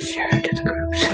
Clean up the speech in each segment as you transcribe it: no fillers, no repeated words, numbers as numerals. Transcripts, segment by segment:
Share it to the groups.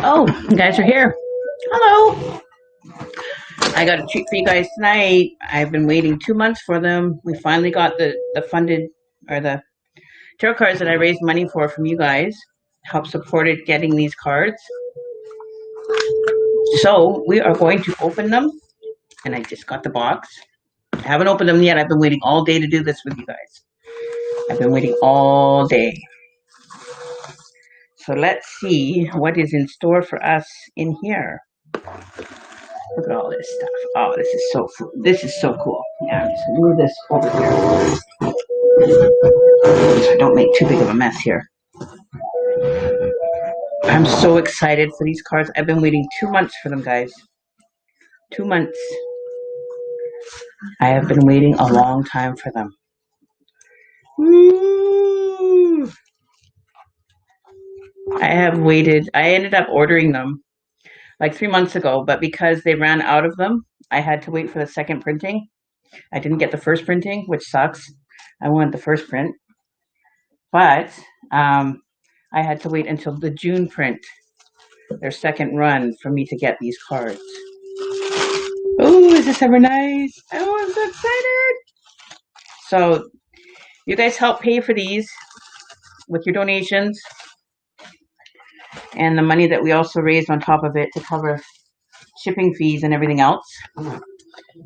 Oh, you guys are here. Hello. I got a treat for you guys tonight. I've been waiting 2 months for them. We finally got the funded or the tarot cards that I raised money for from you guys. Help supported getting these cards. So we are going to open them. And I just got the box. I haven't opened them yet. I've been waiting all day to do this with you guys. I've been waiting all day. So let's see what is in store for us in here. Look at all this stuff. Oh, this is so cool. Yeah, I'm just gonna move this over here so I don't make too big of a mess here. I'm so excited for these cards. I've been waiting 2 months for them, guys. 2 months. I have been waiting a long time for them. Woo! I have waited. I ended up ordering them like 3 months ago, but because they ran out of them, I had to wait for the second printing. I didn't get the first printing, which sucks. I wanted the first print, but I had to wait until the June print, their second run, for me to get these cards. Oh, is this ever nice? Oh, I'm so excited. So you guys help pay for these with your donations and the money that we also raised on top of it to cover shipping fees and everything else.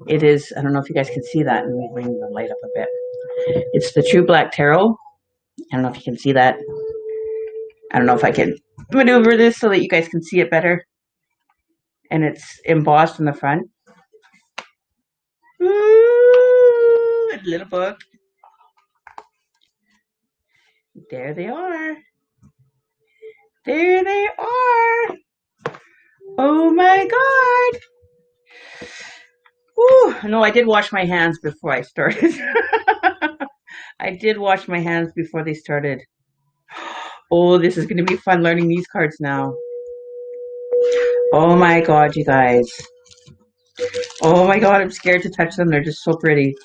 It is, I don't know if you guys can see that. Let me bring the light up a bit. It's the True Black Tarot. I don't know if you can see that. I don't know if I can maneuver this so that you guys can see it better. And it's embossed in the front. Ooh, a little book. There they are. There they are. Oh my God. Ooh, no, I did wash my hands before I started. I did wash my hands before they started. Oh, this is going to be fun learning these cards now. Oh my God, you guys. Oh my God, I'm scared to touch them. They're just so pretty.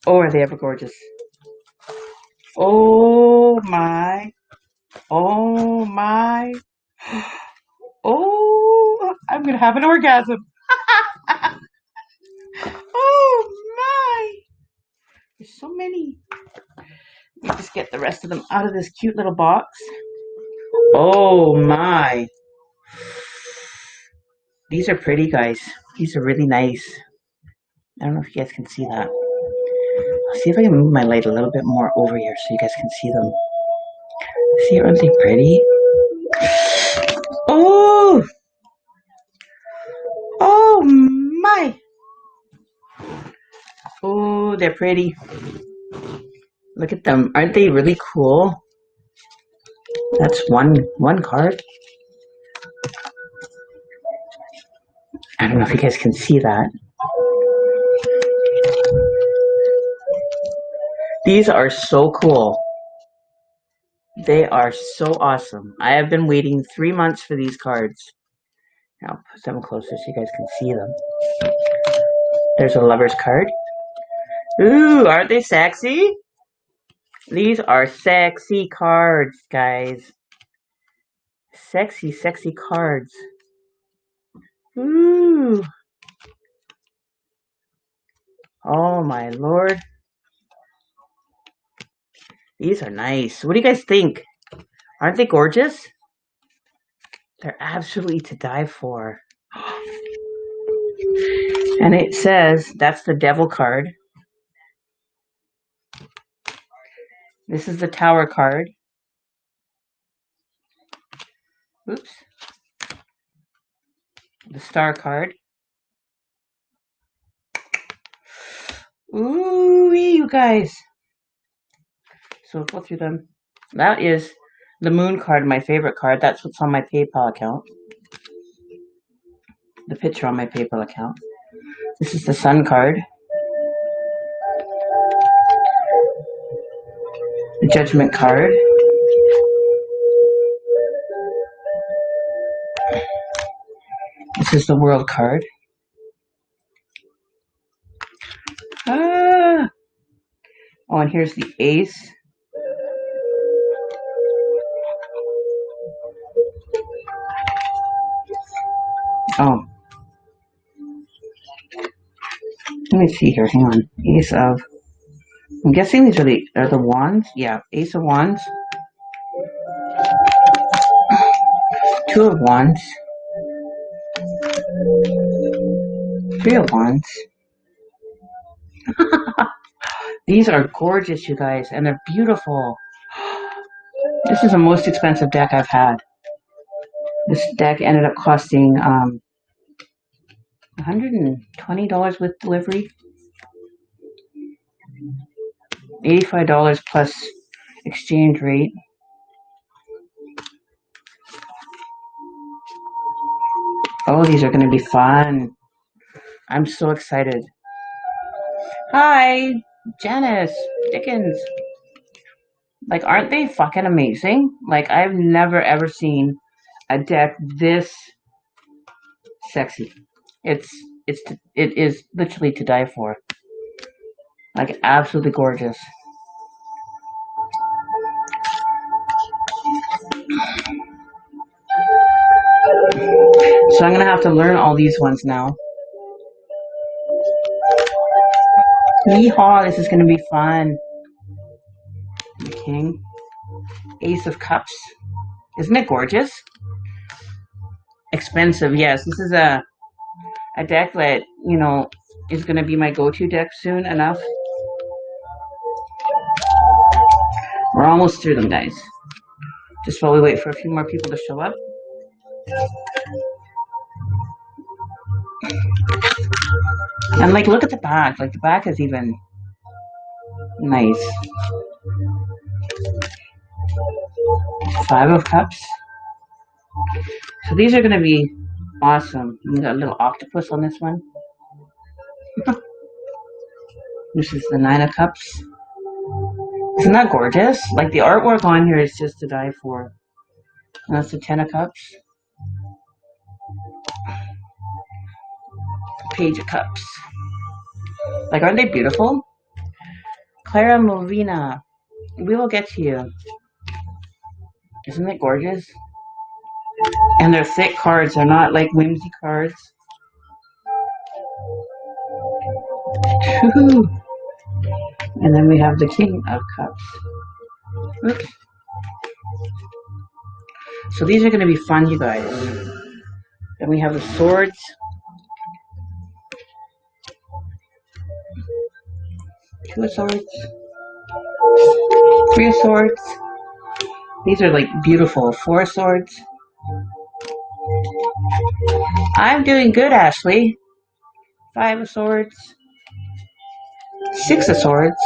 Oh, are they ever gorgeous? Oh my. Oh my. Oh, I'm going to have an orgasm. Oh my. There's so many. Let me just get the rest of them out of this cute little box. Oh my. These are pretty, guys. These are really nice. I don't know if you guys can see that. I'll see if I can move my light a little bit more over here so you guys can see them. See, aren't they pretty? Oh! Oh my! Oh, they're pretty. Look at them. Aren't they really cool? That's one card. I don't know if you guys can see that. These are so cool. They are so awesome. I have been waiting 3 months for these cards. I'll put them closer so you guys can see them. There's a lover's card. Ooh, aren't they sexy? These are sexy cards, guys. Sexy, sexy cards. Ooh. Oh my Lord. These are nice. What do you guys think? Aren't they gorgeous? They're absolutely to die for. And it says, that's the Devil card. This is the Tower card. Oops. The Star card. Ooh, you guys. So we'll go through them. That is the Moon card, my favorite card. That's what's on my PayPal account. The picture on my PayPal account. This is the Sun card. The Judgment card. This is the World card. Ah. Oh, and here's the Ace. Oh. Let me see here. Hang on. Ace of. I'm guessing these are the wands. Yeah, Ace of Wands. Two of Wands. Three of Wands. These are gorgeous, you guys, and they're beautiful. This is the most expensive deck I've had. This deck ended up costing $120 with delivery. $85 plus exchange rate. Oh, these are going to be fun. I'm so excited. Hi, Janice Dickens. Like, aren't they fucking amazing? Like, I've never ever seen a deck this sexy. It is literally to die for. Like absolutely gorgeous. So I'm gonna have to learn all these ones now. Yeehaw, this is gonna be fun. King. Ace of Cups. Isn't it gorgeous? Expensive, yes. This is a deck that, you know, is gonna be my go-to deck soon enough. We're almost through them, guys. Just while we wait for a few more people to show up. And like, look at the back. Like, the back is even nice. 5 of Cups. So these are going to be awesome. We got a little octopus on this one. This is the 9 of Cups. Isn't that gorgeous? Like, the artwork on here is just to die for. And that's the 10 of Cups. Page of Cups. Like, aren't they beautiful? Clara Molina. We will get to you. Isn't it gorgeous? And they're thick cards. They're not like whimsy cards. And then we have the King of Cups. Oops. So these are going to be fun, you guys. Then we have the swords. Two of swords. 3 of swords. These are like beautiful. 4 of swords. I'm doing good, Ashley. 5 of swords. 6 of swords.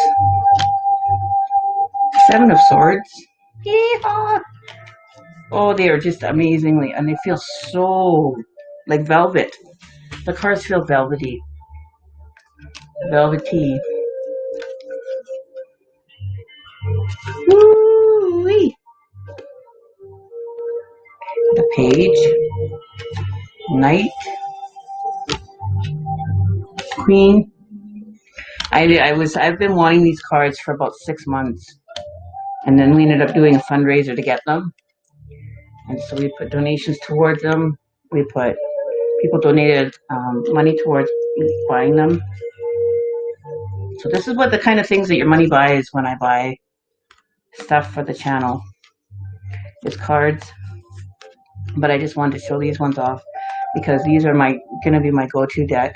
7 of swords. Yeehaw! Oh, they are just amazingly, and they feel so like velvet. The cards feel velvety. Velvety. Woo-wee. The page. Knight. Queen. I've been wanting these cards for about 6 months. And then we ended up doing a fundraiser to get them. And so we put donations towards them. People donated money towards buying them. So this is what the kind of things that your money buys when I buy stuff for the channel. Is cards. But I just wanted to show these ones off because these are gonna be my go-to deck.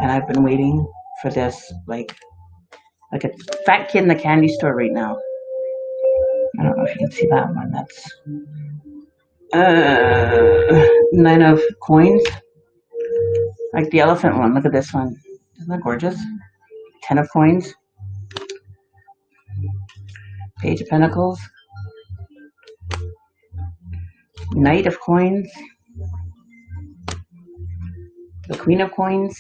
And I've been waiting for this like a fat kid in the candy store right now. I don't know if you can see that one. That's 9 of coins. Like the elephant one. Look at this one. Isn't that gorgeous? 10 of coins. Page of Pentacles. Knight of coins. The Queen of coins.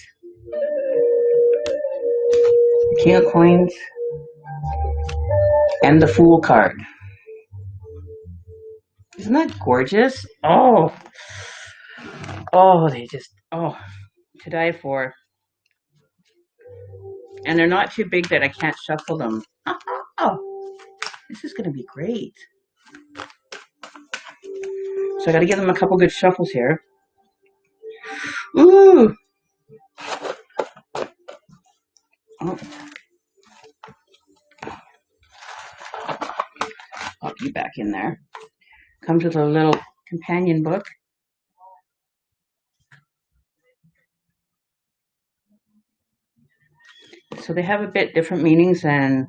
King of coins. And the Fool card. Isn't that gorgeous? Oh, they just, to die for. And they're not too big that I can't shuffle them. Oh, this is going to be great. So I got to give them a couple good shuffles here. Ooh. Oh. Pop you back in there. Comes with a little companion book. So they have a bit different meanings and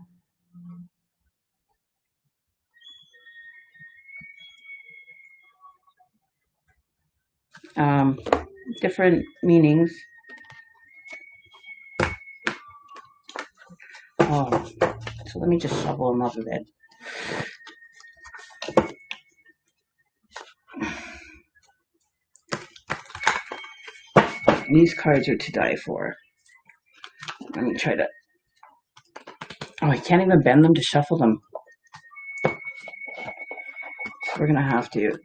different meanings. Oh, so let me just shovel them up a bit. These cards are to die for. Let me try to... Oh, I can't even bend them to shuffle them. So we're going to have to...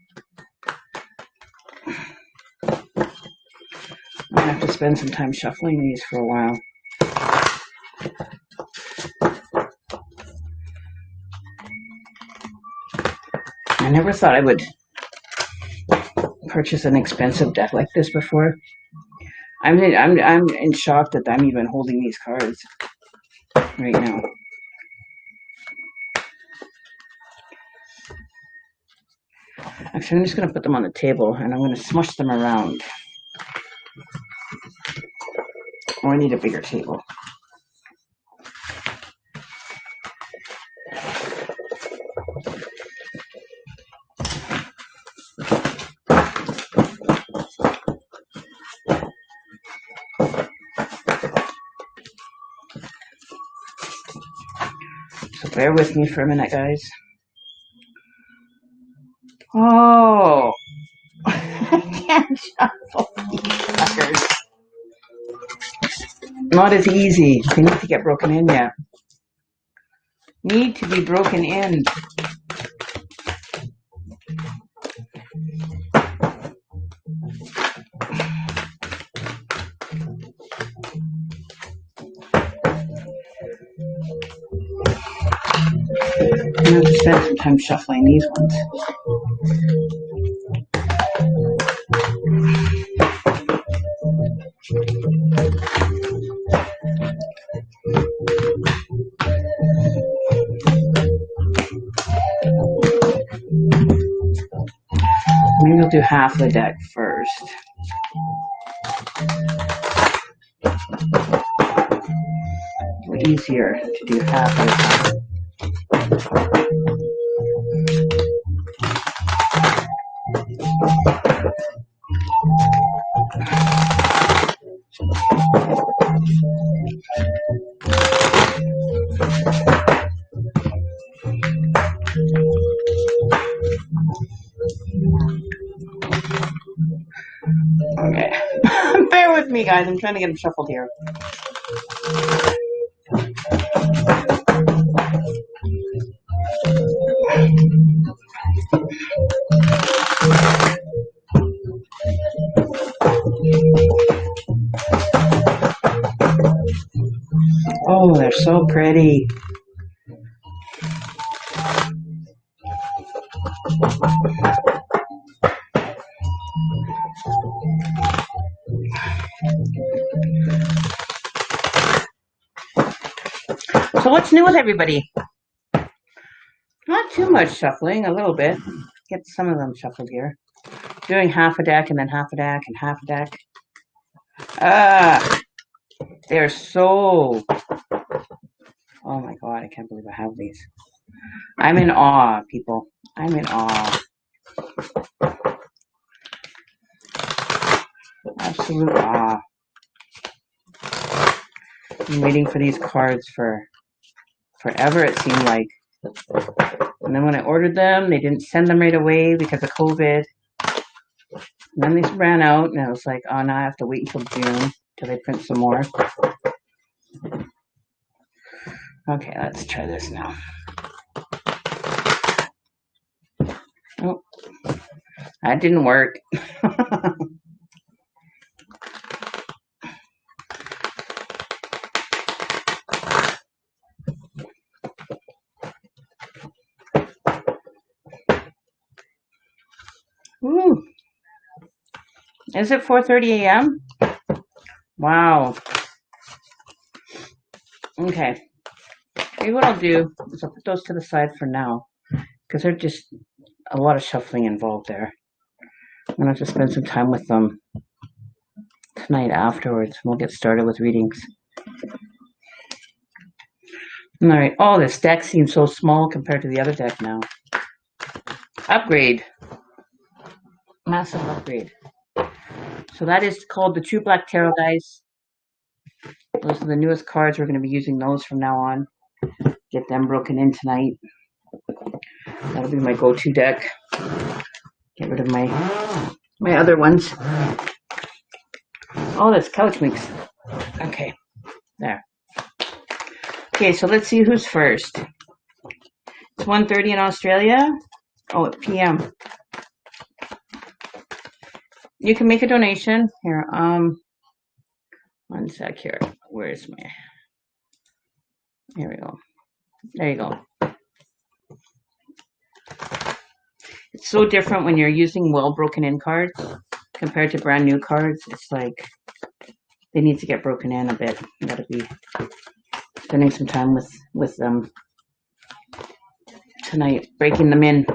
I'm going to have to spend some time shuffling these for a while. never thought I would purchase an expensive deck like this before. I'm in shock that I'm even holding these cards right now. Actually, I'm just going to put them on the table and I'm going to smush them around. Oh, I need a bigger table. So bear with me for a minute, guys. Oh, I can't shuffle these suckers. Not as easy. They need to get broken in yet. Need to be broken in. I'm going to spend some time shuffling these ones. Maybe we'll do half the deck first. It's easier to do half at a time. Okay. Bear with me, guys. I'm trying to get them shuffled here. Oh, they're so pretty. So what's new with everybody? Not too much shuffling, a little bit. Get some of them shuffled here. Doing half a deck and then half a deck and half a deck. They're so... Oh my god, I can't believe I have these. I'm in awe, people. I'm in awe. Absolute awe. I'm waiting for these cards for forever, it seemed like. And then when I ordered them, they didn't send them right away because of COVID. And then they ran out, and I was like, oh, now I have to wait until June till they print some more. Okay, let's try this now. Oh, that didn't work. Ooh. Is it 4:30 a.m.? Wow. Okay. Maybe what I'll do is I'll put those to the side for now because they're just a lot of shuffling involved there. I'm going to have to spend some time with them tonight afterwards. We'll get started with readings. All right. Oh, this deck seems so small compared to the other deck now. Upgrade. Massive upgrade. So that is called the True Black Tarot, guys. Those are the newest cards. We're going to be using those from now on. Get them broken in tonight. That'll be my go-to deck. Get rid of my other ones. Oh, this couch makes... Okay. There. Okay, so let's see who's first. It's 1:30 in Australia. Oh, p.m. You can make a donation. Here, one sec here. Where's my... Here we go. There you go. It's so different when you're using well broken in cards compared to brand new cards. It's like they need to get broken in a bit. You gotta be spending some time with them tonight, breaking them in.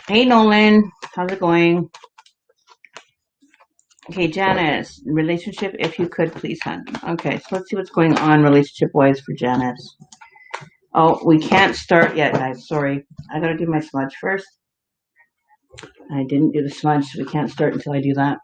Hey Nolan, how's it going? Okay, Janice, relationship, if you could, please, hon. Okay, so let's see what's going on relationship-wise for Janice. Oh, we can't start yet, guys. Sorry. I gotta do my smudge first. I didn't do the smudge, so we can't start until I do that.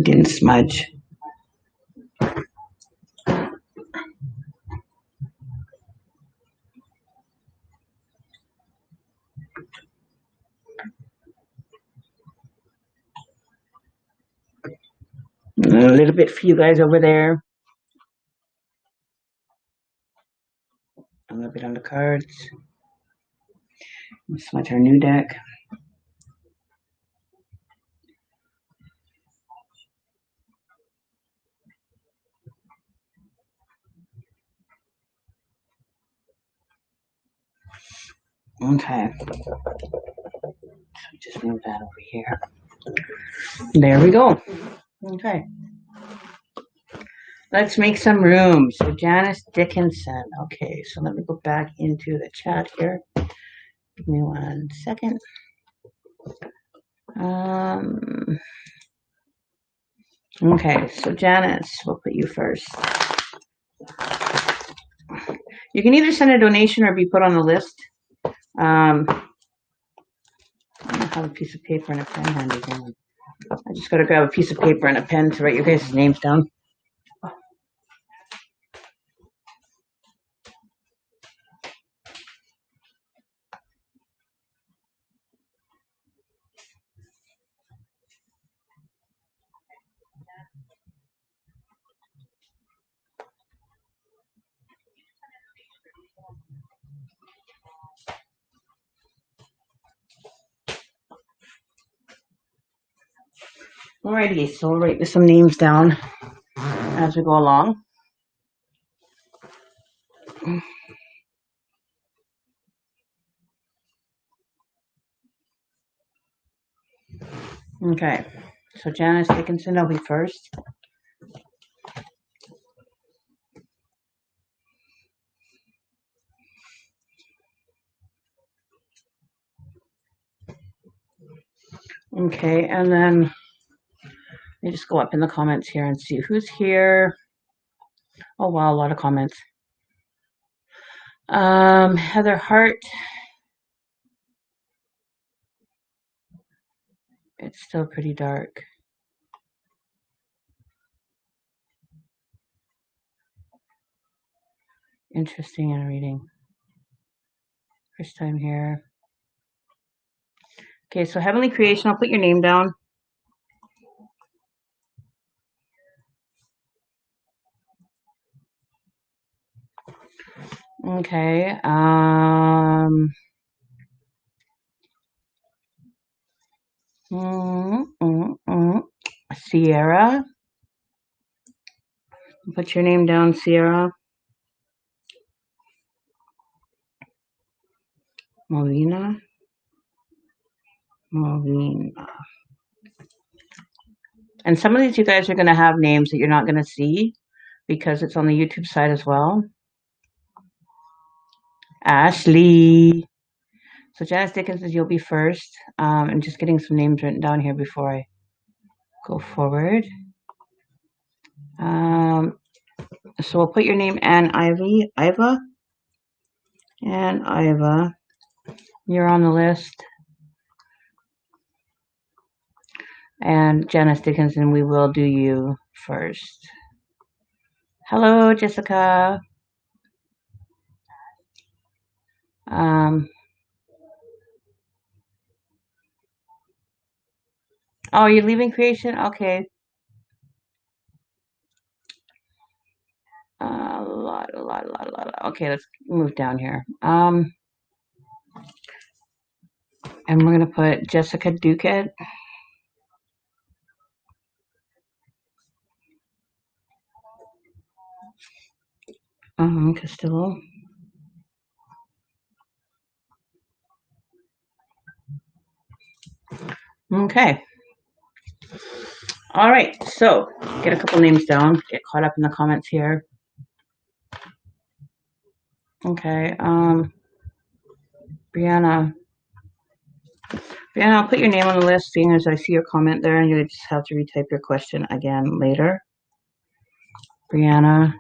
Didn't smudge. A little bit for you guys over there. A little bit on the cards. Smudge our new deck. Okay. Just move that over here. There we go. Okay. Let's make some room. So Janice Dickinson. Okay, so let me go back into the chat here. Give me 1 second. Okay, so Janice, we'll put you first. You can either send a donation or be put on the list. I don't have a piece of paper and a pen handy. I just got to grab a piece of paper and a pen to write your guys' names down. Alrighty, so we'll write some names down as we go along. Okay, so Janice Dickinson will be first. Okay, and then let me just go up in the comments here and see who's here. Oh wow, a lot of comments. Heather Hart. It's still pretty dark. Interesting in reading. First time here. Okay, so Heavenly Creation, I'll put your name down. Okay, Sierra. Put your name down, Sierra. Molina. And some of these you guys are going to have names that you're not going to see because it's on the YouTube side as well. Ashley. So Janice Dickinson, you'll be first. I'm just getting some names written down here before I go forward. So we'll put your name and Iva. And Iva, you're on the list. And Janice Dickinson, we will do you first. Hello, Jessica. Oh, you're leaving creation? Okay. A lot. Okay, let's move down here. And we're gonna put Jessica Duquette. Castillo. Okay. All right. So get a couple names down. Get caught up in the comments here. Okay. Brianna. Brianna, I'll put your name on the list, seeing as I see your comment there, and you just have to retype your question again later. Brianna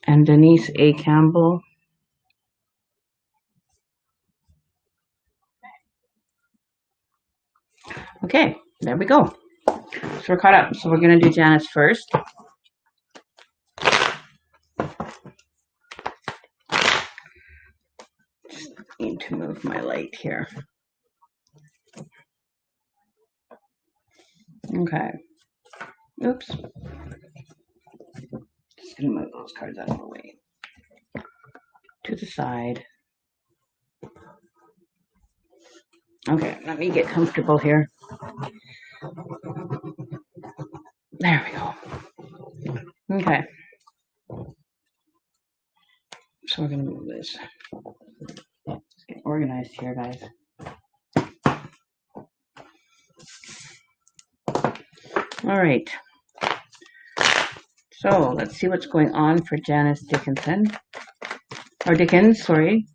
and Denise A. Campbell. Okay, there we go. So we're caught up. So we're going to do Janice first. Just need to move my light here. Okay. Oops. Just going to move those cards out of the way. To the side. Okay, let me get comfortable here. There we go. Okay. So we're going to move this. Let's get organized here, guys. All right. So let's see what's going on for Janice Dickinson. Or Dickens, sorry.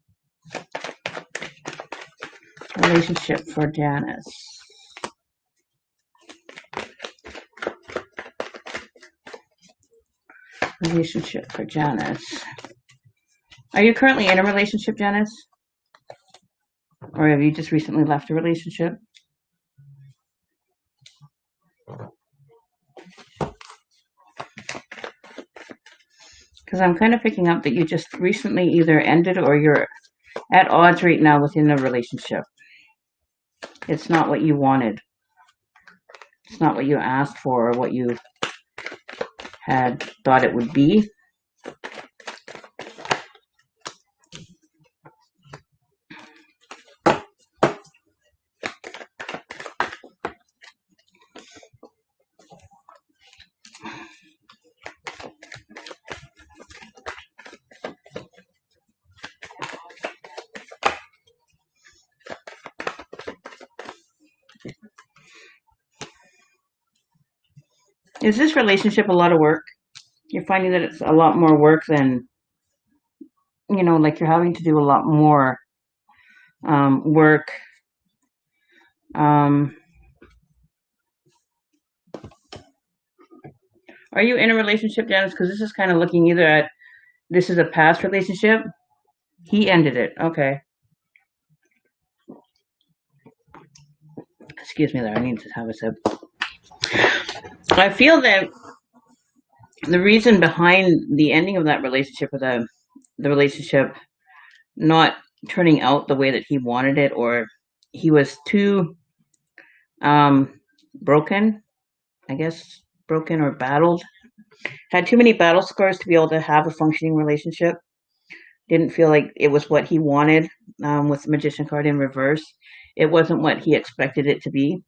Relationship for Janice. Relationship for Janice. Are you currently in a relationship, Janice? Or have you just recently left a relationship? Because I'm kind of picking up that you just recently either ended or you're at odds right now within a relationship. It's not what you wanted. It's not what you asked for or what you had thought it would be. Is this relationship a lot of work? You're finding that it's a lot more work than, like you're having to do a lot more work. Are you in a relationship, Janice? Because this is kind of looking either at this is a past relationship. He ended it. Okay. Excuse me there. I need to have a sip. I feel that the reason behind the ending of that relationship, or the relationship not turning out the way that he wanted it, or he was too broken, I guess, broken or battled, had too many battle scars to be able to have a functioning relationship. Didn't feel like it was what he wanted with the Magician card in reverse. It wasn't what he expected it to be.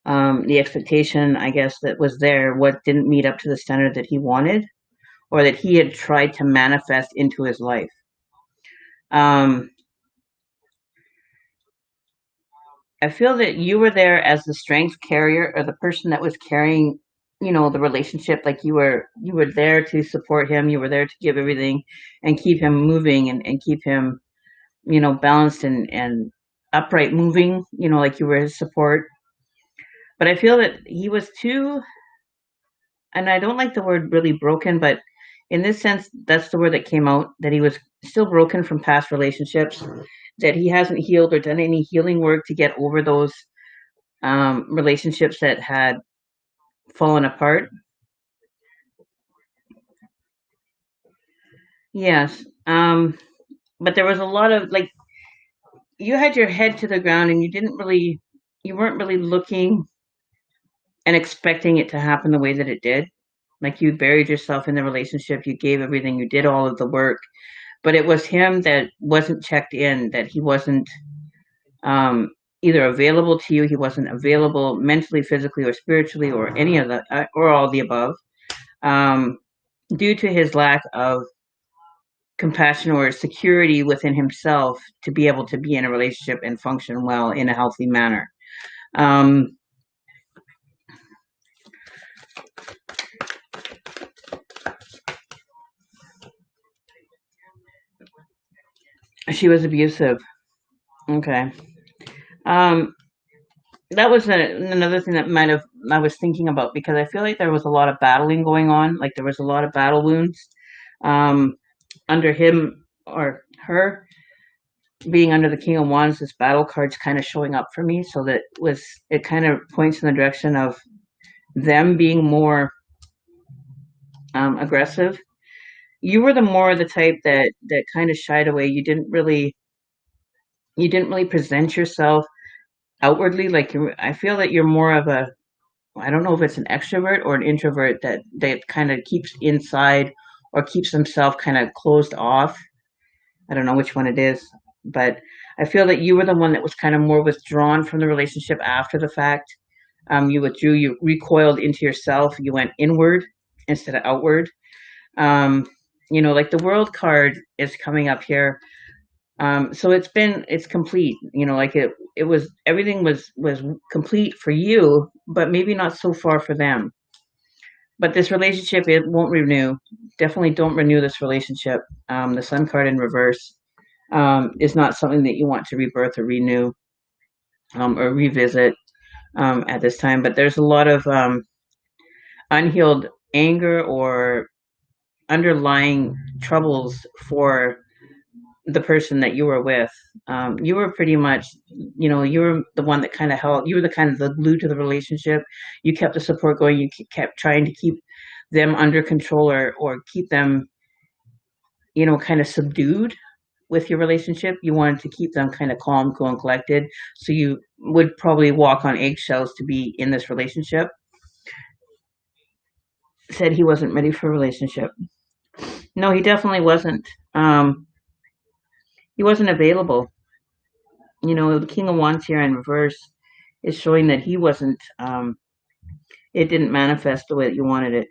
The expectation, I guess, that was there, what didn't meet up to the standard that he wanted, or that he had tried to manifest into his life. I feel that you were there as the strength carrier, or the person that was carrying, the relationship. Like you were there to support him. You were there to give everything and keep him moving, and keep him, balanced and upright moving, like you were his support. But I feel that he was too, and I don't like the word really broken, but in this sense, that's the word that came out, that he was still broken from past relationships, that he hasn't healed or done any healing work to get over those relationships that had fallen apart. Yes. But there was a lot of, like, you had your head to the ground and you weren't really looking and expecting it to happen the way that it did. Like you buried yourself in the relationship, you gave everything, you did all of the work, but it was him that wasn't checked in, that he wasn't um, either available to you, he wasn't available mentally, physically, or spiritually, or any of the, or all the above, um, due to his lack of compassion or security within himself to be able to be in a relationship and function well in a healthy manner. Um, she was abusive. Okay. Um, that was another thing that might have I was thinking about because I feel like there was a lot of battling going on. Like there was a lot of battle wounds um, under him or her being under the King of Wands. This battle card's kind of showing up for me, so that was it. Kind of points in the direction of them being more aggressive. You were the more the type that kind of shied away. You didn't really present yourself outwardly. Like I feel that you're more of a I don't know if it's an extrovert or an introvert that kind of keeps inside or keeps himself kind of closed off. I don't know which one it is, but I feel that you were the one that was kind of more withdrawn from the relationship after the fact. You withdrew, you recoiled into yourself, you went inward instead of outward. Um, like the world card is coming up here. So it's complete. Like it was everything was complete for you, but maybe not so far for them. But this relationship, it won't renew. Definitely don't renew this relationship. The Sun card in reverse is not something that you want to rebirth or renew or revisit at this time. But there's a lot of unhealed anger or underlying troubles for the person that you were with. You were pretty much, you were the one that kind of held, you were the kind of the glue to the relationship. You kept the support going. You kept trying to keep them under control or keep them, kind of subdued with your relationship. You wanted to keep them kind of calm, cool, and collected. So you would probably walk on eggshells to be in this relationship. Said he wasn't ready for a relationship. No, he definitely wasn't. He wasn't available. The King of Wands here in reverse is showing that he wasn't. It didn't manifest the way that you wanted it.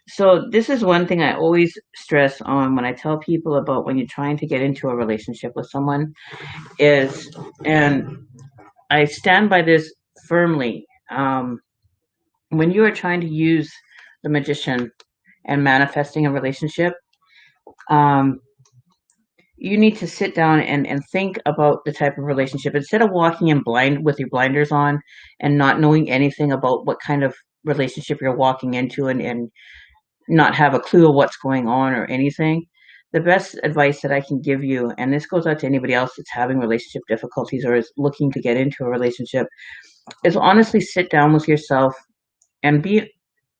So this is one thing I always stress on when I tell people about when you're trying to get into a relationship with someone is, and I stand by this firmly. When you are trying to use the magician and manifesting a relationship, um, you need to sit down and think about the type of relationship instead of walking in blind with your blinders on and not knowing anything about what kind of relationship you're walking into and not have a clue of what's going on or anything. The best advice that I can give you, and this goes out to anybody else that's having relationship difficulties or is looking to get into a relationship, is honestly sit down with yourself and be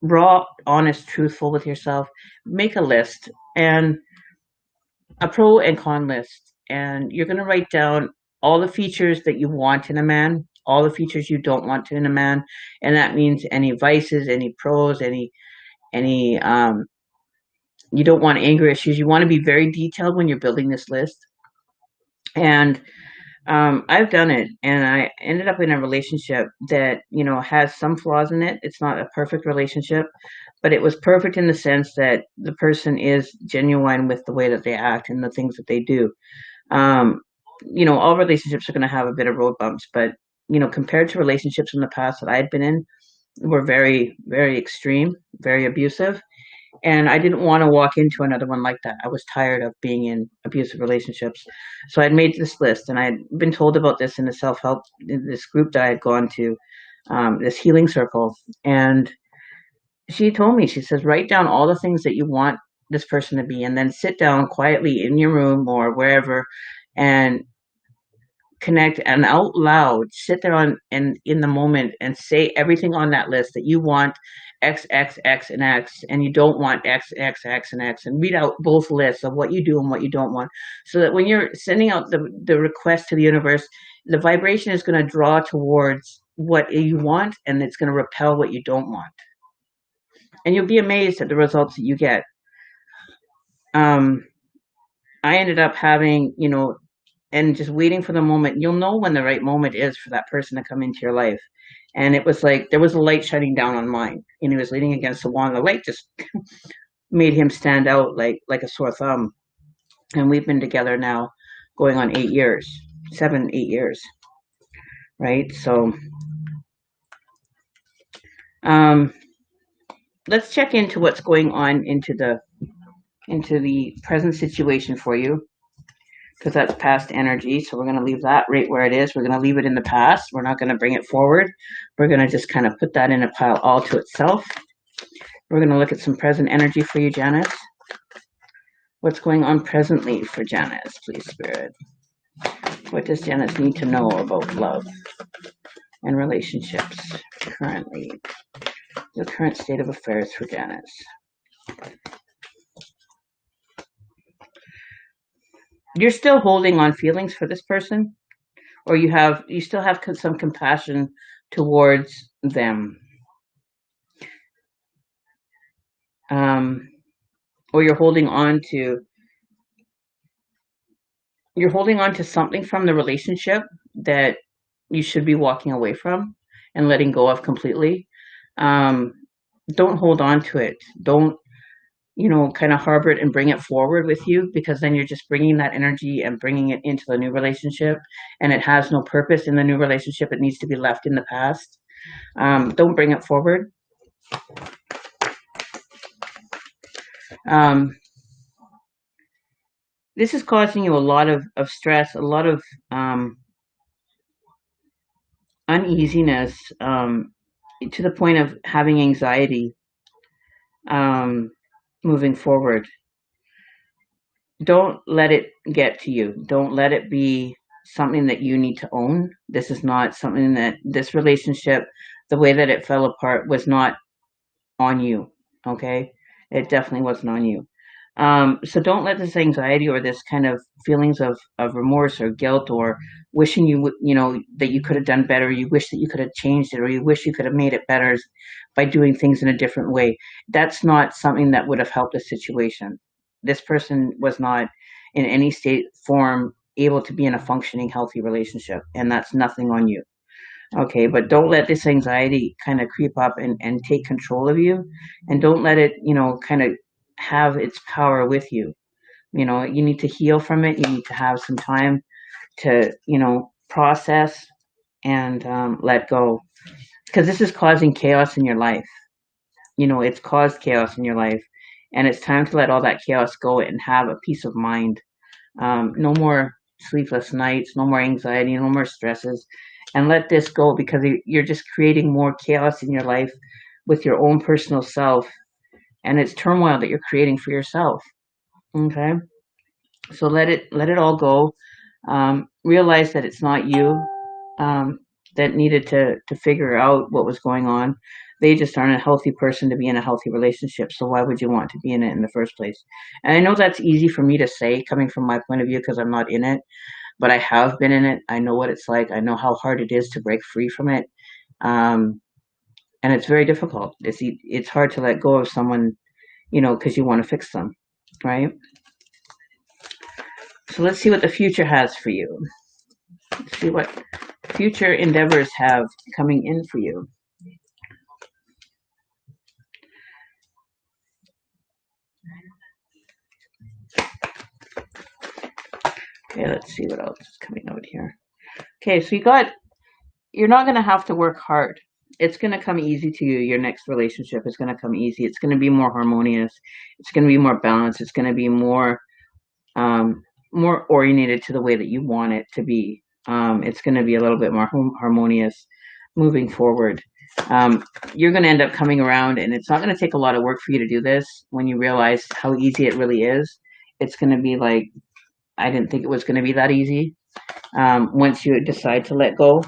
raw, honest, truthful with yourself. Make a list and a pro and con list, and you're going to write down all the features that you want in a man, all the features you don't want in a man, and that means any vices, any pros, any you don't want anger issues. You want to be very detailed when you're building this list. And I've done it, and I ended up in a relationship that has some flaws in it. It's not a perfect relationship, but it was perfect in the sense that the person is genuine with the way that they act and the things that they do. Um, all relationships are going to have a bit of road bumps, but compared to relationships in the past that I had been in, were very, very extreme, very abusive. And I didn't want to walk into another one like that. I was tired of being in abusive relationships. So I'd made this list, and I'd been told about this in the self-help, in this group that I had gone to, this healing circle. And she told me, she says, write down all the things that you want this person to be, and then sit down quietly in your room or wherever and connect and out loud sit there on and in the moment and say everything on that list that you want X, X, X, and X, and you don't want X, X, X, and X, and read out both lists of what you do and what you don't want, so that when you're sending out the request to the universe, the vibration is going to draw towards what you want, and it's going to repel what you don't want. And you'll be amazed at the results that you get. I ended up having, and just waiting for the moment. You'll know when the right moment is for that person to come into your life. And it was like there was a light shining down on mine, and he was leaning against the wall, and the light just made him stand out like a sore thumb. And we've been together now going on 8 years, 7, 8 years, right? So let's check into what's going on into the present situation for you, because that's past energy. So we're going to leave that right where it is. We're going to leave it in the past. We're not going to bring it forward. We're going to just kind of put that in a pile all to itself. We're going to look at some present energy for you, Janice. What's going on presently for Janice, please, Spirit? What does Janice need to know about love and relationships currently? The current state of affairs for Janice. You're still holding on feelings for this person, or you still have some compassion towards them, or you're holding on to something from the relationship that you should be walking away from and letting go of completely. Don't hold on to it. Don't kind of harbor it and bring it forward with you, because then you're just bringing that energy and bringing it into the new relationship, and it has no purpose in the new relationship. It needs to be left in the past. Don't bring it forward. This is causing you a lot of stress, a lot of uneasiness, to the point of having anxiety moving forward. Don't let it get to you. Don't let it be something that you need to own. This is not something that this relationship, the way that it fell apart, was not on you. Okay? It definitely wasn't on you. So don't let this anxiety or this kind of feelings of remorse or guilt, or wishing that you could have done better, you wish that you could have changed it, or you wish you could have made it better by doing things in a different way. That's not something that would have helped the situation. This person was not in any state, form, able to be in a functioning, healthy relationship, and that's nothing on you. Okay, but don't let this anxiety kind of creep up and take control of you, and don't let it, kind of have its power with you. You need to heal from it. You need to have some time to, process and let go, because this is causing chaos in your life. It's caused chaos in your life, and it's time to let all that chaos go and have a peace of mind. No more sleepless nights, no more anxiety, no more stresses, and let this go, because you're just creating more chaos in your life with your own personal self, and it's turmoil that you're creating for yourself. Okay, so let it all go. Realize that it's not you that needed to figure out what was going on. They just aren't a healthy person to be in a healthy relationship, so why would you want to be in it in the first place? And I know that's easy for me to say, coming from my point of view, because I'm not in it, but I have been in it. I know what it's like. I know how hard it is to break free from it, and it's very difficult. It's hard to let go of someone, because you want to fix them, right? So let's see what the future has for you. Let's see what future endeavors have coming in for you. Okay, let's see what else is coming out here. Okay, so you're not going to have to work hard. It's going to come easy to you. Your next relationship is going to come easy. It's going to be more harmonious. It's going to be more balanced. It's going to be more oriented to the way that you want it to be. It's going to be a little bit more harmonious moving forward. You're going to end up coming around, and it's not going to take a lot of work for you to do this. When you realize how easy it really is, it's going to be like, I didn't think it was going to be that easy. once you decide to let go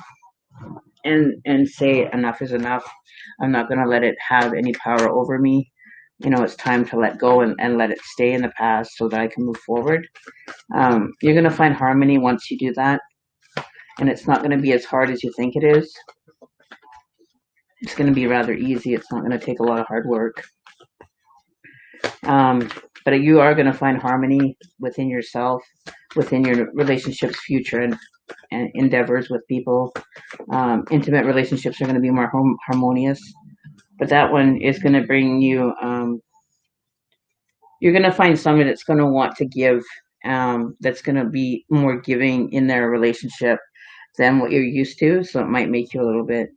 and say enough is enough. I'm not going to let it have any power over me. It's time to let go and let it stay in the past so that I can move forward. You're going to find harmony once you do that, and it's not going to be as hard as you think it is. It's going to be rather easy. It's not going to take a lot of hard work. But you are going to find harmony within yourself, within your relationships, future, and endeavors with people. Intimate relationships are going to be more harmonious. But that one is going to bring you, you're going to find somebody that's going to want to give, that's going to be more giving in their relationship than what you're used to. So it might make you a little bit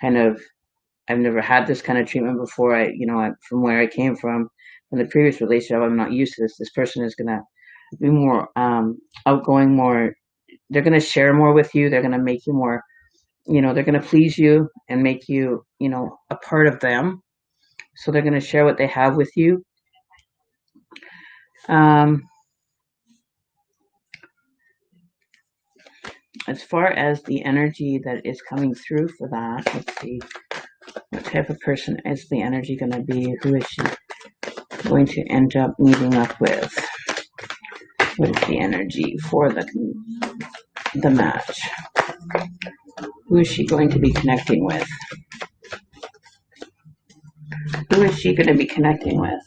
kind of, I've never had this kind of treatment before. From where I came from the previous relationship, I'm not used to this. This person is going to be more outgoing, more, they're going to share more with you. They're going to make you more, they're going to please you and make you, a part of them. So they're going to share what they have with you. As far as the energy that is coming through for that, let's see. What type of person is the energy going to be? Who is she going to end up meeting up with? What is the energy for the match? Who is she going to be connecting with? Who is she going to be connecting with?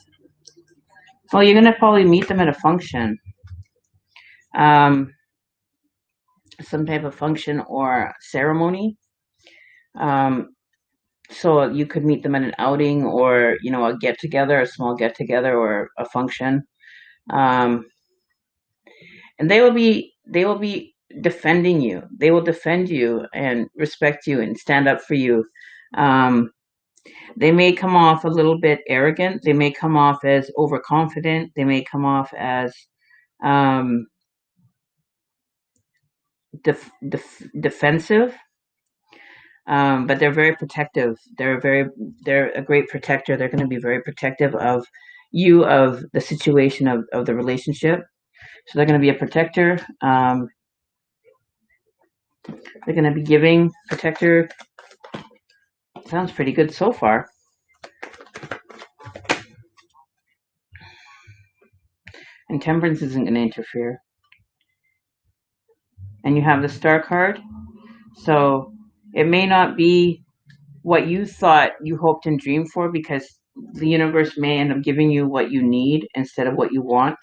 Well, you're going to probably meet them at a function. Some type of function or ceremony. So you could meet them at an outing or, a get-together, a small get-together or a function. And they will be defending you. They will defend you and respect you and stand up for you. They may come off a little bit arrogant. They may come off as overconfident. They may come off as defensive. But they're very protective. They're a great protector. They're going to be very protective of you, of the situation of the relationship. So they're going to be a protector. They're going to be giving, protector. Sounds pretty good so far. And temperance isn't going to interfere. And you have the star card. So it may not be what you thought you hoped and dreamed for, because the universe may end up giving you what you need instead of what you want.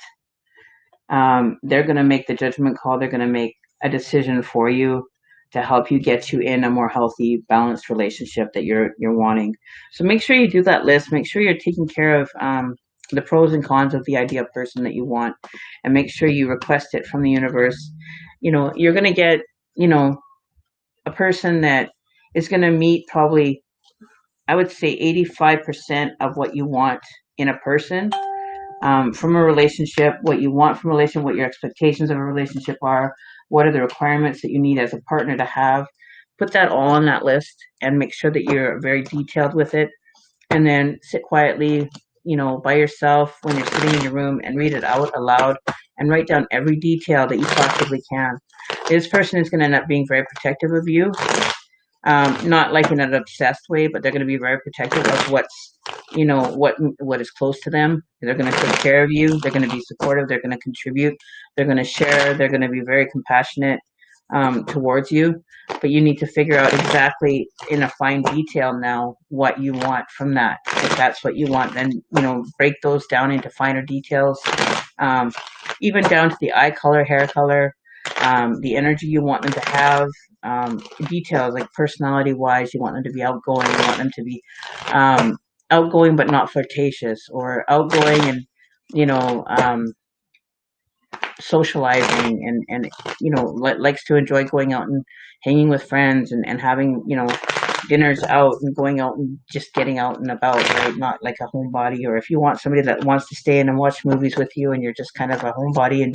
They're going to make the judgment call. They're going to make a decision for you to help you get you in a more healthy, balanced relationship that you're wanting. So make sure you do that list. Make sure you're taking care of the pros and cons of the ideal person that you want, and make sure you request it from the universe. You're going to get, a person that is going to meet probably, I would say 85% of what you want in a person. From a relationship, what you want from a relationship, what your expectations of a relationship are, what are the requirements that you need as a partner to have. Put that all on that list and make sure that you're very detailed with it. And then sit quietly, by yourself when you're sitting in your room, and read it out aloud and write down every detail that you possibly can. This person is going to end up being very protective of you. Not like in an obsessed way, but they're going to be very protective of what's, what is close to them. They're going to take care of you. They're going to be supportive. They're going to contribute. They're going to share. They're going to be very compassionate towards you. But you need to figure out exactly in a fine detail now what you want from that. If that's what you want, then, break those down into finer details, even down to the eye color, hair color, the energy you want them to have, details like personality-wise. You want them to be outgoing. You want them to be outgoing but not flirtatious, or outgoing and socializing and likes to enjoy going out and hanging with friends and having dinners out and going out and just getting out and about, right? Not like a homebody. Or if you want somebody that wants to stay in and watch movies with you and you're just kind of a homebody and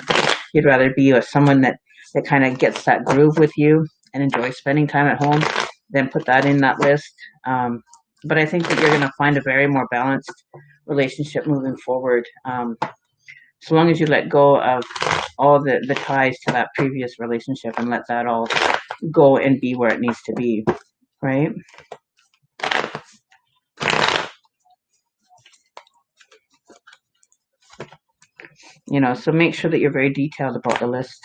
you'd rather be with someone that kind of gets that groove with you and enjoys spending time at home, then put that in that list. But I think that you're going to find a very more balanced relationship moving forward. So long as you let go of all the ties to that previous relationship and let that all go and be where it needs to be, right? You know, so make sure that you're very detailed about the list.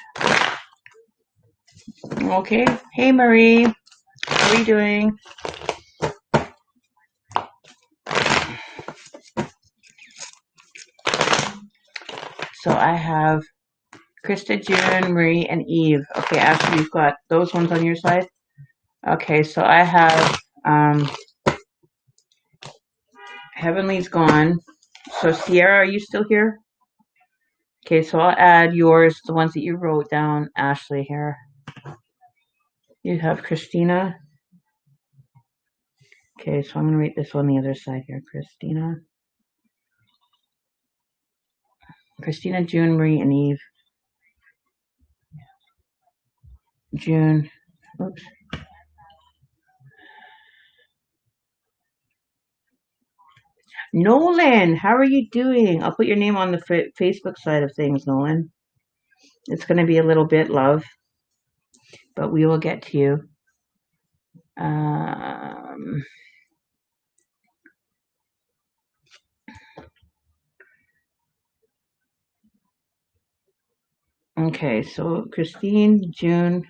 Okay. Hey, Marie. How are you doing? So I have Krista, June, Marie, and Eve. Okay, Ashley, you've got those ones on your side? Okay, so I have Heavenly's gone. So Sierra, are you still here? Okay, so I'll add yours, the ones that you wrote down, Ashley, here. You have Christina. Okay, so I'm going to write this on the other side here. Christina, June, Marie, and Eve. June. Oops. Nolan, how are you doing? I'll put your name on the Facebook side of things, Nolan. It's going to be a little bit, love, but we will get to you. Okay, so Christine, June,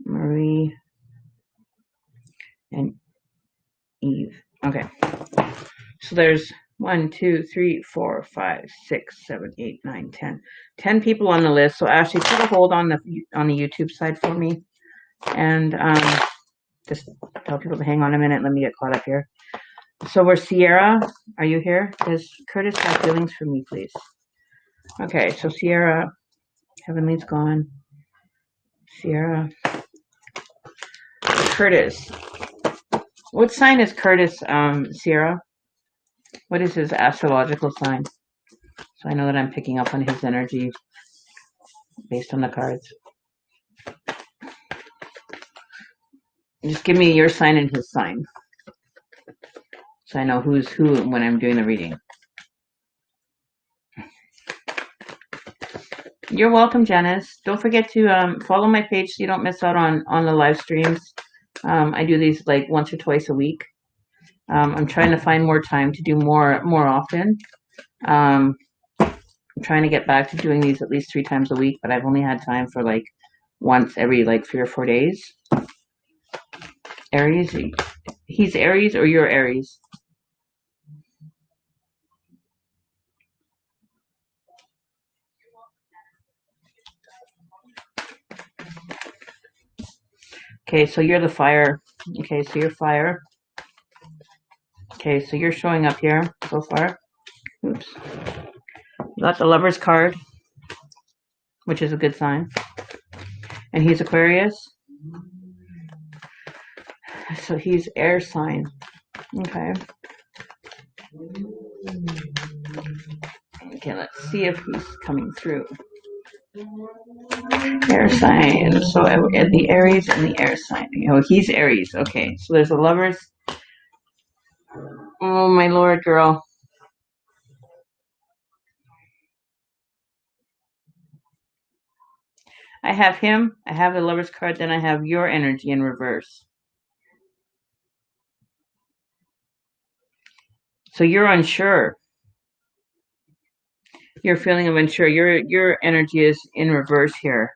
Marie, and Eve. Okay. So there's 1, 2, 3, 4, 5, 6, 7, 8, 9, 10. 10 people on the list. So Ashley, put a hold on the YouTube side for me. And just tell people to hang on a minute. Let me get caught up here. So we're Sierra. Are you here? Does Curtis have feelings for me, please? Okay, so Sierra, Heavenly's gone. Sierra. Curtis. What sign is Curtis, Sierra? What is his astrological sign? So I know that I'm picking up on his energy based on the cards. Just give me your sign and his sign, so I know who's who when I'm doing the reading. You're welcome, Janice. Don't forget to follow my page so you don't miss out on the live streams. I do these like once or twice a week. I'm trying to find more time to do more often. I'm trying to get back to doing these at least 3 times a week, but I've only had time for like once every like 3 or 4 days. Aries, he's Aries or you're Aries? Okay, so you're the fire. Okay, so you're fire. Okay, so you're showing up here so far. Oops. You got the Lover's card, which is a good sign. And he's Aquarius. So he's air sign. Okay. Okay, let's see if he's coming through. Air sign. So the Aries and the air sign. Oh, he's Aries. Okay, so there's a Lover's. Oh, my Lord, girl. I have him. I have the Lover's card. Then I have your energy in reverse. So you're unsure. You're feeling of unsure. Your energy is in reverse here.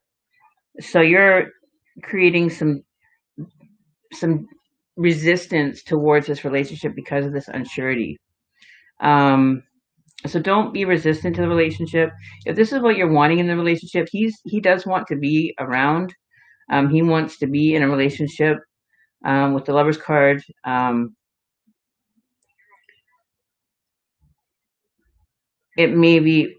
So you're creating some resistance towards this relationship because of this unsurety. So don't be resistant to the relationship. If this is what you're wanting in the relationship, he does want to be around. He wants to be in a relationship with the Lover's card. It may be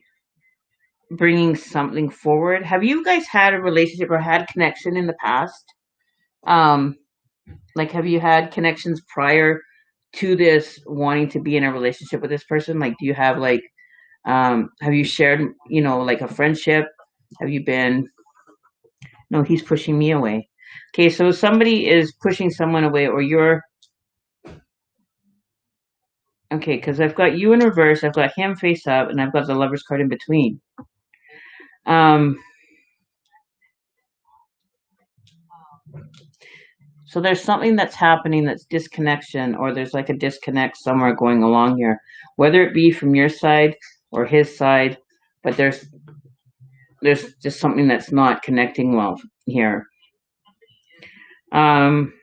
bringing something forward. Have you guys had a relationship or had connection in the past? Like, have you had connections prior to this wanting to be in a relationship with this person? Like, do you have like, have you shared, like a friendship? Have you been, no, he's pushing me away. Okay, so somebody is pushing someone away or you're, okay, because I've got you in reverse, I've got him face up, and I've got the Lover's card in between. So there's something that's happening that's disconnection, or there's like a disconnect somewhere going along here, whether it be from your side or his side, but there's just something that's not connecting well here. Um,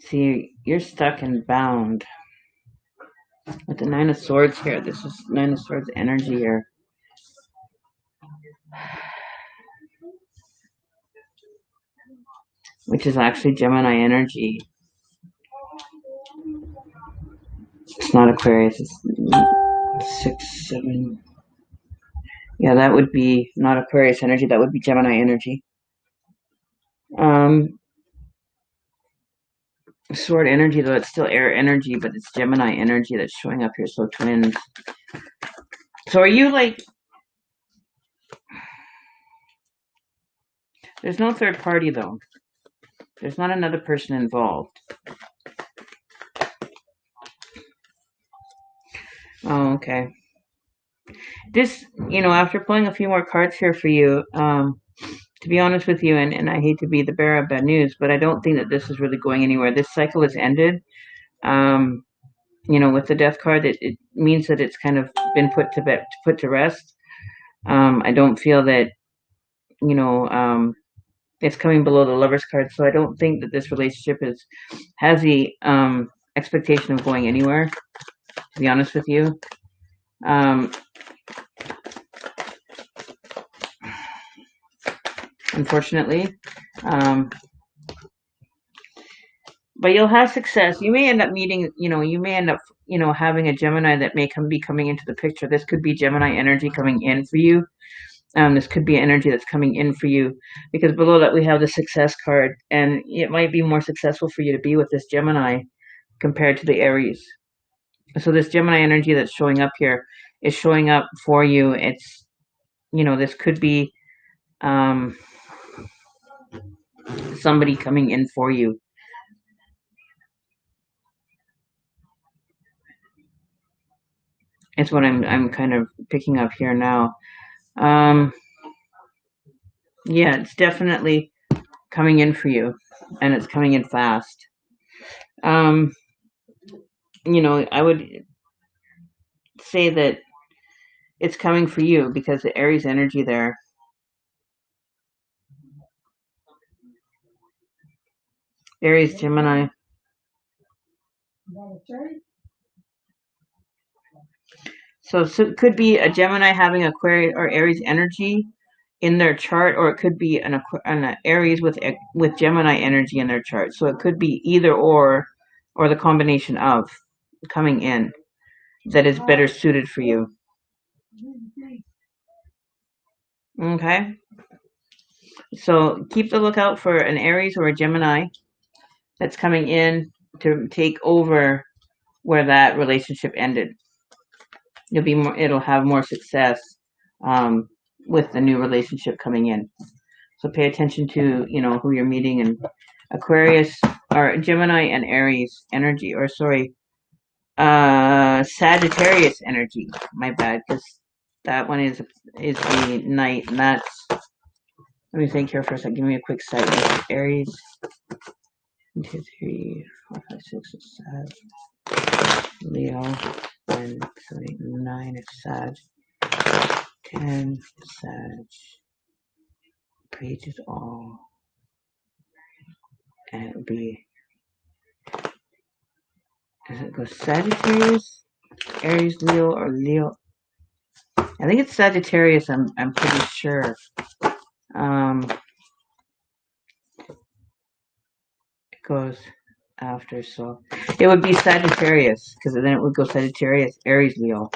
see, you're stuck and bound with the Nine of Swords here. This is Nine of Swords energy here. Which is actually Gemini energy. It's not Aquarius. It's 6, 7. Yeah, that would be not Aquarius energy. That would be Gemini energy. Sword energy, though, it's still air energy, but it's Gemini energy that's showing up here. So twins. So are you like... There's no third party, though. There's not another person involved. Oh, okay. This, after pulling a few more cards here for you, to be honest with you, and I hate to be the bearer of bad news, but I don't think that this is really going anywhere. This cycle has ended. With the death card, it means that it's kind of been put to rest. I don't feel that, it's coming below the Lover's card, so I don't think that this relationship has the expectation of going anywhere, to be honest with you. Unfortunately. But you'll have success. You may end up meeting, having a Gemini that may be coming into the picture. This could be Gemini energy coming in for you. This could be energy that's coming in for you, because below that we have the success card, and it might be more successful for you to be with this Gemini compared to the Aries. So this Gemini energy that's showing up here is showing up for you. It's, this could be somebody coming in for you. It's what I'm kind of picking up here now. Yeah, it's definitely coming in for you, and it's coming in fast. I would say that it's coming for you because the Aries energy there. Aries, Gemini. So it could be a Gemini having Aquarius or Aries energy in their chart, or it could be an Aries with Gemini energy in their chart. So it could be either or the combination of coming in that is better suited for you. Okay. So keep the lookout for an Aries or a Gemini that's coming in to take over where that relationship ended. It'll have more success with the new relationship coming in. So pay attention to, who you're meeting, and Aquarius or Gemini and Aries energy, or sorry, Sagittarius energy. My bad, because that one is the night, and that's. Let me think here for a second. Give me a quick second. Aries. 1, 2, 3, 4, 5, 6 is Sag. Leo. 1, 3, 9 is Sag. 10 Sag. Page is all. And it would be. Does it go Sagittarius, Aries, Leo, or Leo? I think it's Sagittarius. I'm pretty sure. It goes after, so it would be Sagittarius, because then it would go Sagittarius, Aries, Leo,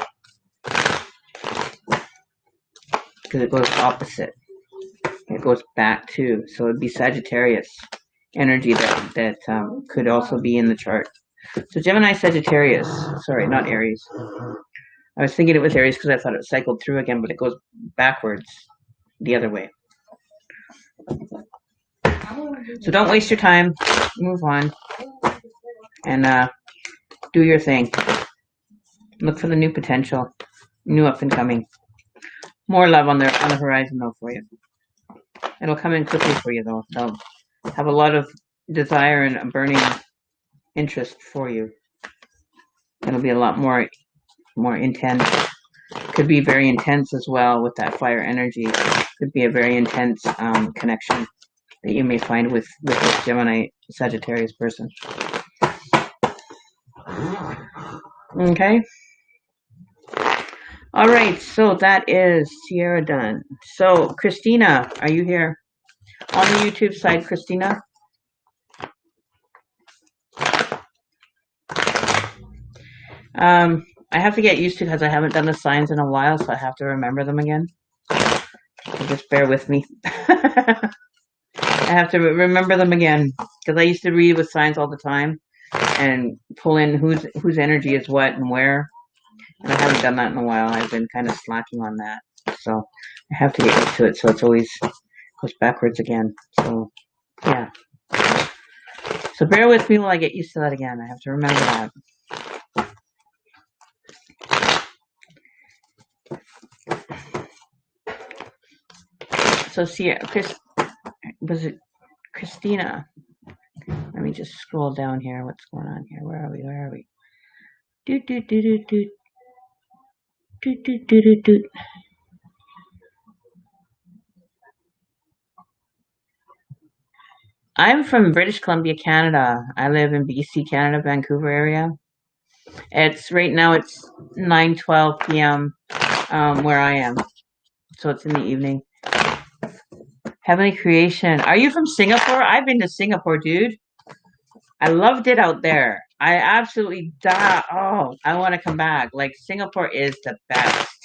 because it goes opposite. It goes back too, so it'd be Sagittarius energy that could also be in the chart. So Gemini, Sagittarius. Sorry, not Aries. I was thinking it was Aries because I thought it cycled through again, but it goes backwards the other way. So don't waste your time. Move on and do your thing. Look for the new potential, new up and coming. More love on the horizon though for you. It'll come in quickly for you though. They'll have a lot of desire and a burning interest for you. It'll be a lot more intense. Could be very intense as well with that fire energy. Could be a very intense connection that you may find with this Gemini Sagittarius person. Okay. All right, so that is Sierra done. So Christina, are you here on the YouTube side, Christina? I have to get used to because I haven't done the signs in a while, so I have to remember them again. So just bear with me. I have to remember them again because I used to read with signs all the time and pull in whose energy is what and where. And I haven't done that in a while. I've been kind of slacking on that. So I have to get used to it. So it's always goes backwards again. So yeah. So bear with me while I get used to that again. I have to remember that. So see, was it Christina? Let me just scroll down here. What's going on here? Where are we? Where are we? I'm from British Columbia, Canada. I live in BC, Canada, Vancouver area. It's right now it's 9:12 p.m. Where I am. So it's in the evening. Heavenly Creation. Are you from Singapore? I've been to Singapore, dude. I loved it out there. I absolutely died. Oh, I want to come back. Like Singapore is the best.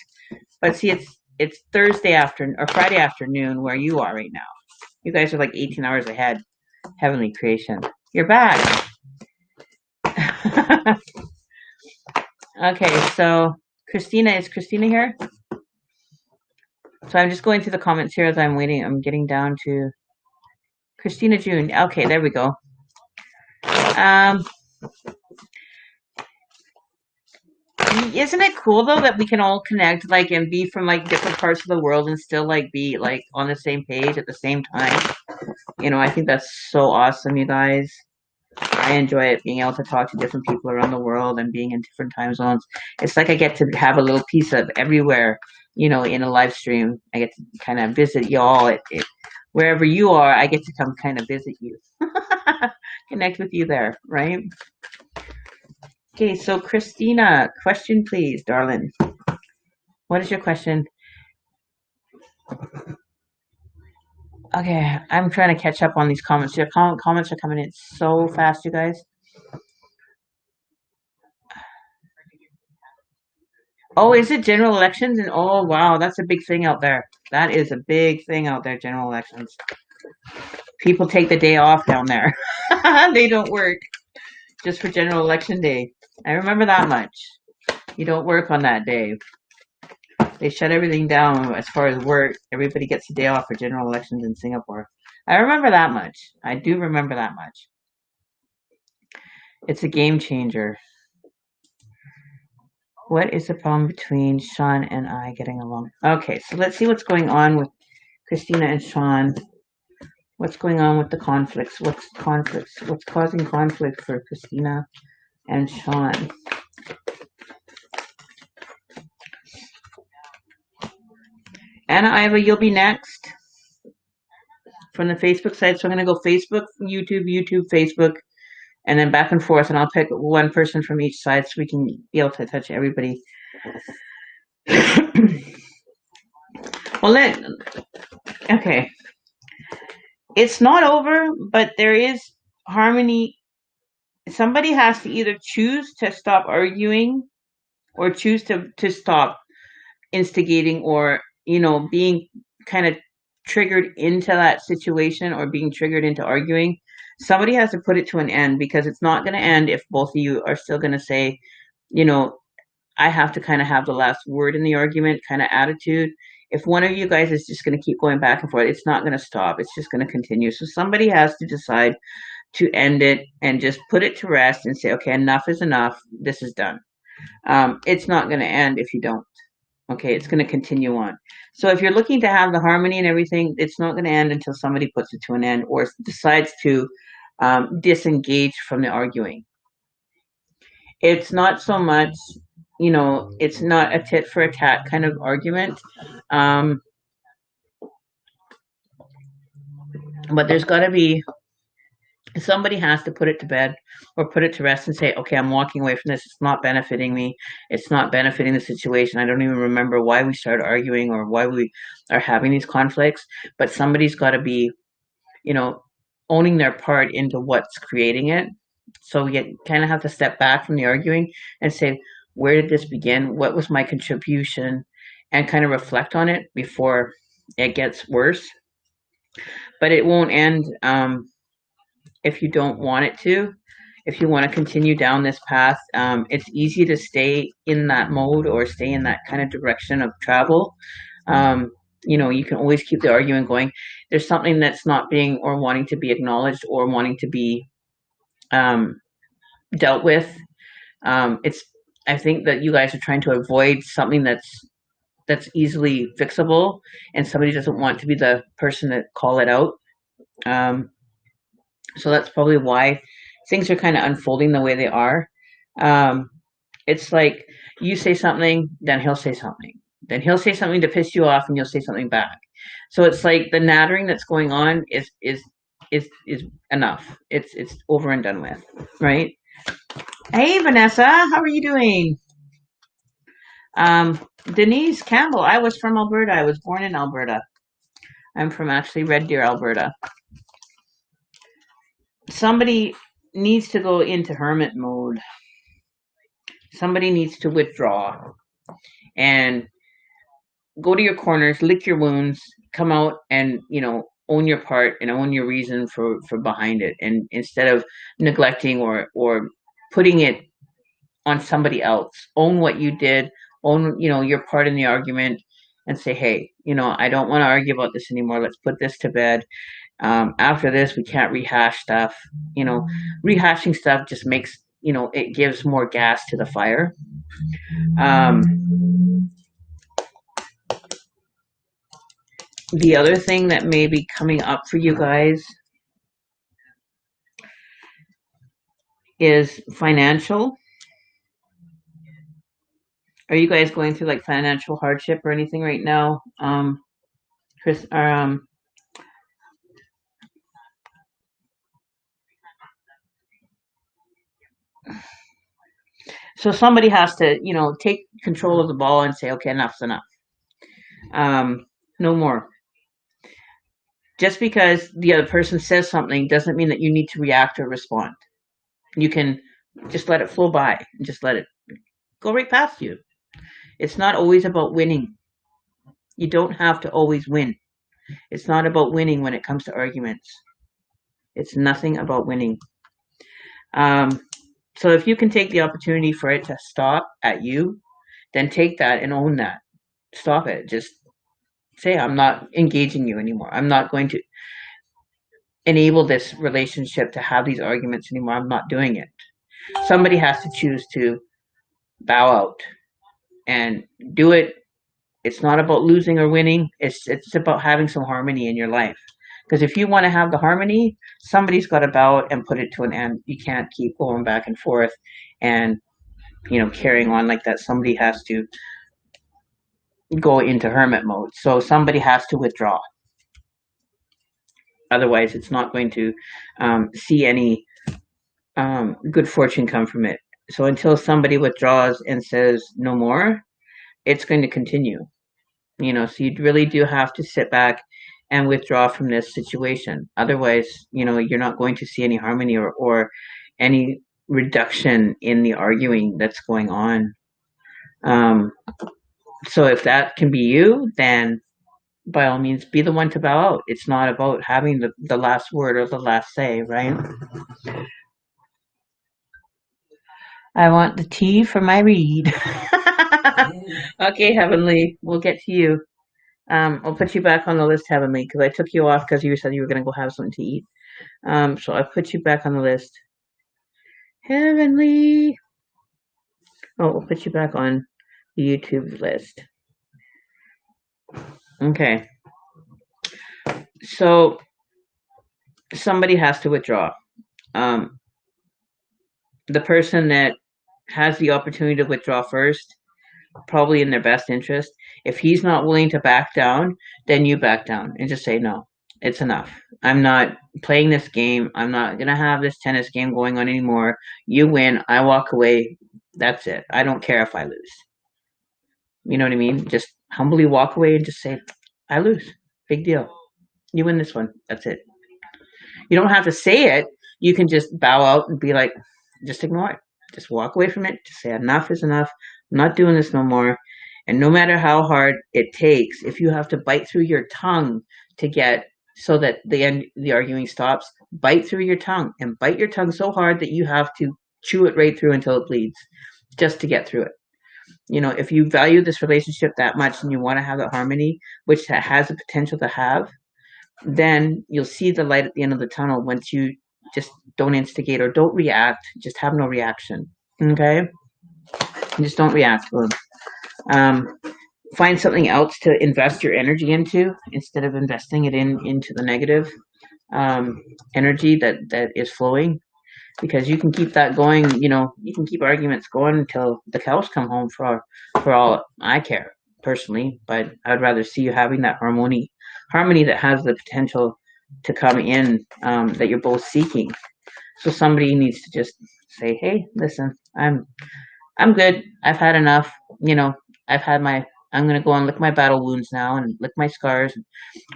But see, it's Thursday afternoon or Friday afternoon where you are right now. You guys are like 18 hours ahead. Heavenly Creation. You're back. Okay, so Christina, is Christina here? So I'm just going through the comments here as I'm waiting. I'm getting down to Christina June. Okay, there we go. Isn't it cool though that we can all connect like and be from like different parts of the world and still like be like on the same page at the same time? You know, I think that's so awesome, you guys. I enjoy it being able to talk to different people around the world and being in different time zones. It's like I get to have a little piece of everywhere, you know, in a live stream. I get to kind of visit y'all. Wherever you are, I get to come kind of visit you. Connect with you there, right? Okay, so Christina, question please, darling. What is your question? Okay, I'm trying to catch up on these comments. Your comments are coming in so fast, you guys. Oh, is it general elections? And oh, wow, that's a big thing out there. That is a big thing out there, general elections. People take the day off down there. They don't work just for general election day. I remember that much. You don't work on that day. They shut everything down as far as work. Everybody gets a day off for general elections in Singapore. I remember that much. I do remember that much. It's a game changer. What is the problem between Sean and I getting along? Okay, so let's see what's going on with Christina and Sean. What's going on with the conflicts? What's conflicts? What's causing conflict for Christina and Sean? Anna Iva, you'll be next from the Facebook side. So I'm going to go Facebook, YouTube, YouTube, Facebook, and then back and forth. And I'll pick one person from each side so we can be able to touch everybody. Well, okay. It's not over, but there is harmony. Somebody has to either choose to stop arguing or choose to stop instigating or, you know, being kind of triggered into that situation or being triggered into arguing. Somebody has to put it to an end because it's not going to end if both of you are still going to say, you know, I have to kind of have the last word in the argument kind of attitude. If one of you guys is just going to keep going back and forth, it's not going to stop. It's just going to continue. So somebody has to decide to end it and just put it to rest and say, okay, enough is enough. This is done. It's not going to end if you don't. Okay, it's going to continue on. So if you're looking to have the harmony and everything, it's not going to end until somebody puts it to an end or decides to disengage from the arguing. It's not so much, it's not a tit for a tat kind of argument. But there's got to be, somebody has to put it to bed or put it to rest and say, okay, I'm walking away from this. It's not benefiting me. It's not benefiting the situation. I don't even remember why we started arguing or why we are having these conflicts. But somebody's got to be, owning their part into what's creating it. So you kind of have to step back from the arguing and say, where did this begin? What was my contribution? And kind of reflect on it before it gets worse. But it won't end if you don't want it to. If you want to continue down this path, it's easy to stay in that mode or stay in that kind of direction of travel. You can always keep the argument going. There's something that's not being or wanting to be acknowledged or wanting to be dealt with. I think that you guys are trying to avoid something that's easily fixable, and somebody doesn't want to be the person that call it out. So that's probably why things are kind of unfolding the way they are. It's like you say something, then he'll say something. Then he'll say something to piss you off, and you'll say something back. So it's like the nattering that's going on is enough. It's over and done with, right? Hey, Vanessa, how are you doing? Denise Campbell, I was from Alberta. I was born in Alberta. I'm from actually Red Deer, Alberta. Somebody needs to go into hermit mode. Somebody needs to withdraw and go to your corners, lick your wounds, come out and, own your part and own your reason for behind it. And instead of neglecting or putting it on somebody else, own what you did, own, your part in the argument and say, hey, I don't want to argue about this anymore. Let's put this to bed. After this, we can't rehash stuff. Rehashing stuff just makes, it gives more gas to the fire. The other thing that may be coming up for you guys is financial. Are you guys going through like financial hardship or anything right now? Chris, so somebody has to, take control of the ball and say, okay, enough's enough. No more. Just because the other person says something doesn't mean that you need to react or respond. You can just let it flow by and just let it go right past you. It's not always about winning. You don't have to always win. It's not about winning when it comes to arguments. It's nothing about winning. So if you can take the opportunity for it to stop at you, then take that and own that. Stop it. Just say, I'm not engaging you anymore. I'm not going to enable this relationship to have these arguments anymore. I'm not doing it. Somebody has to choose to bow out and do it. It's not about losing or winning. It's about having some harmony in your life. Because if you want to have the harmony, somebody's got to bow out and put it to an end. You can't keep going back and forth and, carrying on like that. Somebody has to go into hermit mode. So somebody has to withdraw. Otherwise, it's not going to see any good fortune come from it. So until somebody withdraws and says no more, it's going to continue. So you really do have to sit back and withdraw from this situation. Otherwise, you're not going to see any harmony or any reduction in the arguing that's going on. So if that can be you, then by all means, be the one to bow out. It's not about having the last word or the last say, right? I want the tea for my read. Okay, Heavenly, we'll get to you. I'll put you back on the list, Heavenly, because I took you off because you said you were going to go have something to eat. So I put you back on the list. Heavenly. Oh, we'll put you back on the YouTube list. Okay. So somebody has to withdraw. Um, the person that has the opportunity to withdraw first, probably in their best interest. If he's not willing to back down, then you back down and just say, no, it's enough. I'm not playing this game. I'm not going to have this tennis game going on anymore. You win. I walk away. That's it. I don't care if I lose. You know what I mean? Just humbly walk away and just say, I lose. Big deal. You win this one. That's it. You don't have to say it. You can just bow out and be like, just ignore it. Just walk away from it. Just say, enough is enough. I'm not doing this no more. And no matter how hard it takes, if you have to bite through your tongue to get so that the arguing stops, bite through your tongue and bite your tongue so hard that you have to chew it right through until it bleeds just to get through it. You know, if you value this relationship that much and you want to have that harmony, which has the potential to have, then you'll see the light at the end of the tunnel once you just don't instigate or don't react. Just have no reaction. Okay? Just don't react. Find something else to invest your energy into instead of investing it into the negative energy that is flowing, because you can keep that going. You know, you can keep arguments going until the cows come home for all I care personally. But I'd rather see you having that harmony that has the potential to come in, that you're both seeking. So somebody needs to just say, hey, listen, I'm good. I've had enough. You know, I've had my, I'm going to go and lick my battle wounds now and lick my scars and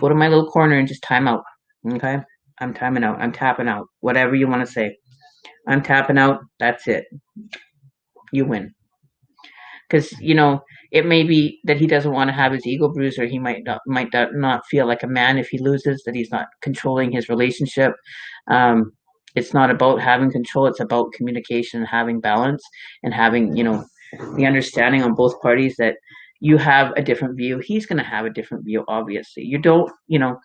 go to my little corner and just time out. Okay? I'm timing out. I'm tapping out. Whatever you want to say. I'm tapping out. That's it. You win. Because, you know, it may be that he doesn't want to have his ego bruised, or he might not feel like a man if he loses, that he's not controlling his relationship. It's not about having control. It's about communication, having balance, and having, you know, the understanding on both parties that you have a different view. He's going to have a different view, obviously. You don't, you know,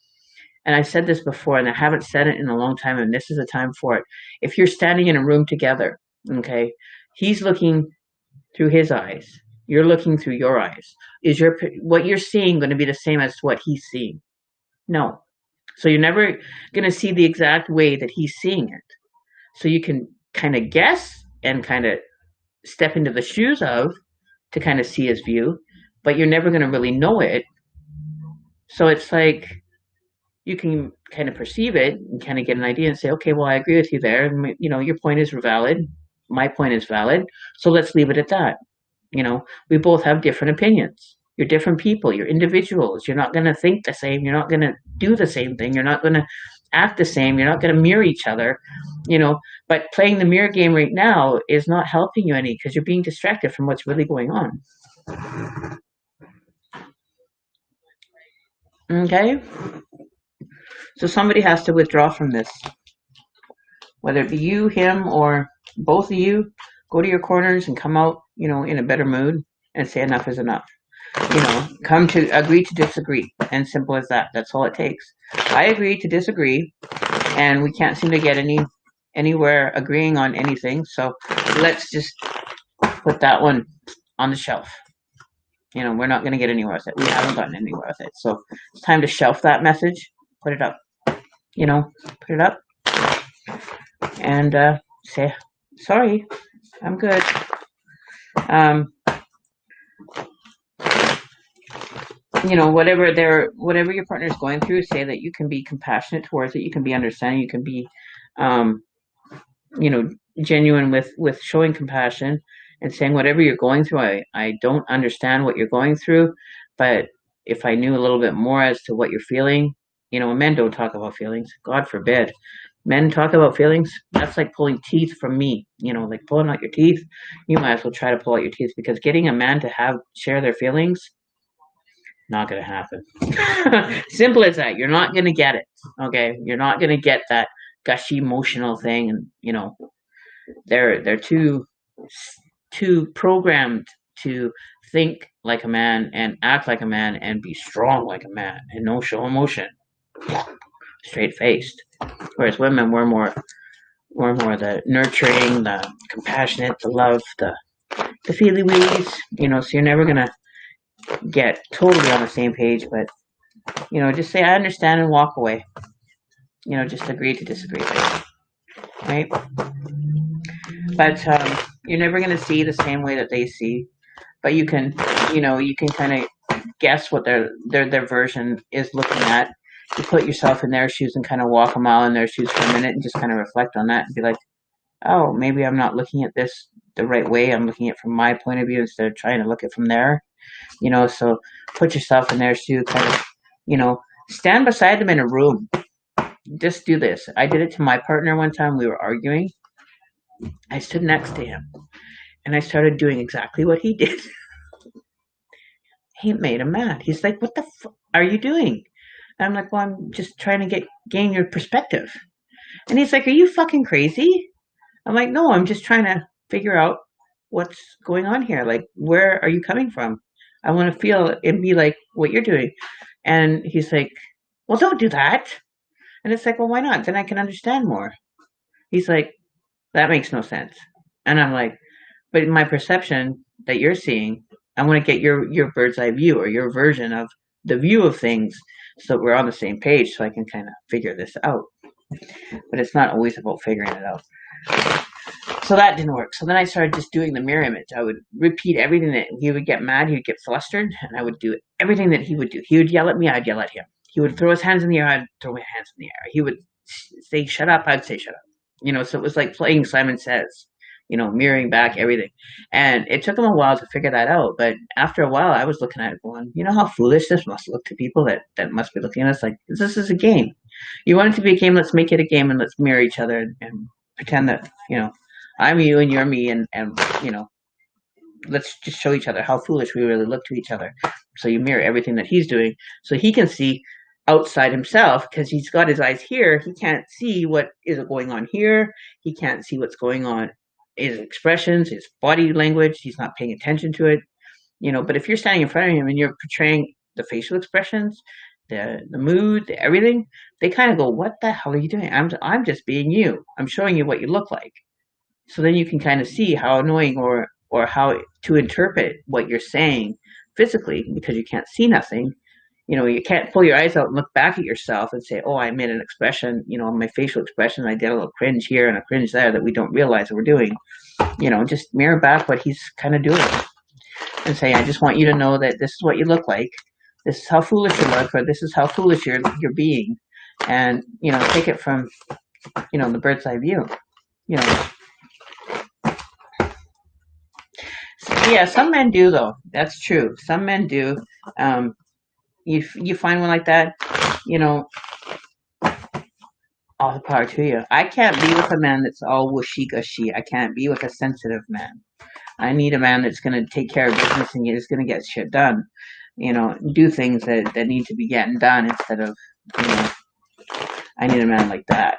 and I've said this before, and I haven't said it in a long time, and this is a time for it. If you're standing in a room together, okay, he's looking through his eyes. You're looking through your eyes. Is what you're seeing going to be the same as what he's seeing? No. So you're never going to see the exact way that he's seeing it. So you can kind of guess and kind of step into the shoes of to kind of see his view, but you're never going to really know it. So it's like you can kind of perceive it and kind of get an idea and say, okay, well, I agree with you there. And, you know, your point is valid. My point is valid. So let's leave it at that. You know, we both have different opinions. You're different people. You're individuals. You're not going to think the same. You're not going to do the same thing. You're not going to act the same. You're not going to mirror each other, you know. But playing the mirror game right now is not helping you any, because you're being distracted from what's really going on. Okay? So somebody has to withdraw from this. Whether it be you, him, or both of you, go to your corners and come out, you know, in a better mood and say enough is enough. You know, come to agree to disagree, and simple as that. That's all it takes. I agree to disagree, and we can't seem to get anywhere agreeing on anything. So let's just put that one on the shelf. You know, we're not going to get anywhere with it. We haven't gotten anywhere with it. So it's time to shelf that message. Put it up. You know, put it up, and say sorry. I'm good. You know, whatever your partner is going through, say that you can be compassionate towards it. You can be understanding. You can be, you know, genuine with showing compassion and saying, whatever you're going through, I don't understand what you're going through, but if I knew a little bit more as to what you're feeling, you know, men don't talk about feelings. God forbid. Men talk about feelings. That's like pulling teeth from me, you know, like pulling out your teeth. You might as well try to pull out your teeth, because getting a man to share their feelings, not going to happen. Simple as that. You're not going to get it. Okay. You're not going to get that gushy emotional thing. And, you know, they're too programmed to think like a man and act like a man and be strong like a man and no show emotion, straight faced. Whereas women, we're more the nurturing, the compassionate, the love, the feely wees. So you're never gonna get totally on the same page, but just say I understand and walk away. Just agree to disagree, right? But you're never gonna see the same way that they see. But you can kind of guess what their version is looking at. You put yourself in their shoes and kind of walk a mile in their shoes for a minute and just kind of reflect on that and be like, oh, maybe I'm not looking at this the right way. I'm looking at it from my point of view instead of trying to look at it from there. So put yourself in their shoes, kind of, stand beside them in a room. Just do this. I did it to my partner one time. We were arguing. I stood next to him and I started doing exactly what he did. He made him mad. He's like, what the are you doing? And I'm like, well, I'm just trying to gain your perspective. And he's like, are you fucking crazy? I'm like, no, I'm just trying to figure out what's going on here. Like, where are you coming from? I want to feel and be like what you're doing. And he's like, well, don't do that. And it's like, well, why not? Then I can understand more. He's like, that makes no sense. And I'm like, but in my perception that you're seeing, I want to get your bird's eye view or your version of the view of things so we're on the same page so I can kind of figure this out. But it's not always about figuring it out. So that didn't work. So then I started just doing the mirror image. I would repeat everything that he would get mad, he'd get flustered, and I would do everything that he would do. He would yell at me, I'd yell at him. He would throw his hands in the air, I'd throw my hands in the air. He would say, shut up, I'd say, shut up. So it was like playing Simon Says, mirroring back everything. And it took him a while to figure that out. But after a while, I was looking at it going, how foolish this must look to people that must be looking at us like, this is a game. You want it to be a game, let's make it a game and let's mirror each other and pretend that, I'm you and you're me and let's just show each other how foolish we really look to each other. So you mirror everything that he's doing so he can see outside himself because he's got his eyes here. He can't see what is going on here. He can't see what's going on, his expressions, his body language. He's not paying attention to it. But if you're standing in front of him and you're portraying the facial expressions, the mood, everything, they kind of go, what the hell are you doing? I'm just being you. I'm showing you what you look like. So then you can kind of see how annoying or how to interpret what you're saying physically because you can't see nothing. You can't pull your eyes out and look back at yourself and say, oh, I made an expression, my facial expression, I did a little cringe here and a cringe there that we don't realize that we're doing. Just mirror back what he's kind of doing and say, I just want you to know that this is what you look like. This is how foolish you look, or this is how foolish you're being. And, take it from, the bird's eye view. Yeah, some men do though. That's true. Some men do. You find one like that, all the power to you. I can't be with a man that's all wishy gushy. I can't be with a sensitive man. I need a man that's going to take care of business and is going to get shit done. Do things that need to be getting done instead of, I need a man like that.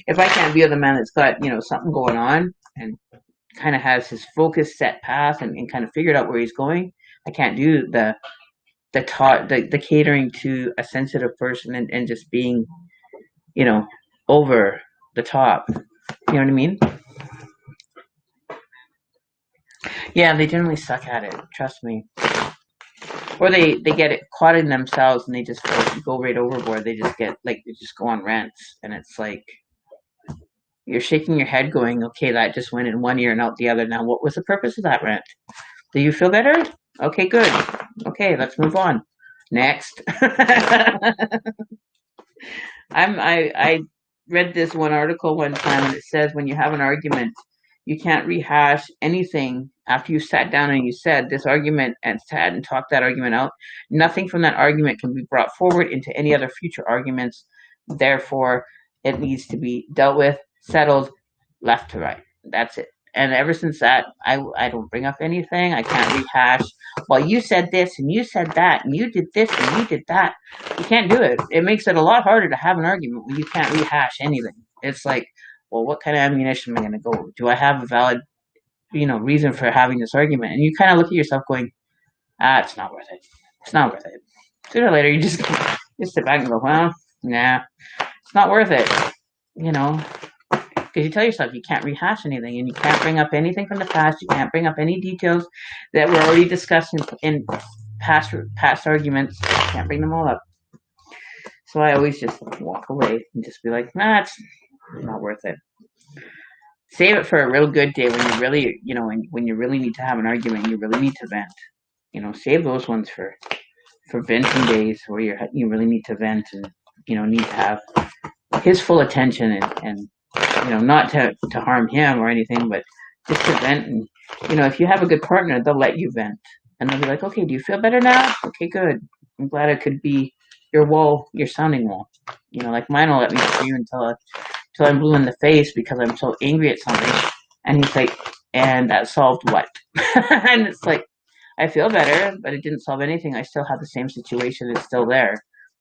If I can't be with a man that's got, something going on and kind of has his focus set path and kind of figured out where he's going, I can't do the catering to a sensitive person and just being, over the top. You know what I mean? Yeah, they generally suck at it. Trust me. Or they get it caught in themselves and they just go right overboard. They just go on rants, and it's like you're shaking your head, going, "Okay, that just went in one ear and out the other. Now, what was the purpose of that rant? Do you feel better? Okay, good. Okay, let's move on. Next." I read this one article one time, and it says when you have an argument, you can't rehash anything after you sat down and you said this argument and sat and talked that argument out. Nothing from that argument can be brought forward into any other future arguments. Therefore, it needs to be dealt with, settled, left to right. That's it. And ever since that, I don't bring up anything. I can't rehash. Well, you said this and you said that and you did this and you did that. You can't do it. It makes it a lot harder to have an argument when you can't rehash anything. It's like, well, what kind of ammunition am I going to go with? Do I have a valid reason for having this argument, and you kind of look at yourself going, it's not worth it. It's not worth it. Sooner or later, you just sit back and go, well, nah, it's not worth it. Because you tell yourself you can't rehash anything, and you can't bring up anything from the past. You can't bring up any details that were already discussed in past arguments. You can't bring them all up. So I always just walk away and just be like, nah, it's not worth it. Save it for a real good day when you really, when you really need to have an argument, you really need to vent. Save those ones for venting days where you really need to vent and need to have his full attention and not to harm him or anything, but just to vent. And if you have a good partner, they'll let you vent, and they'll be like, okay, do you feel better now? Okay, good. I'm glad I could be your wall, your sounding wall. Like mine will let me scream until I'm blue in the face because I'm so angry at something. And he's like, and that solved what? And it's like, I feel better, but it didn't solve anything. I still have the same situation. It's still there.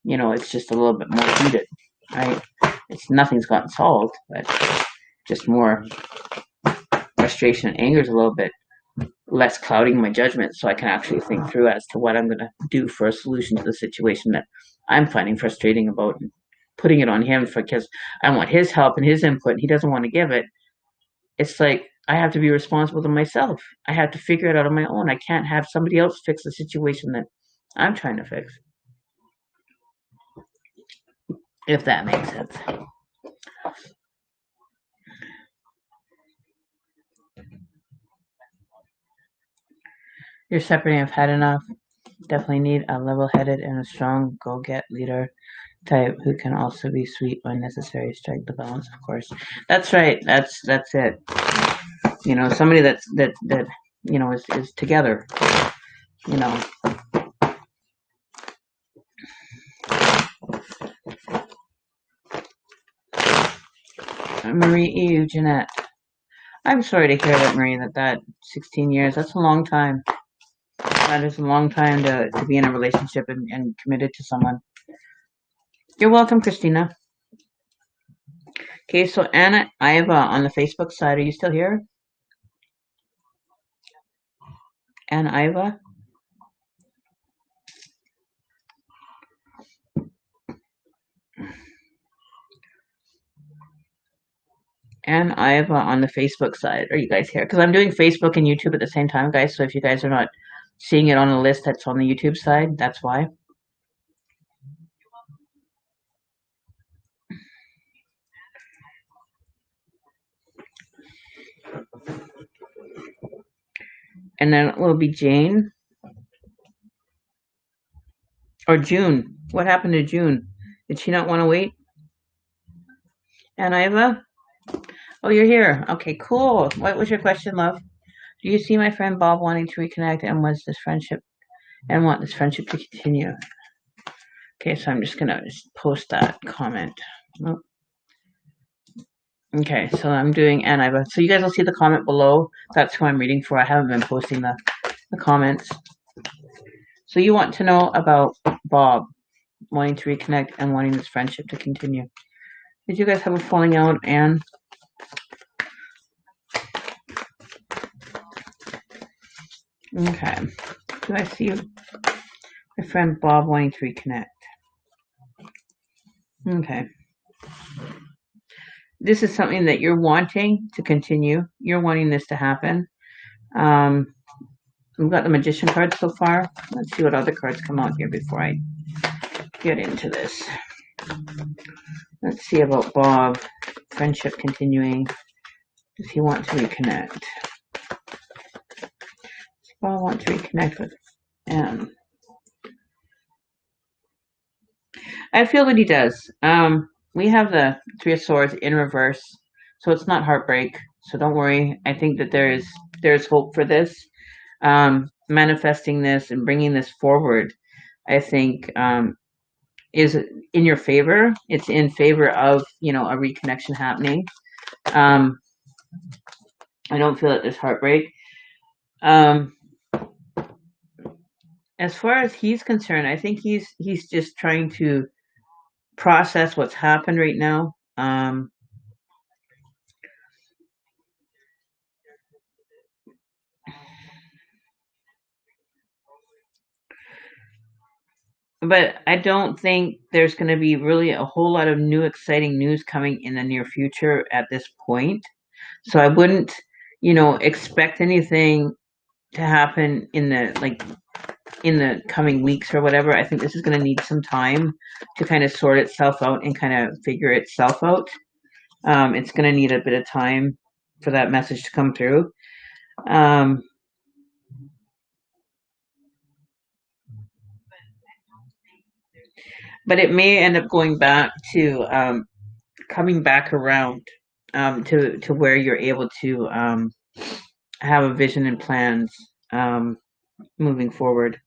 It's just a little bit more heated, right? Nothing's gotten solved, but just more frustration and anger is a little bit less clouding my judgment, so I can actually think through as to what I'm going to do for a solution to the situation that I'm finding frustrating about, and putting it on him because I want his help and his input, and he doesn't want to give it. It's like I have to be responsible to myself. I have to figure it out on my own. I can't have somebody else fix the situation that I'm trying to fix. If that makes sense. You're separating. I've had enough. Definitely need a level-headed and a strong go-get leader type who can also be sweet when necessary. Strike the balance, of course. That's right. That's it. Somebody that is together. Marie E. Jeanette. I'm sorry to hear that, Marie, that 16 years, that's a long time. That is a long time to be in a relationship and committed to someone. You're welcome, Christina. Okay, so Anna Iva on the Facebook side, are you still here? Anna Iva? And Iva on the Facebook side. Are you guys here? Because I'm doing Facebook and YouTube at the same time, guys. So if you guys are not seeing it on the list that's on the YouTube side, that's why. And then it will be Jane. Or June. What happened to June? Did she not want to wait? And Iva? Oh, you're here. Okay, cool. What was your question, love? Do you see my friend Bob wanting to reconnect and want this friendship to continue? Okay, so I'm just gonna post that comment. Oh. Okay, so I'm doing Ann Iva. So you guys will see the comment below. That's who I'm reading for. I haven't been posting the comments. So you want to know about Bob wanting to reconnect and wanting this friendship to continue. Did you guys have a falling out, Anne? Okay. Do I see my friend Bob wanting to reconnect? Okay. This is something that you're wanting to continue. You're wanting this to happen. We've got the Magician card so far. Let's see what other cards come out here before I get into this. Let's see about Bob. Friendship continuing. Does he want to reconnect? Does Bob want to reconnect with Anne? I feel that he does. We have the Three of Swords in reverse, so it's not heartbreak. So don't worry. I think that there's hope for this. Manifesting this and bringing this forward, I think, is in your favor. It's in favor of a reconnection happening. I don't feel that there's heartbreak. As far as he's concerned, I think he's just trying to process what's happened right now. but I don't think there's going to be really a whole lot of new exciting news coming in the near future at this point. So I wouldn't, expect anything to happen in the coming weeks or whatever. I think this is going to need some time to kind of sort itself out and kind of figure itself out. It's going to need a bit of time for that message to come through. Um, but it may end up going back to coming back around to where you're able to have a vision and plans moving forward.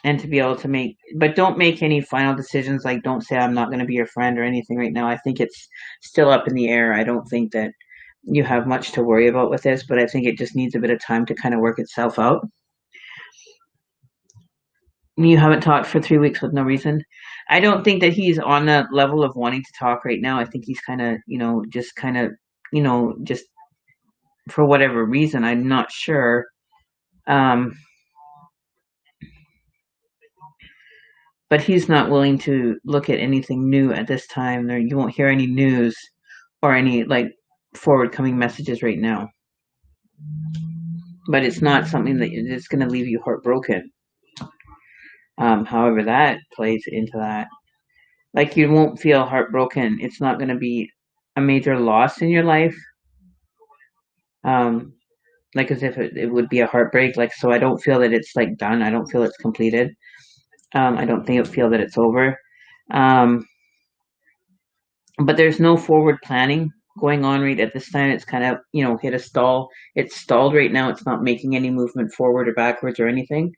And to be able to but don't make any final decisions. Like, don't say I'm not going to be your friend or anything right now. I think it's still up in the air. I don't think that you have much to worry about with this, but I think it just needs a bit of time to kind of work itself out. You haven't talked for 3 weeks with no reason. I don't think that he's on the level of wanting to talk right now. I think he's kind of, just for whatever reason. I'm not sure. Um, but he's not willing to look at anything new at this time. There, you won't hear any news or any forward coming messages right now. But it's not something that is going to leave you heartbroken. However, that plays into that. Like, you won't feel heartbroken. It's not going to be a major loss in your life. Um, like as if it would be a heartbreak. Like, so I don't feel that it's done. I don't feel it's completed. I don't feel that it's over. Um, but there's no forward planning going on right at this time. It's kind of, hit a stall. It's stalled right now. It's not making any movement forward or backwards or anything.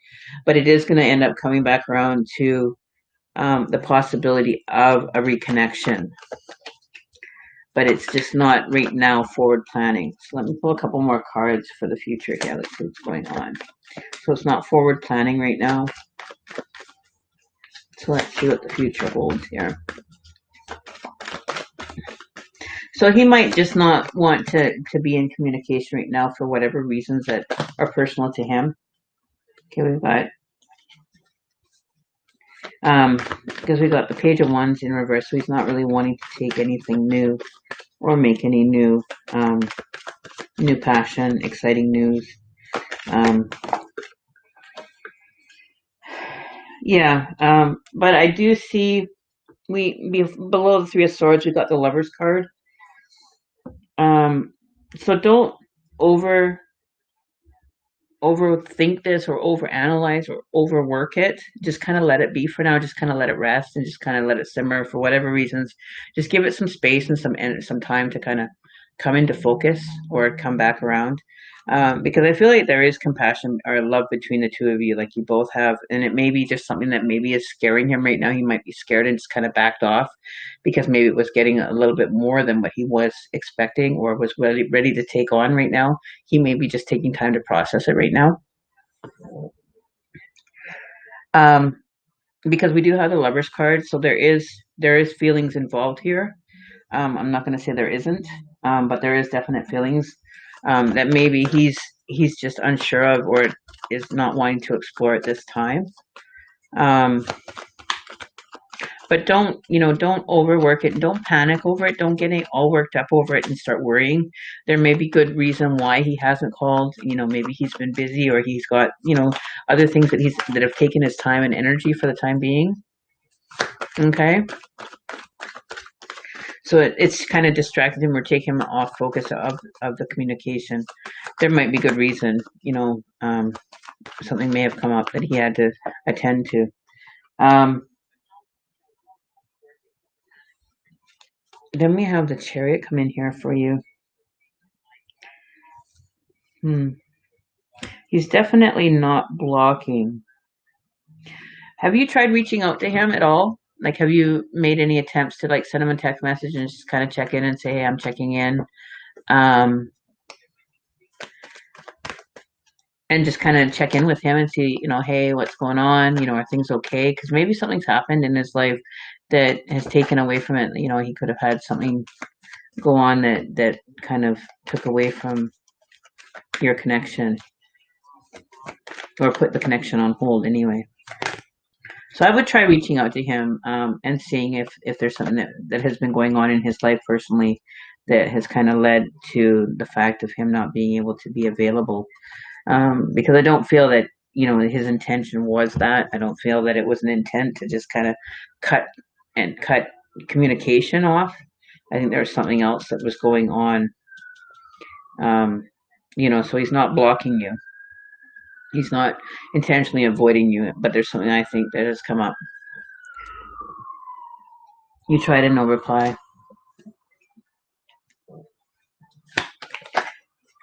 But it is going to end up coming back around to the possibility of a reconnection. But it's just not right now forward planning. So let me pull a couple more cards for the future here. Let's see what's going on. So it's not forward planning right now. So let's see what the future holds here. So he might just not want to be in communication right now for whatever reasons that are personal to him. Okay, we've got because we got the Page of Wands in reverse, so he's not really wanting to take anything new or make any new new passion, exciting news. But I do see below the Three of Swords we got the Lover's card. So don't overthink this or overanalyze or overwork it. Just kind of let it be for now. Just kind of let it rest and just kind of let it simmer for whatever reasons. Just give it some space and some time to kind of come into focus or come back around. Because I feel like there is compassion or love between the two of you, like you both have, and it may be just something that maybe is scaring him right now. He might be scared and just kind of backed off because maybe it was getting a little bit more than what he was expecting or was ready to take on right now. He may be just taking time to process it right now. Because we do have the Lover's card, so there is feelings involved here. I'm not going to say there isn't, but there is definite feelings that maybe he's just unsure of or is not wanting to explore at this time. But don't overwork it. Don't panic over it. Don't get all worked up over it and start worrying. There may be good reason why he hasn't called. Maybe he's been busy or he's got, other things that have taken his time and energy for the time being. Okay. So it's kind of distracted him or taken him off focus of the communication. There might be good reason, something may have come up that he had to attend to. Then we have the Chariot come in here for you. He's definitely not blocking. Have you tried reaching out to him at all? Like, have you made any attempts to send him a text message and just kind of check in and say, hey, I'm checking in? And just kind of check in with him and see, hey, what's going on? Are things okay? Because maybe something's happened in his life that has taken away from it. He could have had something go on that kind of took away from your connection or put the connection on hold anyway. So I would try reaching out to him and seeing if there's something that has been going on in his life personally that has kind of led to the fact of him not being able to be available. Because I don't feel that his intention was that. I don't feel that it was an intent to just kind of cut cut communication off. I think there was something else that was going on. So he's not blocking you. He's not intentionally avoiding you, but there's something I think that has come up. You tried and no reply.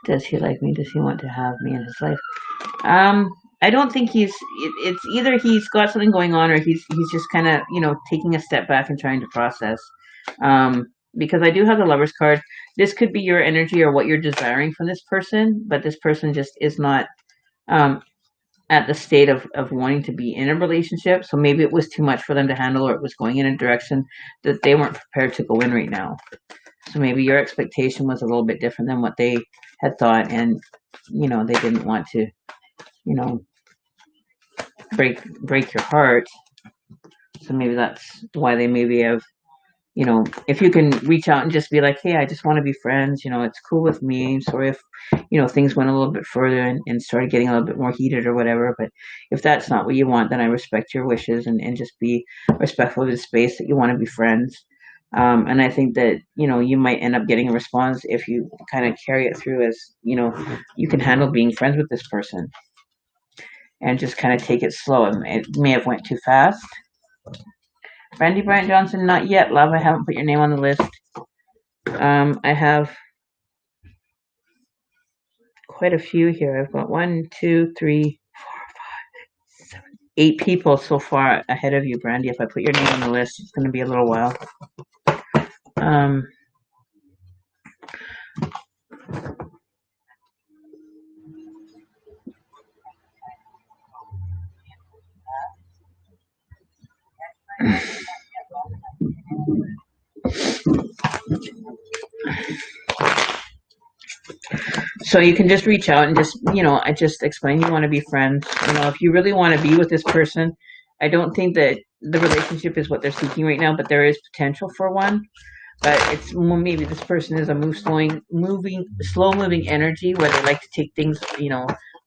Does he like me? Does he want to have me in his life? I don't think it's either he's got something going on or he's just kind of taking a step back and trying to process. Because I do have the Lover's card. This could be your energy or what you're desiring from this person, but this person just is not at the state of wanting to be in a relationship. So maybe it was too much for them to handle, or it was going in a direction that they weren't prepared to go in right now. So maybe your expectation was a little bit different than what they had thought, and they didn't want to break your heart. So maybe that's why they maybe have, if you can reach out and just be like, hey, I just want to be friends, it's cool with me. Sorry if things went a little bit further and started getting a little bit more heated or whatever. But if that's not what you want, then I respect your wishes and just be respectful of the space that you want to be friends. And I think that you might end up getting a response if you kind of carry it through as you can handle being friends with this person and just kind of take it slow. It may have went too fast. Brandy Bryant Johnson, not yet, love. I haven't put your name on the list. I have quite a few here. I've got 1, 2, 3, 4, 5, 7, 8 people so far ahead of you, Brandy. If I put your name on the list, it's going to be a little while. So you can just reach out and just, I just explain you want to be friends. If you really want to be with this person, I don't think that the relationship is what they're seeking right now, but there is potential for one. But it's maybe this person is a slow-moving energy where they like to take things,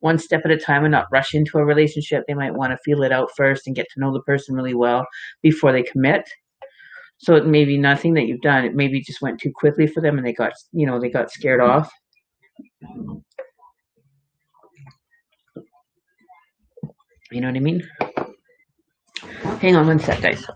one step at a time and not rush into a relationship. They might want to feel it out first and get to know the person really well before they commit. So it may be nothing that you've done. It maybe just went too quickly for them and they got scared off. You know what I mean? Hang on one sec, guys.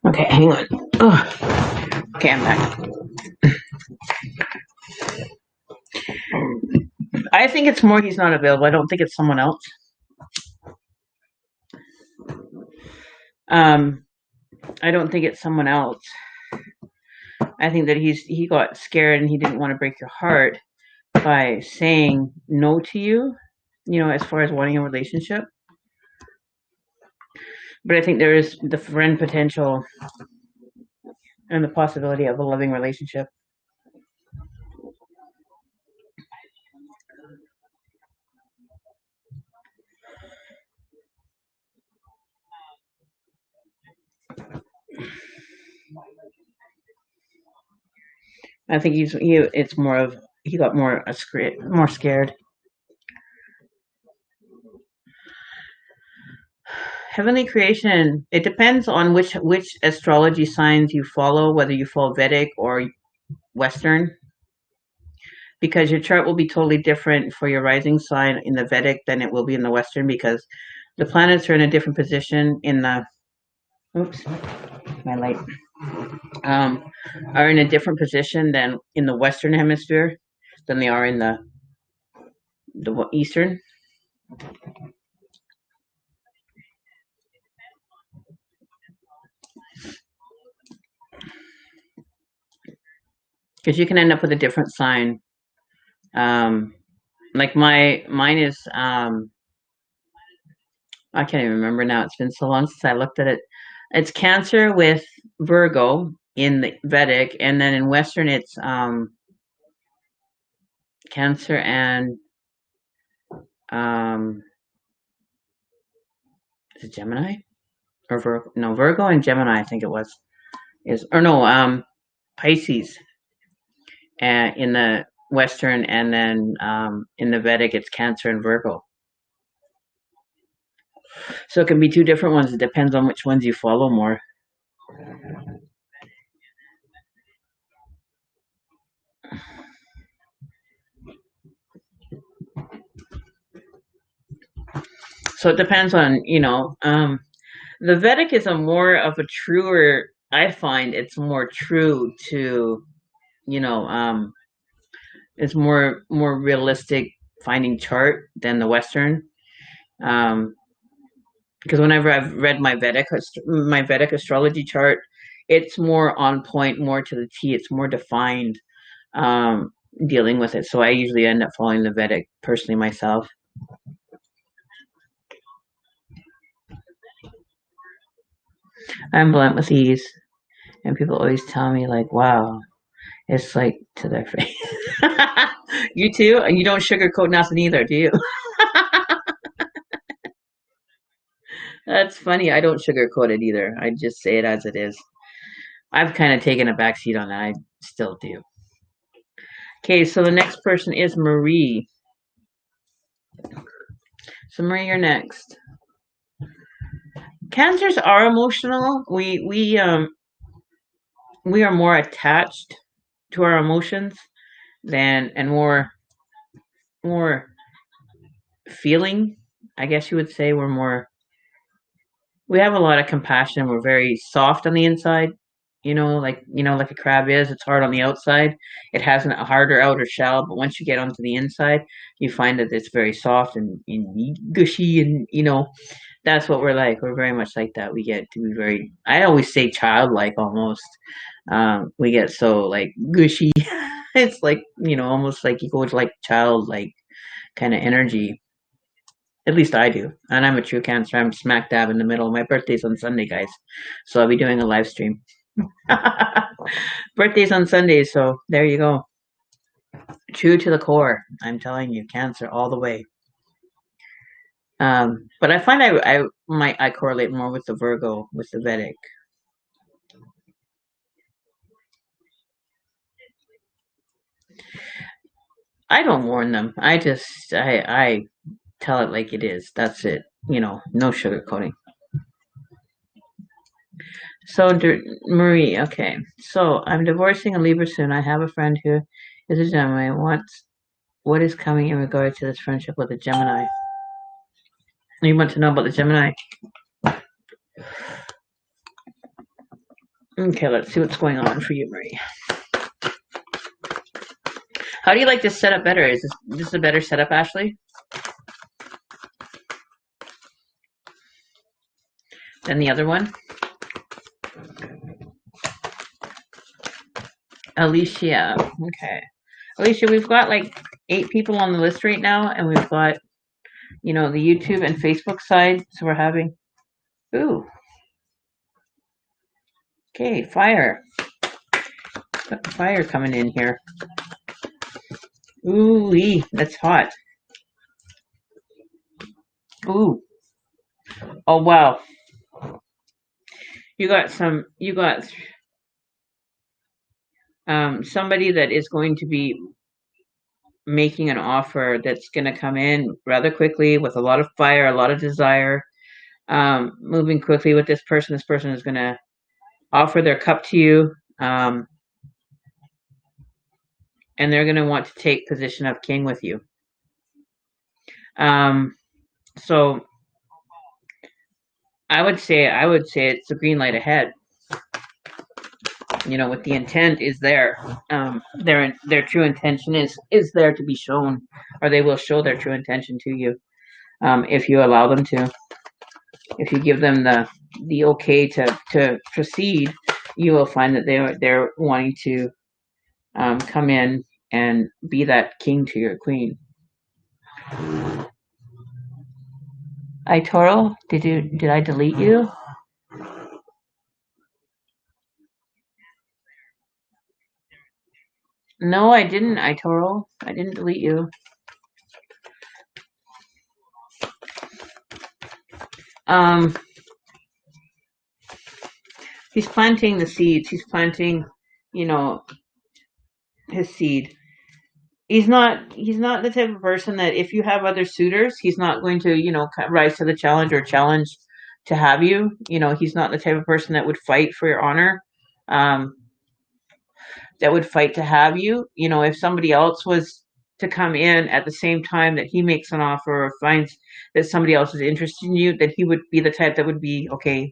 Okay, hang on. Oh. Okay, I'm back. I think it's more he's not available. I don't think it's someone else. I don't think it's someone else. I think that he got scared and he didn't want to break your heart by saying no to you, as far as wanting a relationship. But I think there is the friend potential and the possibility of a loving relationship. I think it's more of he got more scared. Heavenly creation, it depends on which astrology signs you follow, whether you follow Vedic or Western, because your chart will be totally different for your rising sign in the Vedic than it will be in the Western, because the planets are in a different position in the my light are in a different position than in the Western hemisphere than they are in the The Eastern. Because you can end up with a different sign. Like mine is I can't even remember now. It's been so long since I looked at it. It's Cancer with Virgo in the Vedic, and then in Western it's Cancer and is it Gemini or Virgo? No, Virgo and Gemini. I think it was Pisces, in the Western, and then in the Vedic it's Cancer and Virgo. So it can be two different ones. It depends on which ones you follow more. So it depends on, the Vedic is a more of a truer, I find it's more true to, you know, it's more realistic finding chart than the Western. Um, because whenever I've read my Vedic astrology chart, it's more on point, more to the T. It's more defined, um, dealing with it. So I usually end up following the Vedic personally myself. I'm blunt with ease, and people always tell me like, "Wow, it's like to their face." You too? You don't sugarcoat nothing either, do you? That's funny. I don't sugarcoat it either. I just say it as it is. I've kind of taken a backseat on that. I still do. Okay, so the next person is Marie. So Marie, you're next. Cancers are emotional. We are more attached to our emotions than and more feeling. I guess you would say we have a lot of compassion. We're very soft on the inside, like a crab is. It's hard on the outside. It has a harder outer shell, but once you get onto the inside, you find that it's very soft and gushy, and that's what we're like. We're very much like that. We get to be very. I always say childlike almost. We get so like gushy. It's like almost like you go to like childlike kind of energy. At least I do. And I'm a true Cancer. I'm smack dab in the middle. My birthday's on Sunday, guys. So I'll be doing a live stream. Birthday's on Sunday, so there you go. True to the core. I'm telling you, Cancer all the way. But I find I correlate more with the Virgo, with the Vedic. I don't warn them. I tell it like it is. That's it. No sugarcoating. So, Marie, okay. So, I'm divorcing a Libra soon. I have a friend who is a Gemini. What is coming in regard to this friendship with a Gemini? You want to know about the Gemini? Okay, let's see what's going on for you, Marie. How do you like this setup better? Is this a better setup, Ashley? Than the other one? Alicia. Okay. Alicia, we've got like 8 people on the list right now, and we've got, the YouTube and Facebook side. So we're having. Ooh. Okay, fire. Got the fire coming in here. Ooh, that's hot. Ooh. Oh, wow. You got somebody that is going to be making an offer that's going to come in rather quickly with a lot of fire, a lot of desire, moving quickly with this person. This person is going to offer their cup to you, and they're going to want to take position of king with you. So I would say it's a green light ahead. with the intent is there. Their true intention is there to be shown, or they will show their true intention to you, if you allow them to. If you give them the okay to proceed, you will find that they're wanting to come in and be that king to your queen. Toro, did I delete you? No, I didn't, Toro. I didn't delete you. He's planting the seeds. He's planting, his seed. He's not the type of person that if you have other suitors, he's not going to, rise to the challenge or challenge to have you. He's not the type of person that would fight for your honor. That would fight to have you. If somebody else was to come in at the same time that he makes an offer or finds that somebody else is interested in you, then he would be the type that would be, okay,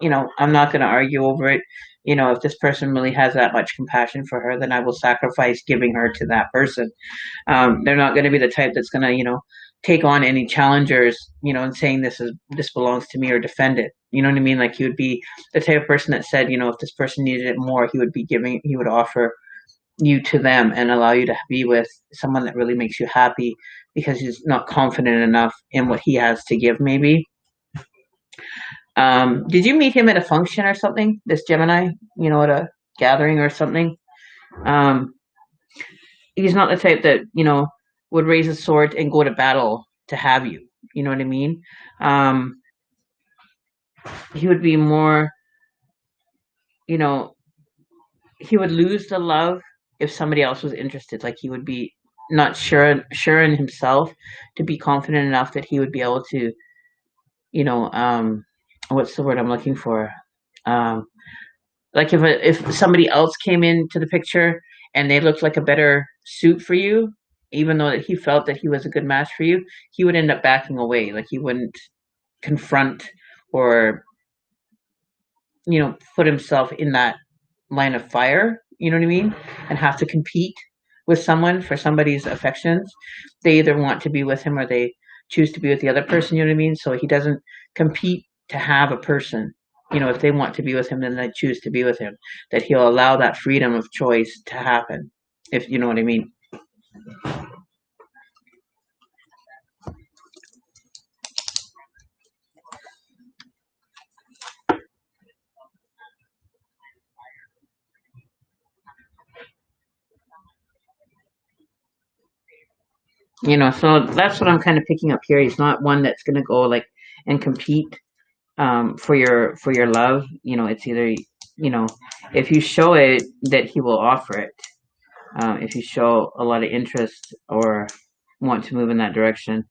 I'm not going to argue over it. If this person really has that much compassion for her, then I will sacrifice giving her to that person. They're not going to be the type that's going to, take on any challengers, and saying this belongs to me or defend it. You know what I mean? Like, he would be the type of person that said, if this person needed it more, he would offer you to them and allow you to be with someone that really makes you happy because he's not confident enough in what he has to give, maybe. Did you meet him at a function or something? This Gemini, at a gathering or something? He's not the type that, would raise a sword and go to battle to have you. You know what I mean? He would be more, he would lose the love if somebody else was interested. Like, he would be not sure in himself to be confident enough that he would be able to, what's the word I'm looking for? Like, if somebody else came into the picture and they looked like a better suit for you, even though that he felt that he was a good match for you, he would end up backing away. Like, he wouldn't confront or, put himself in that line of fire, you know what I mean? And have to compete with someone for somebody's affections. They either want to be with him or they choose to be with the other person, you know what I mean? So he doesn't compete to have a person. If they want to be with him, then they choose to be with him. That he'll allow that freedom of choice to happen, if you know what I mean. So that's what I'm kind of picking up here. He's not one that's going to go like and compete for your love. It's either if you show it, that he will offer it. If you show a lot of interest or want to move in that direction,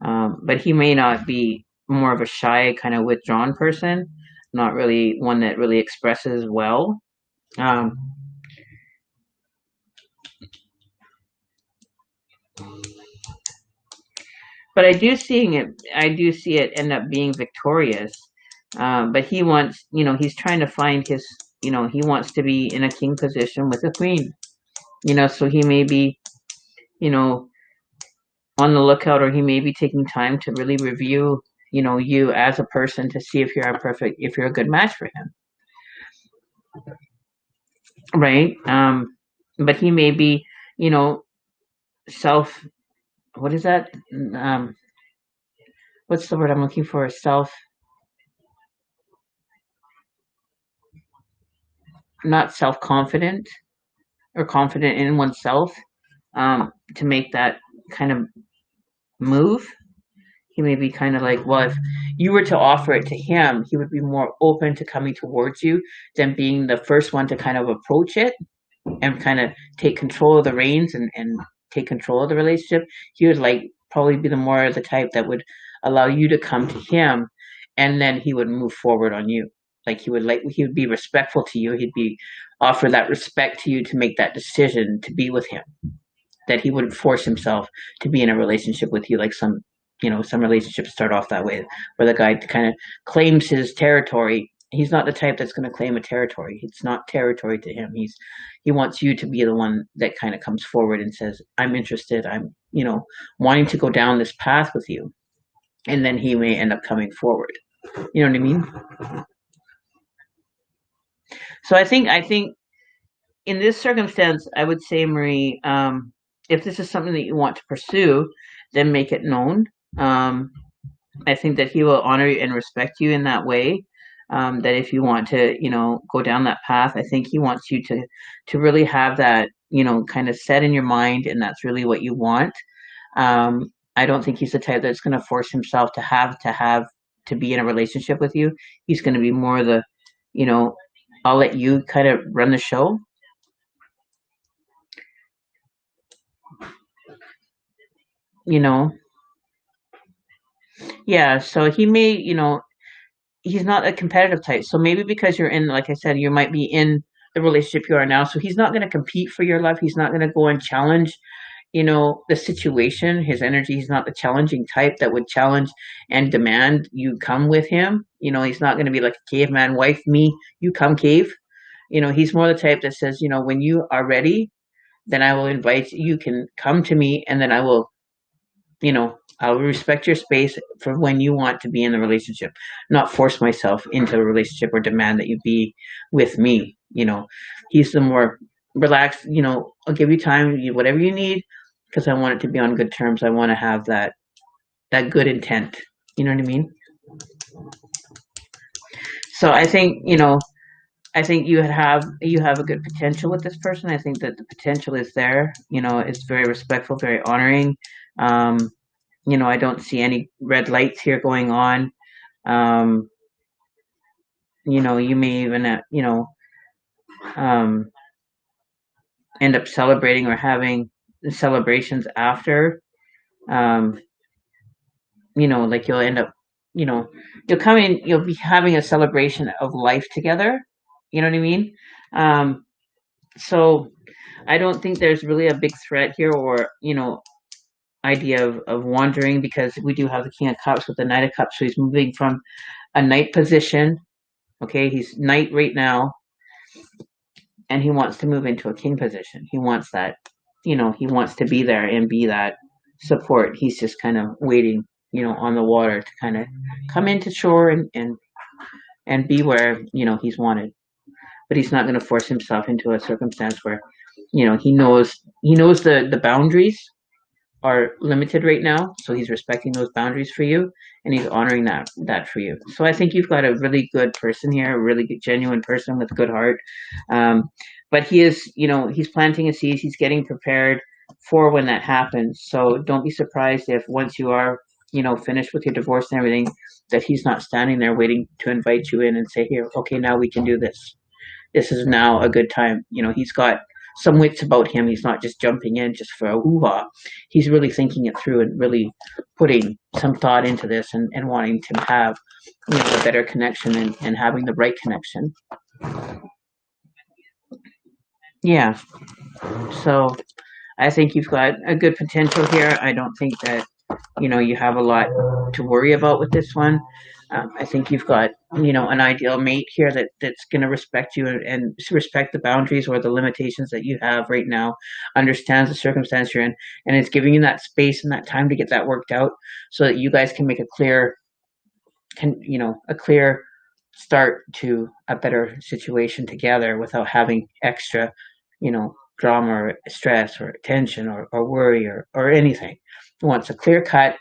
but he may not be more of a shy, kind of withdrawn person, not really one that really expresses well. But I do see it end up being victorious. But he wants, he's trying to find his, he wants to be in a king position with a queen. So he may be, on the lookout, or he may be taking time to really review, you as a person to see if you're a good match for him. Right? But he may be, what is that? What's the word I'm looking for? Not self-confident or confident in oneself, to make that kind of move. He may be kind of like, well, if you were to offer it to him, he would be more open to coming towards you than being the first one to kind of approach it and kind of take control of the reins and take control of the relationship. He would probably be the type that would allow you to come to him, and then he would move forward on you. Like, he would be respectful to you. He'd offer that respect to you to make that decision to be with him. That he wouldn't force himself to be in a relationship with you, like some relationships start off that way, where the guy kind of claims his territory he's not the type that's going to claim a territory. It's not territory to him. He wants you to be the one that kind of comes forward and says, I'm interested. I'm, wanting to go down this path with you. And then he may end up coming forward. You know what I mean? So I think in this circumstance, I would say, Marie, if this is something that you want to pursue, then make it known. I think that he will honor you and respect you in that way. That if you want to, go down that path, I think he wants you to really have that, kind of set in your mind, and that's really what you want. I don't think he's the type that's going to force himself to be in a relationship with you. He's going to be more the, you know, I'll let you kind of run the show. You know, yeah. So he may, he's not a competitive type. So maybe because you're in, like I said, you might be in the relationship you are now. So he's not going to compete for your love. He's not going to go and challenge, the situation. His energy, he's not the challenging type that would challenge and demand you come with him. He's not going to be like a caveman, wife me, you come cave. He's more the type that says, when you are ready, then I will invite you. You can come to me, and then I'll respect your space for when you want to be in the relationship, not force myself into a relationship or demand that you be with me. He's the more relaxed, I'll give you time, whatever you need, because I want it to be on good terms. I want to have that good intent. You know what I mean? So I think you have a good potential with this person. I think that the potential is there. It's very respectful, very honoring. Um, I don't see any red lights here going on. Um, you may even, um, end up celebrating or having celebrations after. Um, like you'll end up, you know, you'll come in, you'll be having a celebration of life together. You know what I mean? Um, so I don't think there's really a big threat here, or, idea of wandering, because we do have the King of Cups with the Knight of Cups. So he's moving from a knight position. Okay, he's knight right now, and he wants to move into a king position. He wants that, he wants to be there and be that support. He's just kind of waiting, on the water to kind of come into shore and be where, he's wanted. But he's not going to force himself into a circumstance where, he knows the boundaries are limited right now, so he's respecting those boundaries for you, and he's honoring that for you. So I think you've got a really good person here, a really good, genuine person with a good heart. um, but he is, he's planting a seed. He's getting prepared for when that happens. So don't be surprised if once you are, finished with your divorce and everything, that he's not standing there waiting to invite you in and say, here, okay, now we can do this. This is now a good time. He's got some wits about him. He's not just jumping in just for a hoo-ha. He's really thinking it through and really putting some thought into this, and wanting to have, a better connection, and having the right connection. Yeah. So I think you've got a good potential here. I don't think that, you have a lot to worry about with this one. I think you've got, an ideal mate here that's going to respect you, and respect the boundaries or the limitations that you have right now, understands the circumstance you're in, and is giving you that space and that time to get that worked out, so that you guys can make a clear start to a better situation together, without having extra, drama or stress or tension, or worry, or anything. Once a clear cut,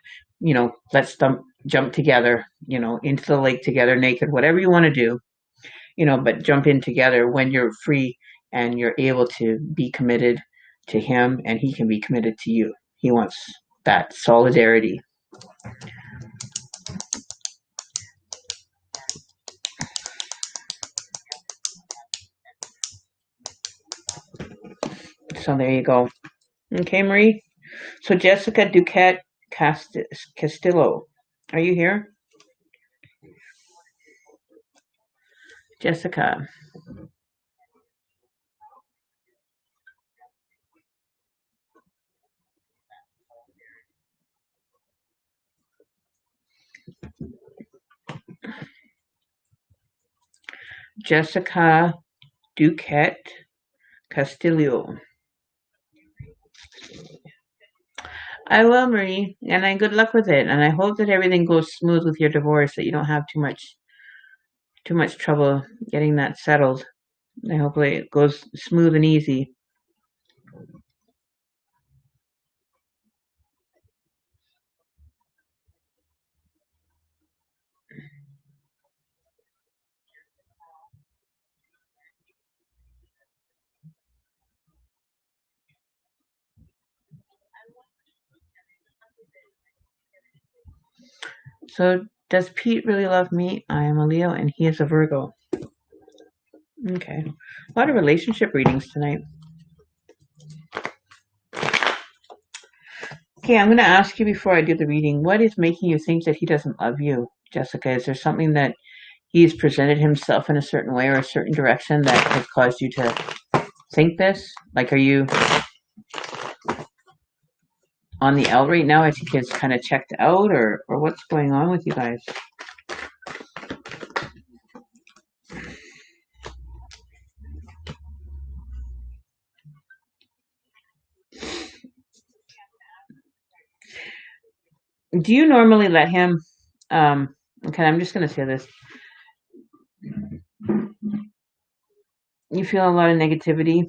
let's jump together, into the lake together, naked, whatever you want to do, but jump in together when you're free, and you're able to be committed to him, and he can be committed to you. He wants that solidarity. So there you go. Okay, Marie. So Jessica Duquette Castillo, are you here? Jessica. Jessica Duquette Castillo. I will, Marie, and I good luck with it. And I hope that everything goes smooth with your divorce. That you don't have too much trouble getting that settled. And hopefully it goes smooth and easy. So, does Pete really love me? I am a Leo, and he is a Virgo. Okay, a lot of relationship readings tonight. Okay, I'm going to ask you before I do the reading, what is making you think that he doesn't love you, Jessica? Is there something that he's presented himself in a certain way or a certain direction that has caused you to think this? Like, are you on the out right now? I think it's kind of checked out, or what's going on with you guys? Do you normally let him? Okay, I'm just going to say this. You feel a lot of negativity.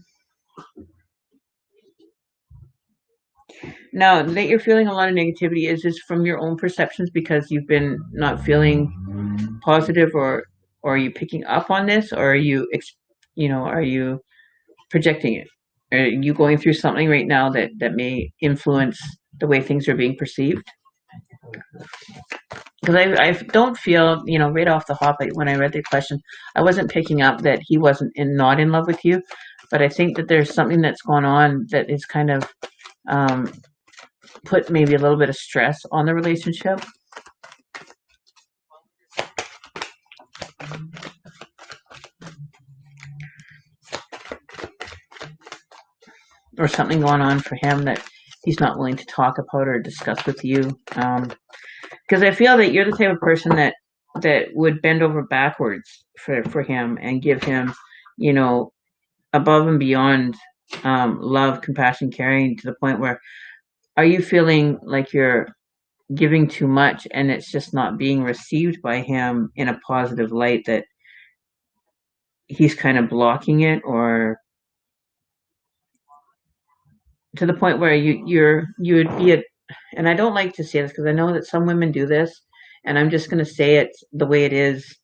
Now that you're feeling a lot of negativity, is this from your own perceptions because you've been not feeling positive, or are you picking up on this, or are you, are you projecting it? Are you going through something right now that may influence the way things are being perceived? Because I don't feel, right off the hop, when I read the question, I wasn't picking up that he wasn't not in love with you, but I think that there's something that's going on that is kind of um, put maybe a little bit of stress on the relationship. Or something going on for him that he's not willing to talk about or discuss with you. Because I feel that you're the type of person that would bend over backwards for him and give him, above and beyond love, compassion, caring, to the point where, are you feeling like you're giving too much and it's just not being received by him in a positive light, that he's kind of blocking it, or to the point where you would be a, and I don't like to say this because I know that some women do this, and I'm just going to say it the way it is.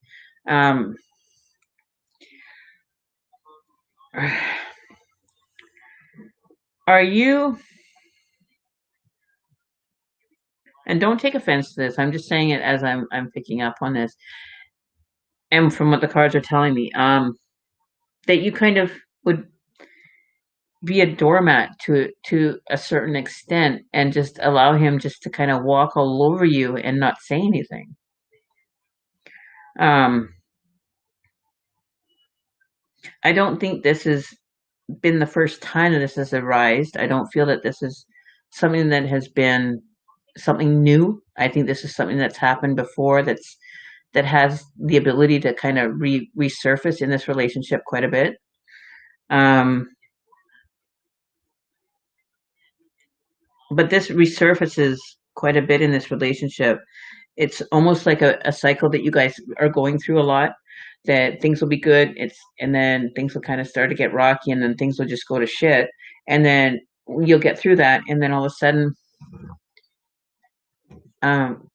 Um, are you, and don't take offense to this, I'm just saying it as I'm picking up on this, and from what the cards are telling me, that you kind of would be a doormat to a certain extent, and just allow him just to kind of walk all over you and not say anything. Um, I don't think this has been the first time that this has arisen. I don't feel that this is something that has been something new. I think this is something that's happened before, that has the ability to kind of resurface in this relationship quite a bit. Um, but this resurfaces quite a bit in this relationship. It's almost like a cycle that you guys are going through a lot. That things will be good, and then things will kind of start to get rocky, and then things will just go to shit, and then you'll get through that, and then all of a sudden, um,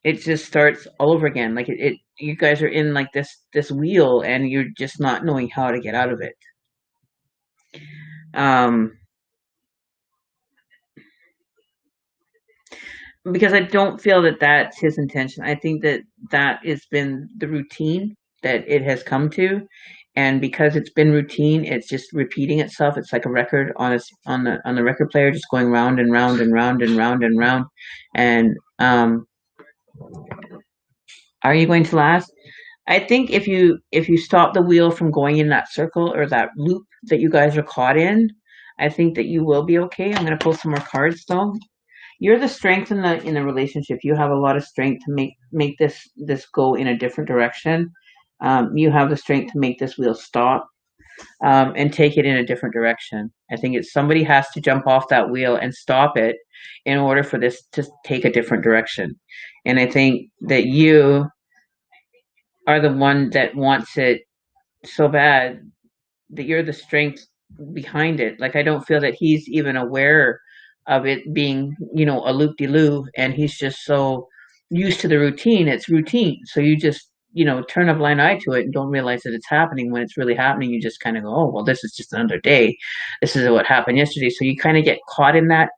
it just starts all over again. Like you guys are in like this wheel, and you're just not knowing how to get out of it. Um, because I don't feel that that's his intention. I think that has been the routine that it has come to, and because it's been routine, it's just repeating itself. It's like a record on the record player, just going round and round and round and round and round. And are you going to last? I think if you stop the wheel from going in that circle or that loop that you guys are caught in, I think that you will be okay. I'm going to pull some more cards though. You're the strength in the relationship. You have a lot of strength to make this go in a different direction. you have the strength to make this wheel stop, and take it in a different direction. I think it's somebody has to jump off that wheel and stop it in order for this to take a different direction. And I think that you are the one that wants it so bad, that you're the strength behind it. Like, I don't feel that he's even aware of it being, a loop-de-loo, and he's just so used to the routine. It's routine. So you just, turn a blind eye to it and don't realize that it's happening. When it's really happening, you just kind of go, oh, well, this is just another day. This is what happened yesterday. So you kind of get caught in that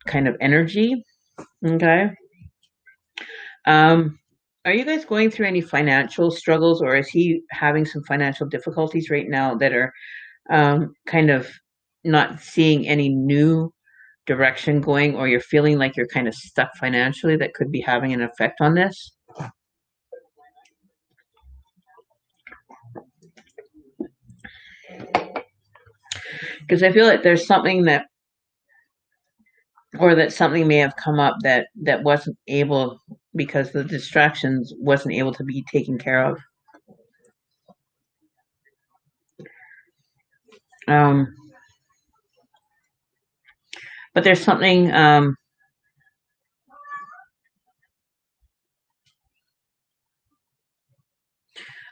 kind of energy. Okay. Um, are you guys going through any financial struggles, or is he having some financial difficulties right now that are kind of not seeing any new direction going, or you're feeling like you're kind of stuck financially, that could be having an effect on this? Because I feel like there's something that something may have come up that wasn't able, because the distractions wasn't able to be taken care of. Um, but there's something,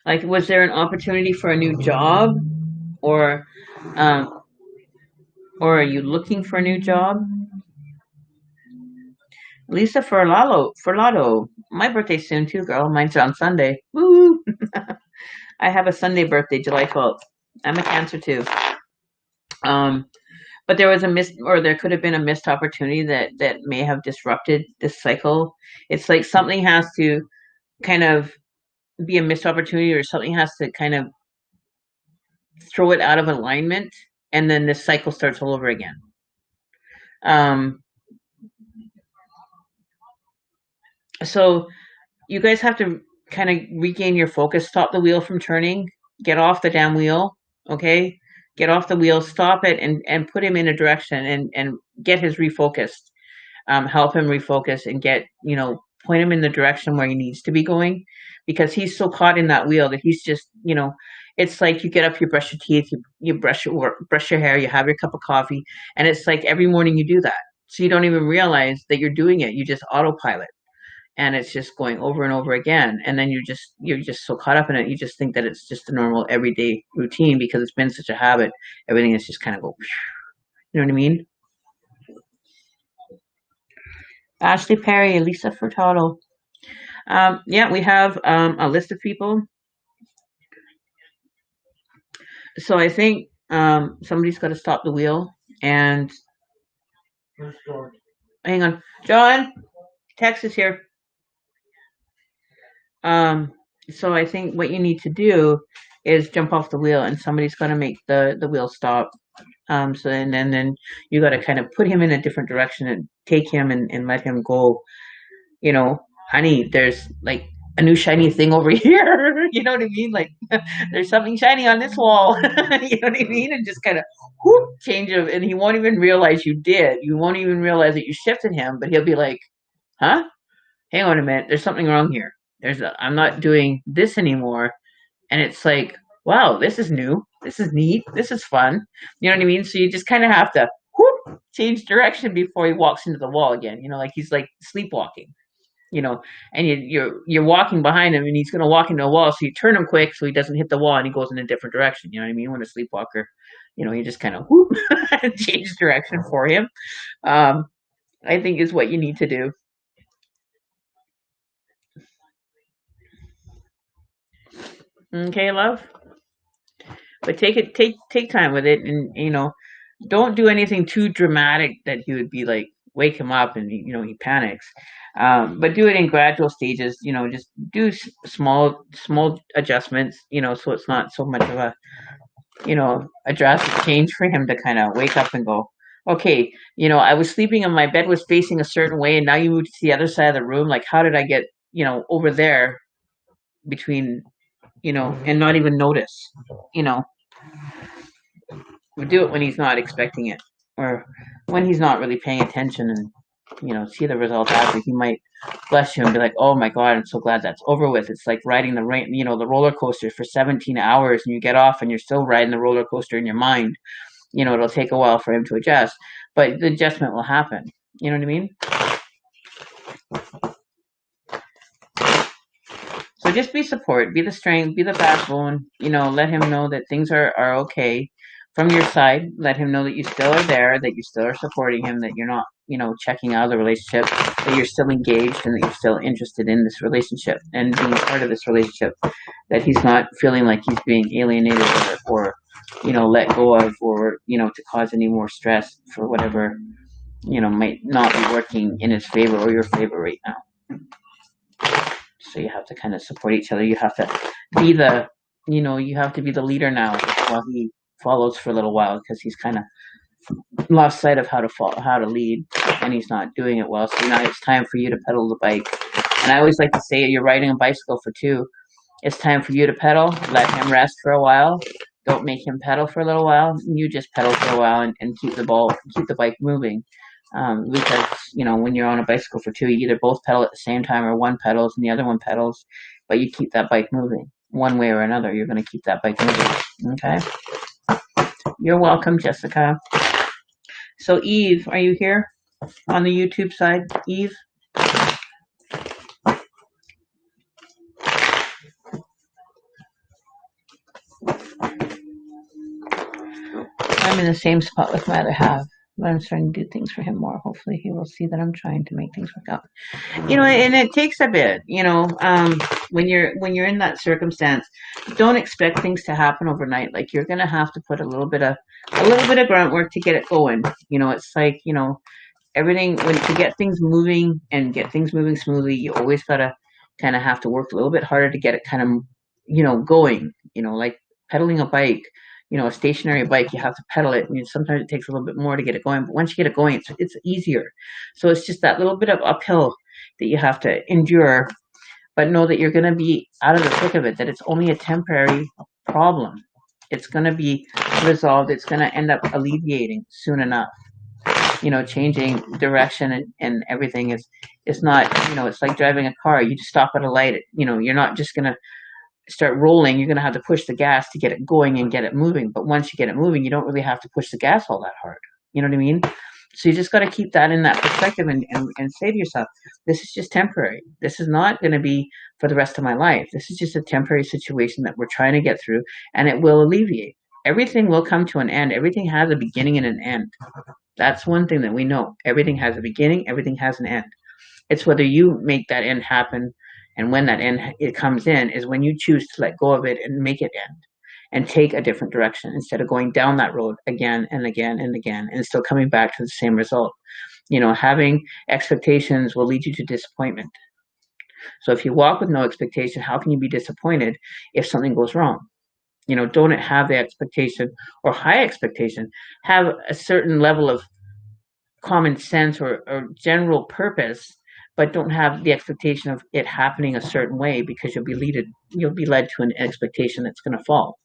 like, was there an opportunity for a new job, or um, or are you looking for a new job? Lisa Furlado. My birthday's soon too, girl. Mine's on Sunday. Woo! I have a Sunday birthday, July 12th. I'm a Cancer too. Um, but there was there could have been a missed opportunity that may have disrupted this cycle. It's like something has to kind of be a missed opportunity, or something has to kind of throw it out of alignment, and then this cycle starts all over again. Um, so you guys have to kind of regain your focus, stop the wheel from turning, get off the damn wheel, okay? Get off the wheel, stop it, and put him in a direction, and get his refocused. Help him refocus, and point him in the direction where he needs to be going, because he's so caught in that wheel that he's just, it's like you get up, you brush your teeth, you brush your hair, you have your cup of coffee, and it's like every morning you do that. So you don't even realize that you're doing it. You just autopilot, and it's just going over and over again, and then you're just so caught up in it, you just think that it's just a normal everyday routine, because it's been such a habit. Everything is just kind of go, you know what I mean? Ashley Perry, Lisa Furtado. Yeah, we have a list of people. So I think somebody's got to stop the wheel. And hang on, John. Tex is here. So I think what you need to do is jump off the wheel, and somebody's got to make the wheel stop. So then you got to kind of put him in a different direction, and take him and let him go. Honey, there's like a new shiny thing over here. You know what I mean? Like, there's something shiny on this wall. You know what I mean? And just kind of change him, and he won't even realize you did. You won't even realize that you shifted him, but he'll be like, "Huh? Hang on a minute. There's something wrong here. I'm not doing this anymore." And it's like, wow, this is new. This is neat. This is fun. You know what I mean? So you just kind of have to change direction before he walks into the wall again. Like he's like sleepwalking. And you're walking behind him, and he's going to walk into a wall. So you turn him quick so he doesn't hit the wall, and he goes in a different direction. You know what I mean? When a sleepwalker, you just kind of change direction for him. I think is what you need to do. Okay, love. But take time with it, and don't do anything too dramatic that he would be like, wake him up, and he panics. But do it in gradual stages. Just do small adjustments. So it's not so much of a drastic change for him to kind of wake up and go, okay, I was sleeping and my bed was facing a certain way, and now you moved to the other side of the room. Like, how did I get over there between and not even notice? We do it when he's not expecting it, or when he's not really paying attention, and see the result after. He might bless you and be like, "Oh my God, I'm so glad that's over with." It's like riding the roller coaster for 17 hours, and you get off and you're still riding the roller coaster in your mind. It'll take a while for him to adjust, but the adjustment will happen. You know what I mean? So just be support, be the strength, be the backbone. Let him know that things are okay from your side. Let him know that you still are there, that you still are supporting him, that you're not, checking out of the relationship, that you're still engaged and that you're still interested in this relationship and being part of this relationship, that he's not feeling like he's being alienated or let go of, or, to cause any more stress for whatever, might not be working in his favor or your favor right now. So you have to kind of support each other. You have to be the leader now while he follows for a little while, because he's kind of lost sight of how to lead, and he's not doing it well. So now it's time for you to pedal the bike. And I always like to say, you're riding a bicycle for two. It's time for you to pedal. Let him rest for a while. Don't make him pedal for a little while. You just pedal for a while and keep the bike moving. Because when you're on a bicycle for two, you either both pedal at the same time or one pedals and the other one pedals, but you keep that bike moving one way or another. You're going to keep that bike moving. Okay. You're welcome, Jessica. So Eve, are you here on the YouTube side? Eve? I'm in the same spot with my other half, but I'm starting to do things for him more. Hopefully he will see that I'm trying to make things work out. And it takes a bit, when you're in that circumstance, don't expect things to happen overnight. Like, you're going to have to put a little bit of grunt work to get it going. It's like, everything, to get things moving and get things moving smoothly, you always got to kind of have to work a little bit harder to get it kind of, going, like pedaling a bike. A stationary bike, you have to pedal it, and sometimes it takes a little bit more to get it going. But once you get it going, it's easier. So it's just that little bit of uphill that you have to endure, but know that you're going to be out of the thick of it, that it's only a temporary problem. It's going to be resolved. It's going to end up alleviating soon enough. Changing direction and everything is not, it's like driving a car. You just stop at a light. You're not just going to start rolling. You're going to have to push the gas to get it going and get it moving. But once you get it moving, you don't really have to push the gas all that hard. You know what I mean? So you just got to keep that in that perspective and say to yourself, this is just temporary. This is not going to be for the rest of my life. This is just a temporary situation that we're trying to get through, and it will alleviate. Everything will come to an end. Everything has a beginning and an end. That's one thing that we know. Everything has a beginning. Everything has an end. It's whether you make that end happen, and when that end it comes in is when you choose to let go of it and make it end and take a different direction instead of going down that road again and again and again and still coming back to the same result. Having expectations will lead you to disappointment. So if you walk with no expectation, how can you be disappointed if something goes wrong? Don't have the expectation or high expectation. Have a certain level of common sense or general purpose, but don't have the expectation of it happening a certain way, because you'll be led to an expectation that's going to fall.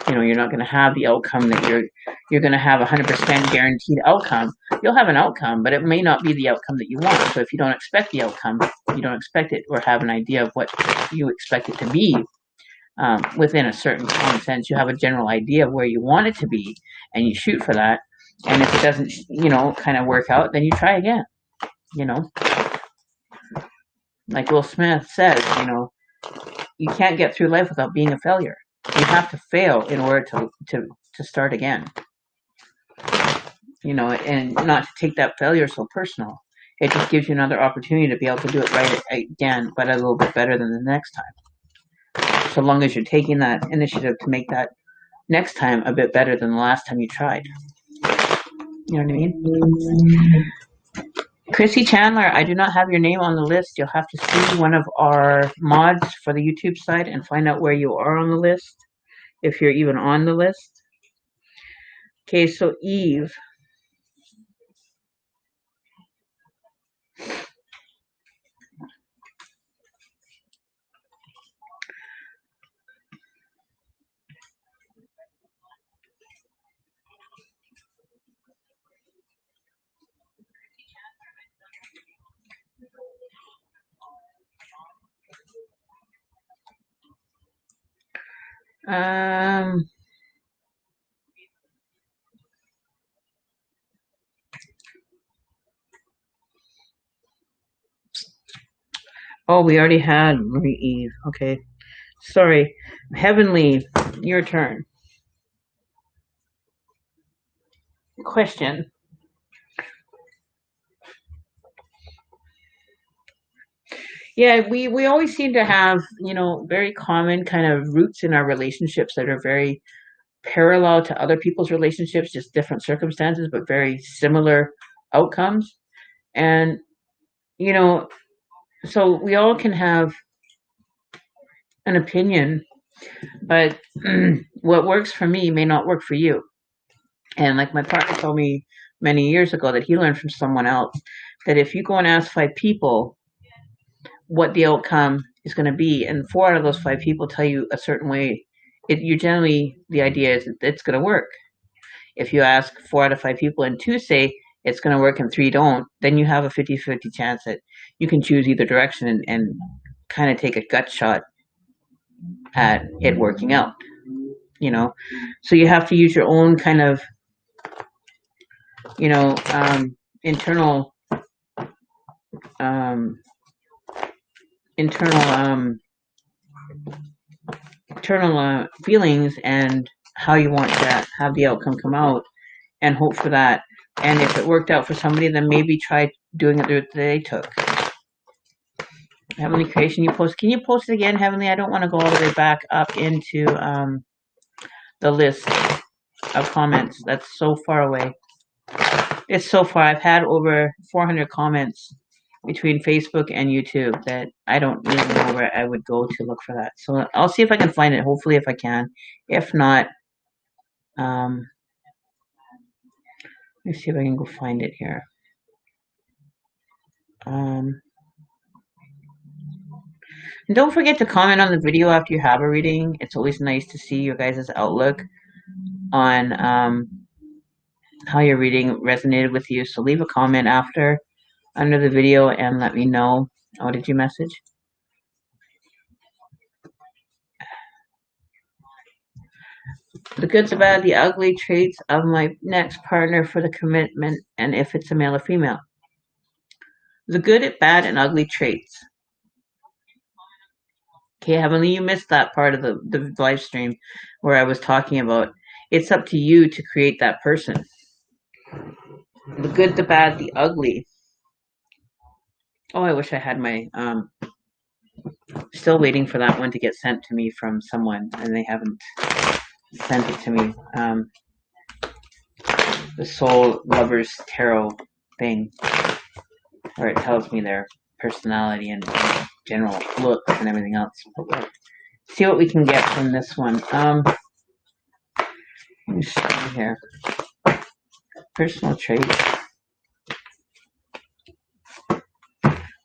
You're not going to have the outcome that you're going to have 100% guaranteed outcome. You'll have an outcome, but it may not be the outcome that you want. So if you don't expect the outcome, you don't expect it, or have an idea of what you expect it to be, within a certain common sense, you have a general idea of where you want it to be, and you shoot for that. And if it doesn't, kind of work out, then you try again. Like Will Smith says, you can't get through life without being a failure. You have to fail in order to start again. And not to take that failure so personal. It just gives you another opportunity to be able to do it right again, but a little bit better than the next time. So long as you're taking that initiative to make that next time a bit better than the last time you tried. You know what I mean? Chrissy Chandler, I do not have your name on the list. You'll have to see one of our mods for the YouTube site and find out where you are on the list, if you're even on the list. Okay, so Eve. Um, oh, we already had Marie Eve. Okay. Sorry. Heavenly, your turn. Question. Yeah, we always seem to have, very common kind of roots in our relationships that are very parallel to other people's relationships, just different circumstances, but very similar outcomes. And, you know, so we all can have an opinion, but what works for me may not work for you. And like my partner told me many years ago that he learned from someone else that if you go and ask 5 people what the outcome is going to be, and 4 out of those 5 people tell you a certain way, you generally, the idea is that it's going to work. If you ask 4 out of 5 people and 2 say it's going to work and 3 don't, then you have a 50-50 chance that you can choose either direction and kind of take a gut shot at it working out, you know. So you have to use your own kind of, you know, internal, um, internal, internal feelings and how you want to have the outcome come out and hope for that. And if it worked out for somebody, then maybe try doing it the route that they took. Heavenly Creation, you post. Can you post it again, Heavenly? I don't want to go all the way back up into the list of comments. That's so far away. It's so far. I've had over 400 comments between Facebook and YouTube that I don't even know where I would go to look for that. So I'll see if I can find it. Hopefully, if I can. If not, let me see if I can go find it here. And don't forget to comment on the video after you have a reading. It's always nice to see your guys' outlook on how your reading resonated with you. So leave a comment after under the video and let me know. Oh, did you message? The good, the bad, the ugly traits of my next partner for the commitment, and if it's a male or female. The good, bad, and ugly traits. Okay, Heavenly, you missed that part of the live stream where I was talking about it's up to you to create that person. The good, the bad, the ugly. Oh, I wish I had my still waiting for that one to get sent to me from someone, and they haven't sent it to me. The Soul Lovers Tarot thing, where it tells me their personality and general looks and everything else. But we'll see what we can get from this one. Let me see here. Personal traits.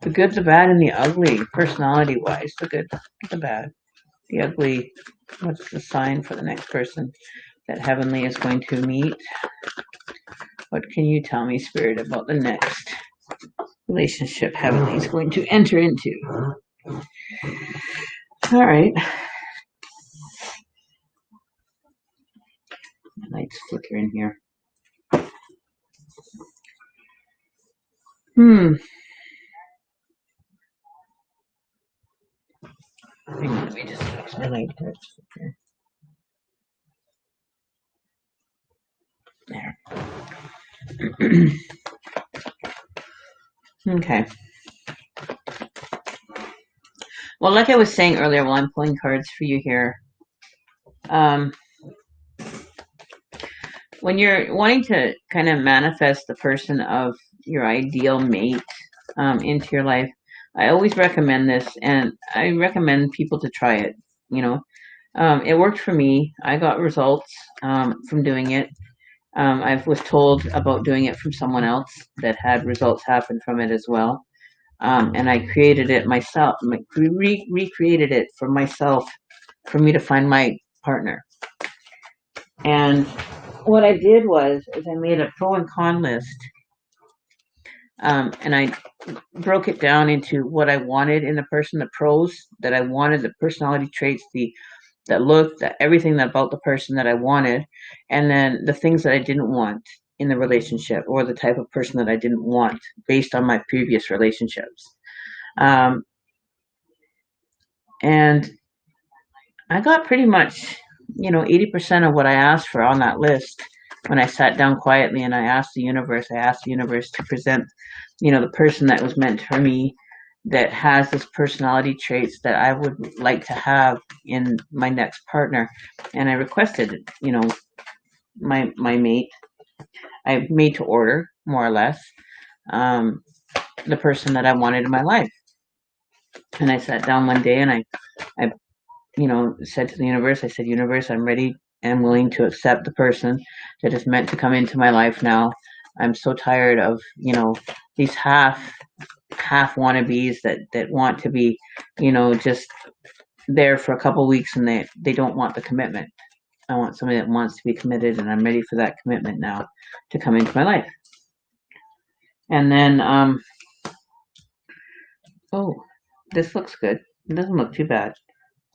The good, the bad, and the ugly, personality-wise. The good, the bad, the ugly. What's the sign for the next person that Heavenly is going to meet? What can you tell me, Spirit, about the next relationship Heavenly is going to enter into? All right. Lights flickering here. Hang on, let me just fix my light here. There. Okay. Well, like I was saying earlier while I'm pulling cards for you here, when you're wanting to kind of manifest the person of your ideal mate into your life, I always recommend this, and I recommend people to try it. It worked for me. I got results from doing it. I was told about doing it from someone else that had results happen from it as well. And I created it myself, recreated it for myself, for me to find my partner. And what I did was I made a pro and con list, and I broke it down into what I wanted in the person, the pros that I wanted, the personality traits, the the look, everything about the person that I wanted, and then the things that I didn't want in the relationship, or the type of person that I didn't want based on my previous relationships. Um, and I got pretty much, 80% of what I asked for on that list when I sat down quietly and I asked the universe. I asked the universe to present, the person that was meant for me, that has this personality traits that I would like to have in my next partner. And I requested, my mate. I made to order, more or less, um, the person that I wanted in my life. And I sat down one day and I said to the universe, I said, universe, I'm ready and willing to accept the person that is meant to come into my life now. I'm so tired of, these half wannabes that want to be, just there for a couple of weeks, and they don't want the commitment. I want somebody that wants to be committed, and I'm ready for that commitment now to come into my life. And then, oh, this looks good. It doesn't look too bad.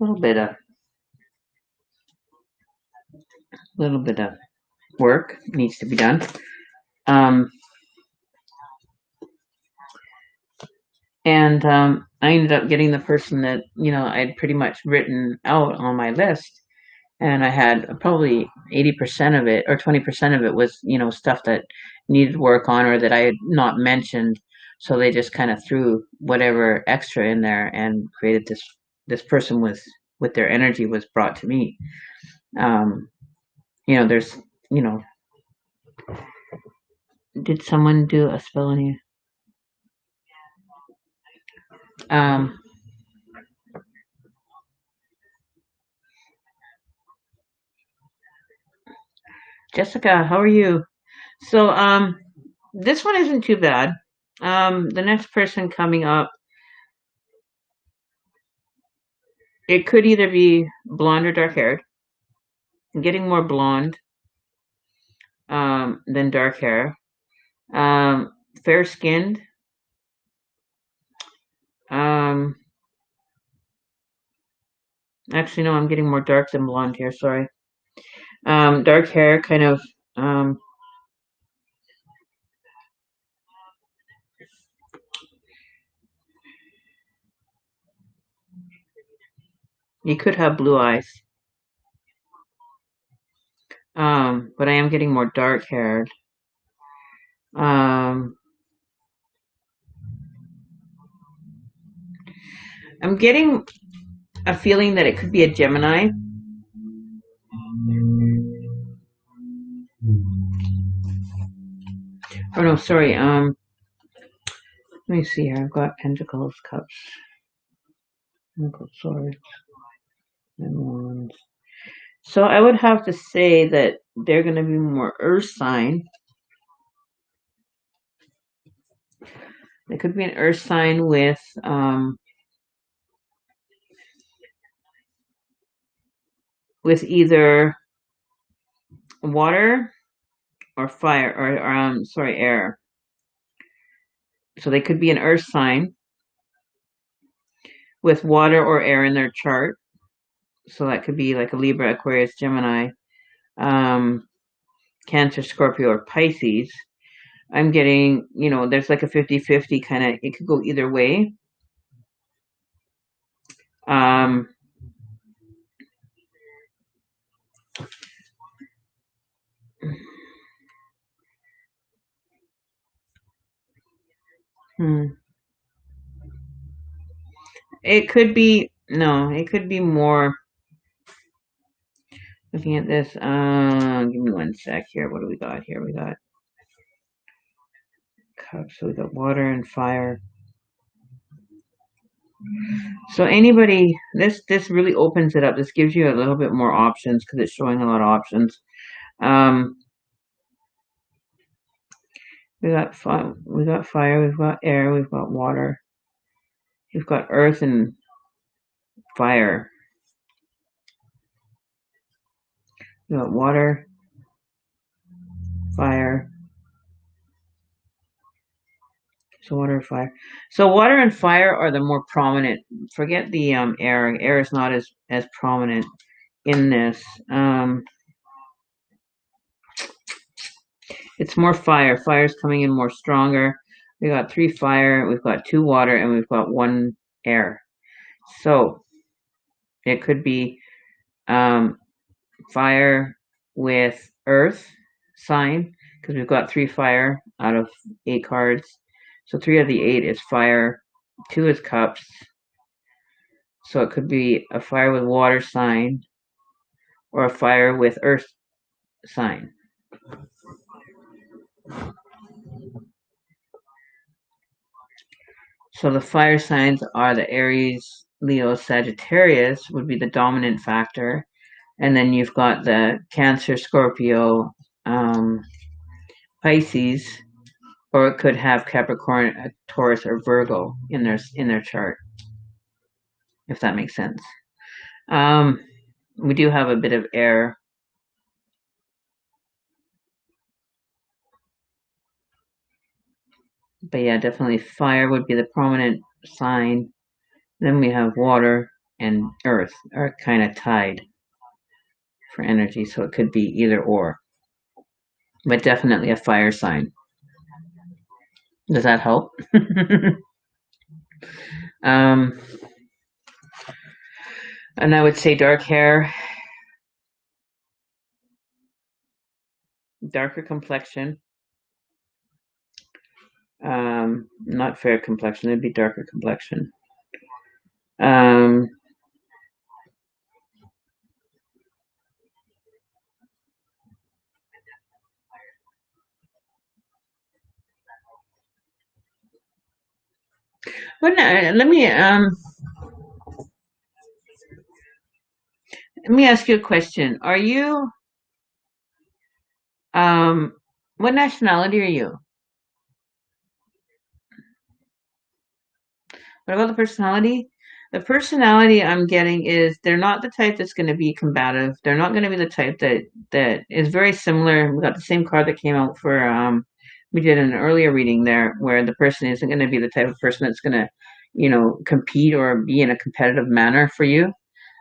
A little bit of work needs to be done. And I ended up getting the person that, I'd pretty much written out on my list. And I had probably 80% of it, or 20% of it was, stuff that needed work on, or that I had not mentioned. So they just kind of threw whatever extra in there and created this person with their energy was brought to me. There's, did someone do a spell on you? Jessica, how are you? So, this one isn't too bad. The next person coming up, it could either be blonde or dark haired. I'm getting more blonde than dark hair. Fair skinned. Um, Actually, no, I'm getting more dark than blonde here. Sorry. Dark hair, kind of. You could have blue eyes. But I am getting more dark haired. I'm getting a feeling that it could be a Gemini. Oh no, sorry. Let me see here. I've got Pentacles, Cups, Swords, and Wands. So I would have to say that they're going to be more Earth sign. It could be an Earth sign with either water or fire, or sorry, air. So they could be an Earth sign with water or air in their chart. So that could be like a Libra, Aquarius, Gemini, Cancer, Scorpio, or Pisces. I'm getting, there's like a 50-50 kind of, it could go either way. It could be, no, it could be more. Looking at this, give me one sec here. What do we got here? We got cups, so we got water and fire. So anybody, this really opens it up. This gives you a little bit more options because it's showing a lot of options. We got fire, we've got air, we've got water, we've got earth and fire. We got water, fire. So water, fire. So water and fire are the more prominent. Forget the air. Air is not as prominent in this. It's more fire. Fire's coming in more stronger. We got 3 fire, we've got 2 water, and we've got 1 air. So it could be fire with earth sign, because we've got 3 fire out of 8 cards. So 3 of the 8 is fire, 2 is cups. So it could be a fire with water sign or a fire with earth sign. So the fire signs are the Aries, Leo, Sagittarius would be the dominant factor. And then you've got the Cancer, Scorpio, Pisces, or it could have Capricorn, Taurus, or Virgo in their chart, if that makes sense. We do have a bit of air. But yeah, definitely fire would be the prominent sign. Then we have water and earth are kind of tied for energy, so it could be either or. But definitely a fire sign. Does that help? um, and I would say dark hair, darker complexion. Not fair complexion, it'd be darker complexion. But let me ask you a question. Are you what nationality are you? What about the personality? The personality I'm getting is they're not the type that's going to be combative. They're not going to be the type that is very similar. We got the same card that came out for we did an earlier reading there where the person isn't going to be the type of person that's going to, compete or be in a competitive manner for you.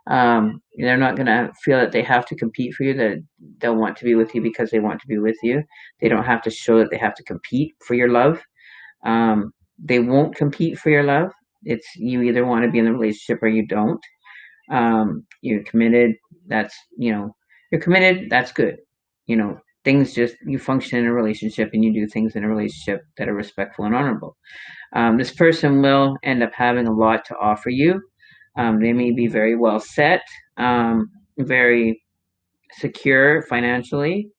They're not going to feel that they have to compete for you, that they'll want to be with you because they want to be with you. They don't have to show that they have to compete for your love. They won't compete for your love. It's you either want to be in the relationship or you don't. You're committed. That's you're committed. That's good. Things just you function in a relationship and you do things in a relationship that are respectful and honorable. This person will end up having a lot to offer you. They may be very well set, very secure financially,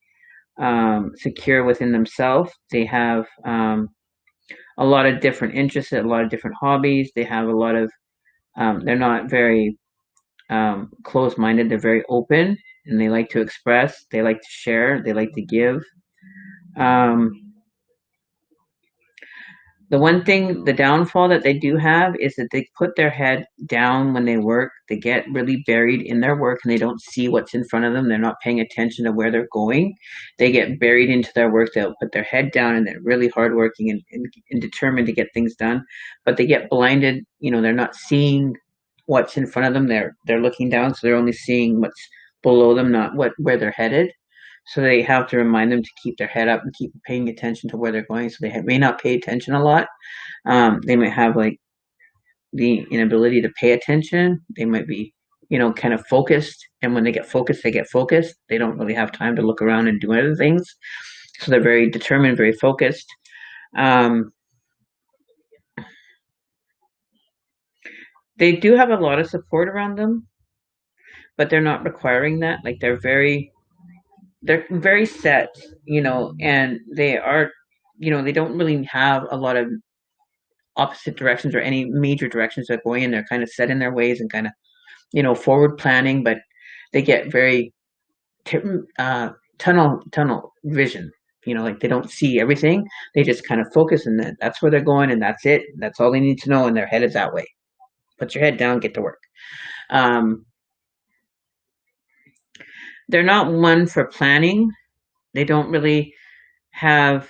secure within themselves. They have a lot of different interests, a lot of different hobbies. They have a lot of, they're not very closed minded. They're very open and they like to express, they like to share, they like to give. Um, the one thing, the downfall that they do have is that they put their head down when they work. They get really buried in their work and they don't see what's in front of them. They're not paying attention to where they're going. They get buried into their work. They'll put their head down and they're really hardworking and determined to get things done. But they get blinded. They're not seeing what's in front of them. They're looking down, so they're only seeing what's below them, not where they're headed. So they have to remind them to keep their head up and keep paying attention to where they're going. So they may not pay attention a lot. They might have like the inability to pay attention. They might be, kind of focused. And when they get focused, they get focused. They don't really have time to look around and do other things. So they're very determined, very focused. They do have a lot of support around them, but they're not requiring that. Like they're very set, and they are, they don't really have a lot of opposite directions or any major directions they're going in. They're kind of set in their ways and kind of, forward planning, but they get very tunnel vision. Like they don't see everything. They just kind of focus and that's where they're going and that's it. That's all they need to know and their head is that way. Put your head down, get to work. They're not one for planning. They don't really have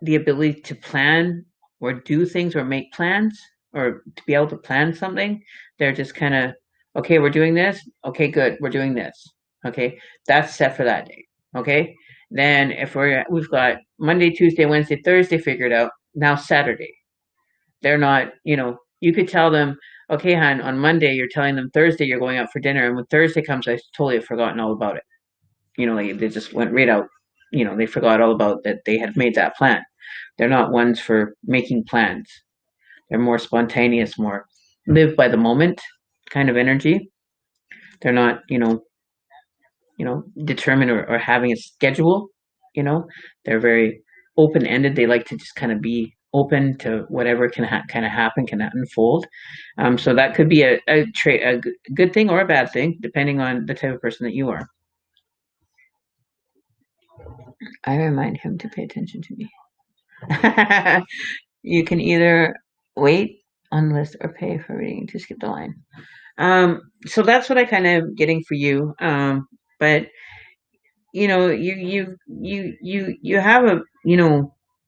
the ability to plan or do things or make plans or to be able to plan something. They're just kind of Okay, we're doing this. Okay, good. We're doing this. Okay, that's set for that day. Okay, then if we've got Monday, Tuesday, Wednesday, Thursday figured out, now Saturday. They're not, you could tell them, okay, hon, on Monday you're telling them Thursday you're going out for dinner, and when Thursday comes, I totally have forgotten all about it. Like they just went right out. They forgot all about that they had made that plan. They're not ones for making plans. They're more spontaneous, more live by the moment kind of energy. They're not, determined or having a schedule. They're very open ended. They like to just kind of be open to whatever can kind of happen, can unfold. So that could be a trait, a good thing or a bad thing, depending on the type of person that you are. I remind him to pay attention to me. You can either wait on list or pay for reading to skip the line. So that's what I kind of getting for you. But you have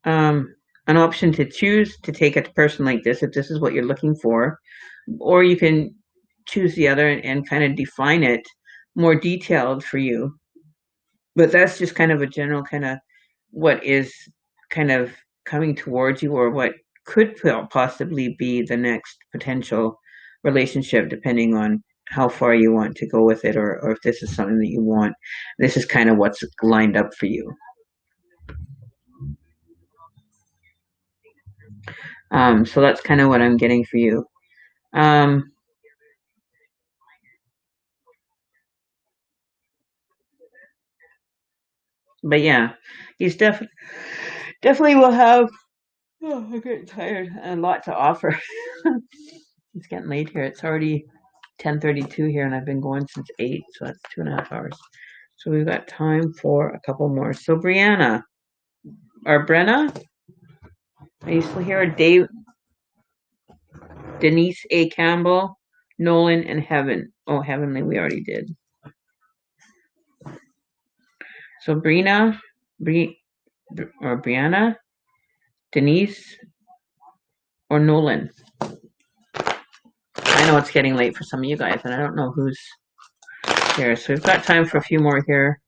an option to choose to take a person like this if this is what you're looking for, or you can choose the other and kind of define it more detailed for you. But that's just kind of a general kind of what is kind of coming towards you, or what could possibly be the next potential relationship, depending on how far you want to go with it, or if this is something that you want. This is kind of what's lined up for you. So that's kind of what I'm getting for you. Um, but yeah, he's definitely will have. Oh, I'm getting tired. A lot to offer. It's getting late here. It's already 10:32 here, and I've been going since 8, so that's 2.5 hours. So we've got time for a couple more. So Brianna or Brenna, are you still here? Dave, Denise A. Campbell, Nolan, and Heaven. Oh, Heavenly, we already did. So Brina, or Brianna, Denise, or Nolan. I know it's getting late for some of you guys, and I don't know who's here. So we've got time for a few more here.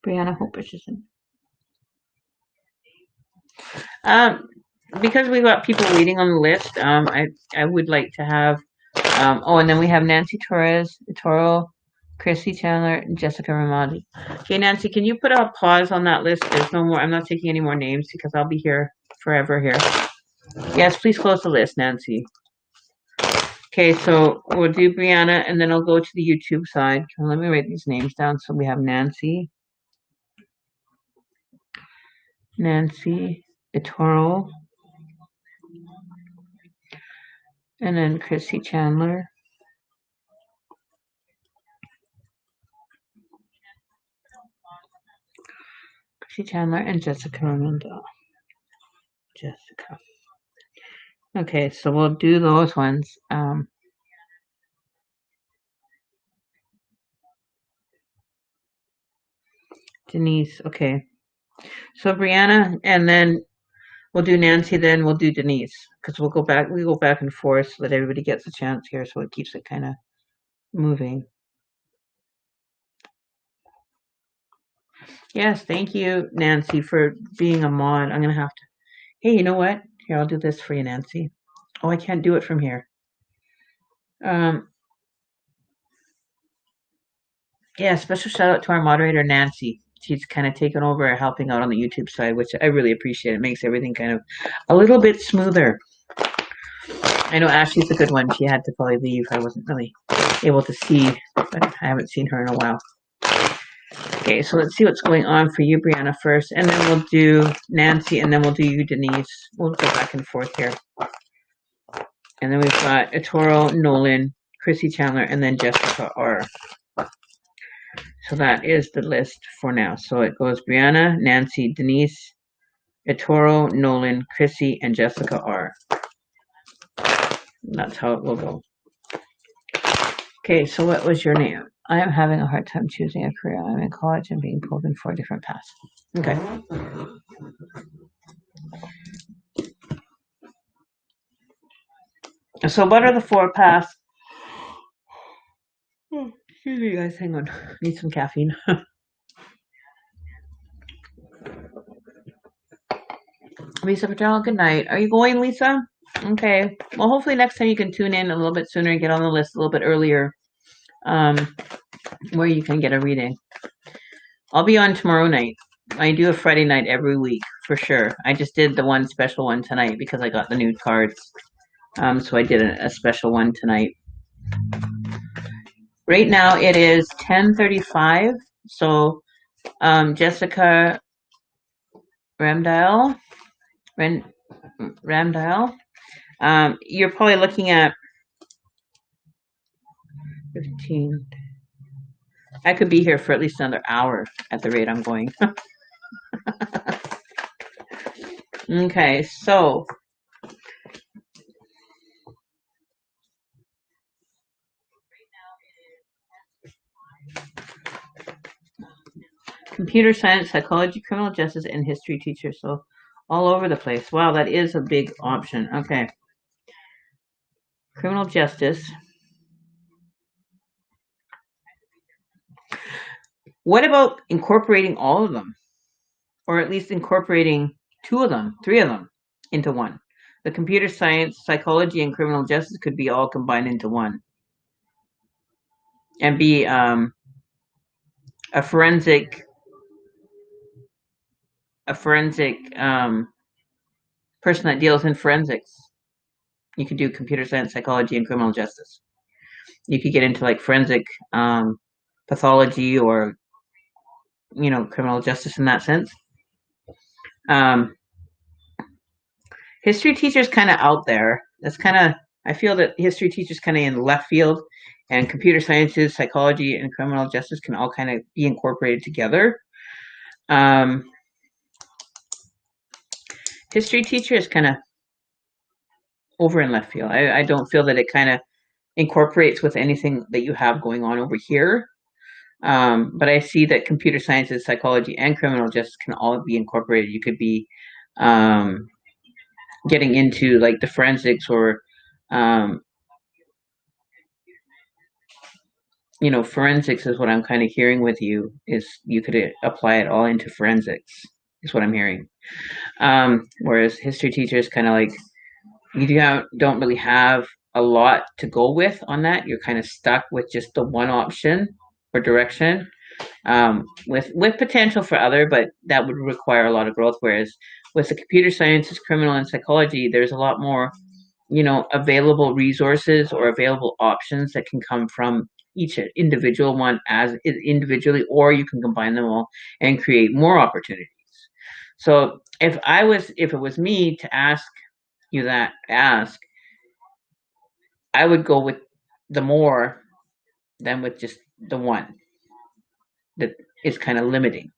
Brianna, hope it's just in. Because we've got people waiting on the list, I would like to have. And then we have Nancy Torres, Toro, Chrissy Chandler, and Jessica Ramadi. Okay, Nancy, can you put a pause on that list? There's no more. I'm not taking any more names because I'll be here forever here. Yes, please close the list, Nancy. Okay, so we'll do Brianna, and then I'll go to the YouTube side. Let me write these names down. So we have Nancy, Etoro, and then Chrissy Chandler. Chrissy Chandler and Jessica Ramondo. Jessica. Okay, so we'll do those ones. Denise, okay. So Brianna, and then we'll do Nancy, then we'll do Denise, because we go back and forth so that everybody gets a chance here, so it keeps it kind of moving. Yes, thank you, Nancy, for being a mod. I'm gonna have to. Hey, you know what? Here, I'll do this for you, Nancy. Oh, I can't do it from here. Yeah, special shout out to our moderator, Nancy. She's kind of taken over helping out on the YouTube side, which I really appreciate. It makes everything kind of a little bit smoother. I know Ashley's a good one. She had to probably leave. I wasn't really able to see, but I haven't seen her in a while. Okay, so let's see what's going on for you, Brianna, first, and then we'll do Nancy, and then we'll do you, Denise. We'll go back and forth here. And then we've got Etoro, Nolan, Chrissy Chandler, and then Jessica R. So that is the list for now. So it goes Brianna, Nancy, Denise, Etoro, Nolan, Chrissy, and Jessica R. That's how it will go. Okay, so what was your name? I am having a hard time choosing a career. I'm in college and being pulled in 4 different paths. Okay. So what are the 4 paths? Excuse me, guys. Hang on. Need some caffeine. Lisa Patel, good night. Are you going, Lisa? Okay. Well, hopefully next time you can tune in a little bit sooner and get on the list a little bit earlier, where you can get a reading. I'll be on tomorrow night. I do a Friday night every week for sure. I just did the one special one tonight because I got the new cards. So I did a special one tonight. Right now it is 10:35. So Jessica Ramdial, you're probably looking at 15. I could be here for at least another hour at the rate I'm going. Okay, so computer science, psychology, criminal justice, and history teacher. So all over the place. Wow, that is a big option. Okay. Criminal justice. What about incorporating all of them? Or at least incorporating 2 of them, 3 of them into one. The computer science, psychology, and criminal justice could be all combined into one. And be a forensic person that deals in forensics. You could do computer science, psychology, and criminal justice. You could get into like forensic pathology or criminal justice in that sense. History teachers kind of out there. That's kind of, I feel that history teachers kind of in left field, and computer sciences, psychology, and criminal justice can all kind of be incorporated together. History teacher is kind of over in left field. I don't feel that it kind of incorporates with anything that you have going on over here. But I see that computer sciences, psychology, and criminal justice can all be incorporated. You could be getting into like the forensics or forensics is what I'm kind of hearing with you, is you could apply it all into forensics is what I'm hearing. Whereas history teachers kind of like, you don't really have a lot to go with on that. You're kind of stuck with just the one option or direction, with potential for other, but that would require a lot of growth. Whereas with the computer sciences, criminal, and psychology, there's a lot more, available resources or available options that can come from each individual one as individually, or you can combine them all and create more opportunities. So if it was me to ask you that I would go with the more than with just the one that is kind of limiting,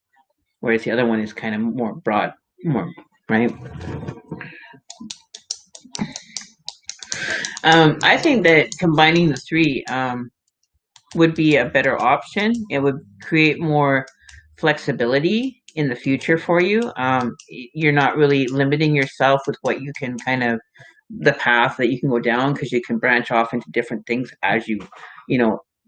whereas the other one is kind of more broad, more right. I think that combining the 3 would be a better option. It would create more flexibility in the future for you. You're not really limiting yourself with what you can the path that you can go down, because you can branch off into different things as you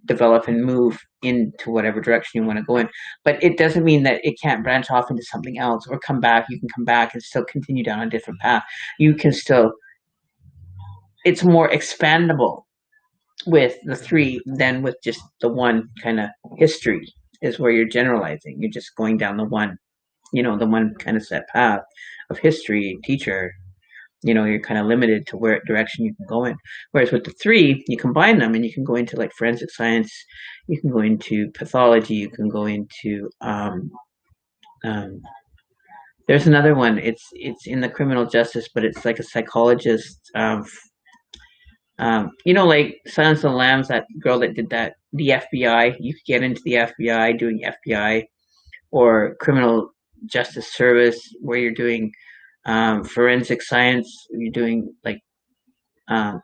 develop and move into whatever direction you want to go in. But it doesn't mean that it can't branch off into something else or come back. You can come back and still continue down a different path. You can still, it's more expandable with the 3 than with just the one kind of history, is where you're generalizing. You're just going down the one kind of set path of history teacher. You're kind of limited to where direction you can go in. Whereas with the 3, you combine them and you can go into like forensic science, you can go into pathology, you can go into there's another one. It's in the criminal justice, but it's like a psychologist. Like Silence of the Lambs, that girl that did that, the FBI. You could get into the FBI doing FBI, or criminal justice service, where you're doing forensic science. You're doing like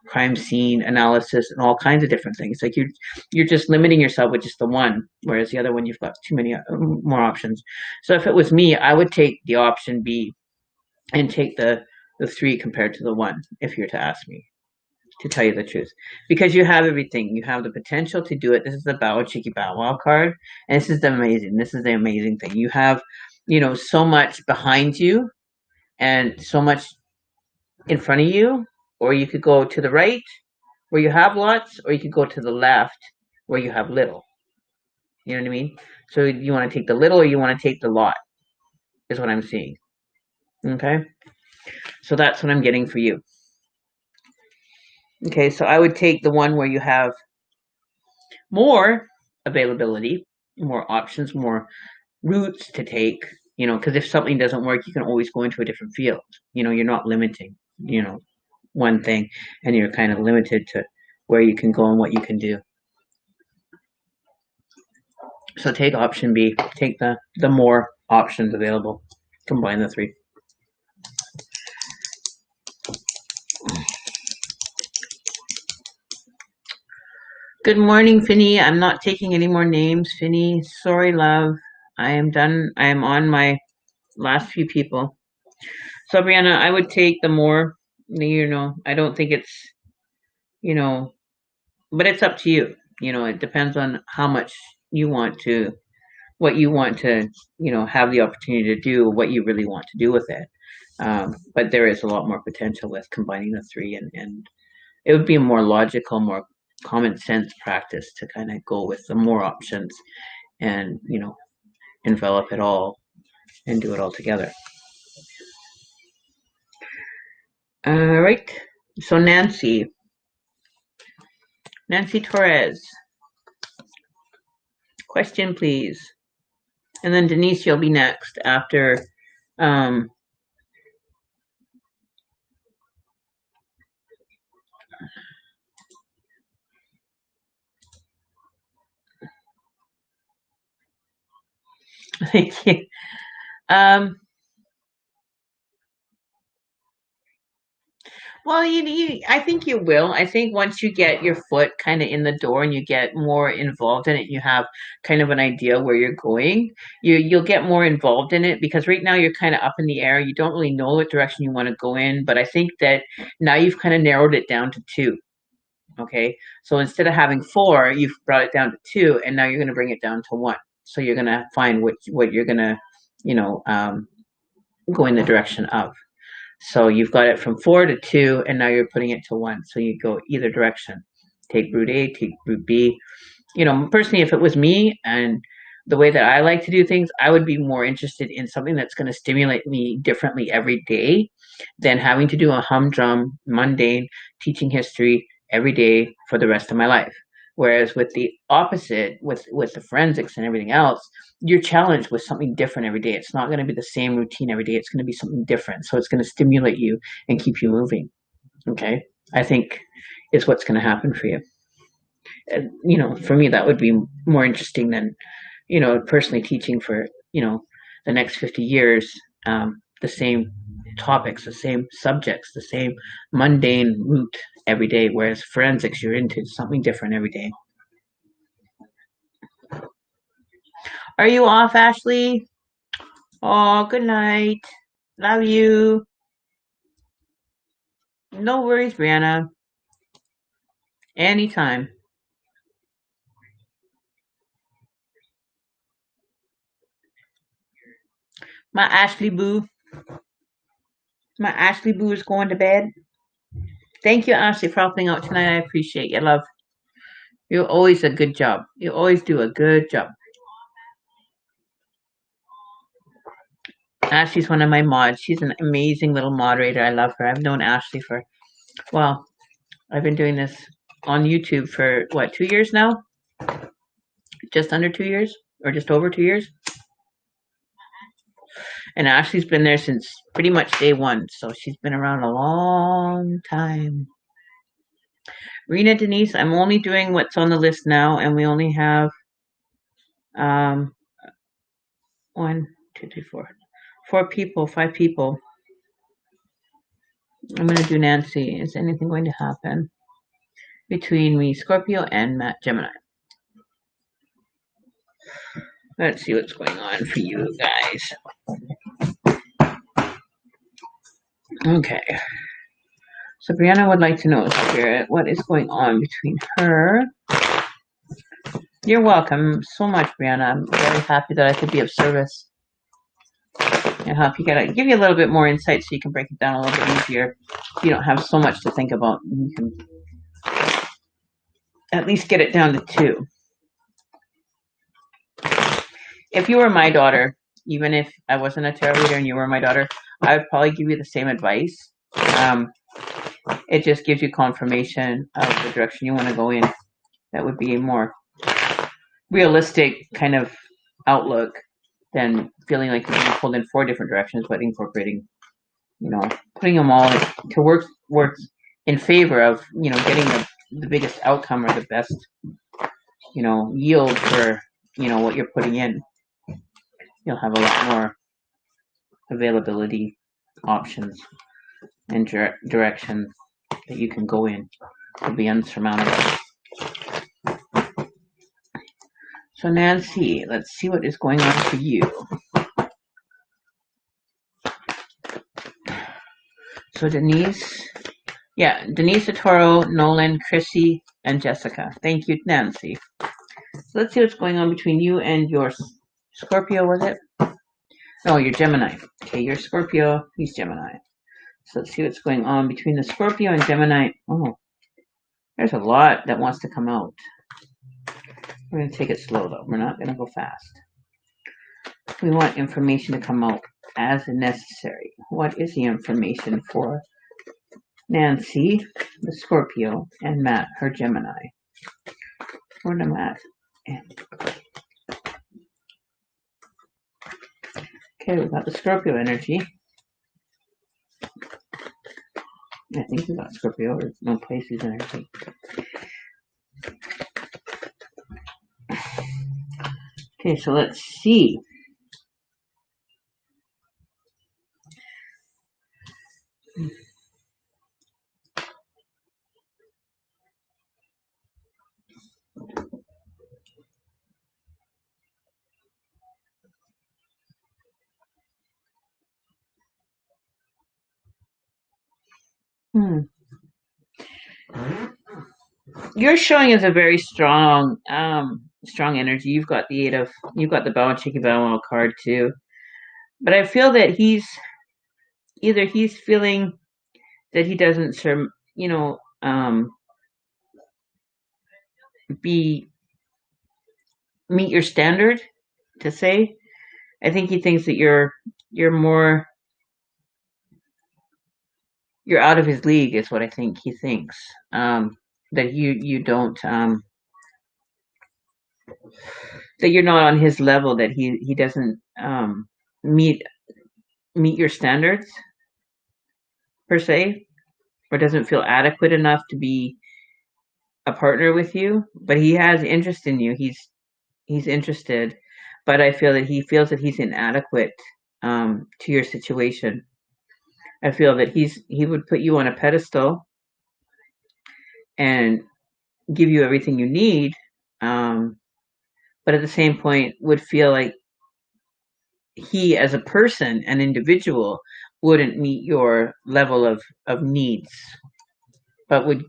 crime scene analysis and all kinds of different things. Like you're just limiting yourself with just the one, whereas the other one you've got too many more options. So if it was me, I would take the option B and take the 3 compared to the 1, if you're to ask me. to tell you the truth, because you have everything. You have the potential to do it. This is the Bow Cheeky Bow Wow card, and this is the amazing thing. You have, so much behind you and so much in front of you, or you could go to the right where you have lots, or you could go to the left where you have little. You know what I mean? So you want to take the little, or you want to take the lot, is what I'm seeing. Okay? So that's what I'm getting for you. Okay, so I would take the one where you have more availability, more options, more routes to take, because if something doesn't work, you can always go into a different field. You're not limiting, one thing, and you're kind of limited to where you can go and what you can do. So take option B, take the more options available, combine the three. Good morning, Finny. I'm not taking any more names, Finny. Sorry, love. I am done. I am on my last few people. So, Brianna, I would take the more, I don't think it's, but it's up to you. It depends on how much you want to, what you want to, have the opportunity to do, what you really want to do with it. But there is a lot more potential with combining the three, and it would be a more logical, more common sense practice to kind of go with the more options and, envelop it all and do it all together. All right. So Nancy Torres, question please. And then Denise, you'll be next after. Thank you. Well, I think you will. I think once you get your foot kind of in the door and you get more involved in it, you have kind of an idea where you're going. You'll get more involved in it, because right now you're kind of up in the air. You don't really know what direction you want to go in. But I think that now you've kind of narrowed it down to 2. Okay, so instead of having 4, you've brought it down to 2, and now you're going to bring it down to 1. So you're going to find what you're going to, go in the direction of. So you've got it from 4 to 2, and now you're putting it to 1. So you go either direction. Take route A, take route B. Personally, if it was me and the way that I like to do things, I would be more interested in something that's going to stimulate me differently every day than having to do a humdrum, mundane teaching history every day for the rest of my life. Whereas with the opposite, with the forensics and everything else, you're challenged with something different every day. It's not going to be the same routine every day. It's going to be something different. So it's going to stimulate you and keep you moving. Okay, I think is what's going to happen for you. For me, that would be more interesting than, personally teaching for, the next 50 years, the same topics, the same subjects, the same mundane route every day. Whereas forensics, you're into something different every day. Are you off, Ashley? Oh, good night. Love you. No worries, Brianna. Anytime. My Ashley Boo. My Ashley Boo is going to bed. Thank you, Ashley, for helping out tonight. I appreciate you, love. You're always a good job. You always do a good job. Ashley's one of my mods. She's an amazing little moderator. I love her. I've known Ashley for, well, I've been doing this on YouTube for, 2 years now? Just under 2 years? Or just over 2 years? And Ashley's been there since pretty much day one. So she's been around a long time. Rena Denise, I'm only doing what's on the list now, and we only have 1, 2, 3, 4. 4 people, 5 people. I'm going to do Nancy. Is anything going to happen between me, Scorpio, and Matt Gemini? Let's see what's going on for you guys. Okay. So Brianna would like to know, Spirit, what is going on between her. You're welcome so much, Brianna. I'm very happy that I could be of service and help you give you a little bit more insight so you can break it down a little bit easier. You don't have so much to think about. You can at least get it down to 2. If you were my daughter, even if I wasn't a tarot reader and you were my daughter, I would probably give you the same advice. It just gives you confirmation of the direction you want to go in. That would be a more realistic kind of outlook than feeling like you're being pulled in 4 different directions, but incorporating, putting them all to work in favor of, getting the biggest outcome or the best, yield for, what you're putting in. You'll have a lot more availability, options, and direction that you can go in. It'll be unsurmountable. So Nancy, let's see what is going on for you. So Denise, Denise Toro, Nolan, Chrissy, and Jessica. Thank you, Nancy. So let's see what's going on between you and your Scorpio, was it? No, you're Gemini. Okay, you're Scorpio, he's Gemini. So let's see what's going on between the Scorpio and Gemini. Oh, there's a lot that wants to come out. We're going to take it slow, though. We're not going to go fast. We want information to come out as necessary. What is the information for Nancy, the Scorpio, and Matt, her Gemini? Where's the Matt? Okay, we got the Scorpio energy. I think we got Scorpio, or no, Pisces energy. Okay, so let's see. You're showing us a very strong, strong energy. You've got the Bao Chicky Bao card too, but I feel that he's feeling that he doesn't, meet your standard. To say, I think he thinks that you're out of his league, is what I think he thinks. That you don't, that you're not on his level, that he doesn't meet your standards per se, or doesn't feel adequate enough to be a partner with you. But he has interest in you. He's interested, but I feel that he feels that he's inadequate to your situation. I feel that he would put you on a pedestal and give you everything you need, but at the same point would feel like he, as a person, an individual, wouldn't meet your level of needs, but would,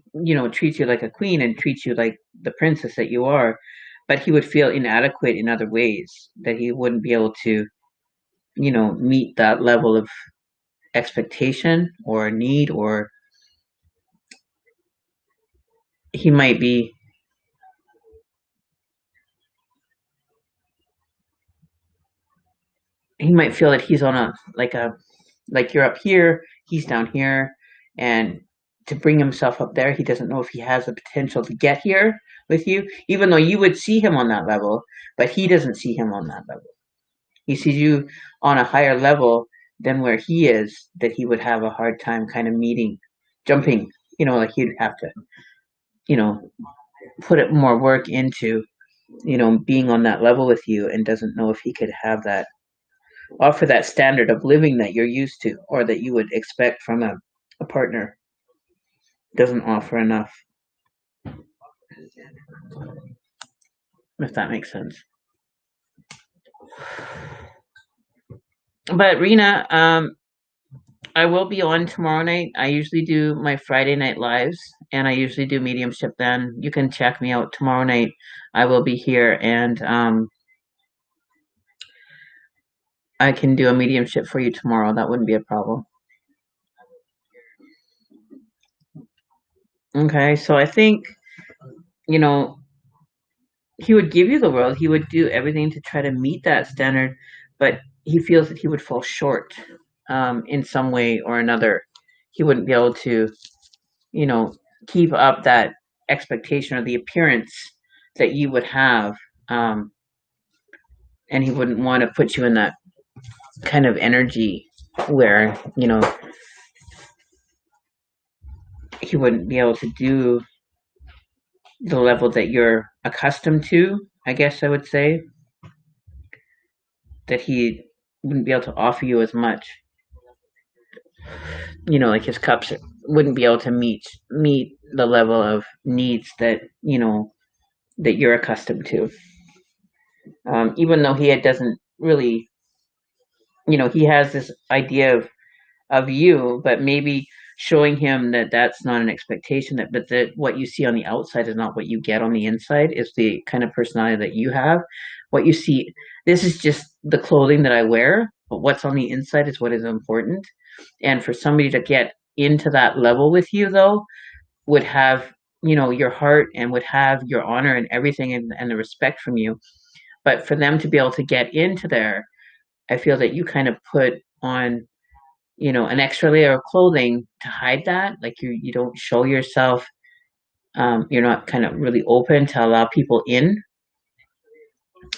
treat you like a queen and treat you like the princess that you are. But he would feel inadequate in other ways, that he wouldn't be able to, meet that level of expectation or need, or he might feel that he's on like you're up here, he's down here, and to bring himself up there, he doesn't know if he has the potential to get here with you, even though you would see him on that level, but he doesn't see him on that level. He sees you on a higher level than where he is, that he would have a hard time kind of jumping, like he'd have to, put it more work into, being on that level with you, and doesn't know if he could have that, offer that standard of living that you're used to, or that you would expect from a partner. Doesn't offer enough, if that makes sense. But Rena, I will be on tomorrow night. I usually do my Friday night lives, and I usually do mediumship then. You can check me out tomorrow night. I will be here, and I can do a mediumship for you tomorrow. That wouldn't be a problem. Okay, so I think, you know, he would give you the world. He would do everything to try to meet that standard, but he feels that he would fall short in some way or another. He wouldn't be able to, you know, keep up that expectation or the appearance that you would have. Um, and he wouldn't want to put you in that kind of energy where, he wouldn't be able to do the level that you're accustomed to, I guess I would say, that he wouldn't be able to offer you as much. Like his cups wouldn't be able to meet the level of needs that, that you're accustomed to. Even though he doesn't really, he has this idea of you, but maybe showing him that that's not an expectation, but that what you see on the outside is not what you get on the inside, is the kind of personality that you have. What you see, this is just the clothing that I wear, but what's on the inside is what is important. And for somebody to get into that level with you, though, would have, your heart and would have your honor and everything, and the respect from you. But for them to be able to get into there, I feel that you kind of put on, an extra layer of clothing to hide that. Like you don't show yourself. You're not kind of really open to allow people in.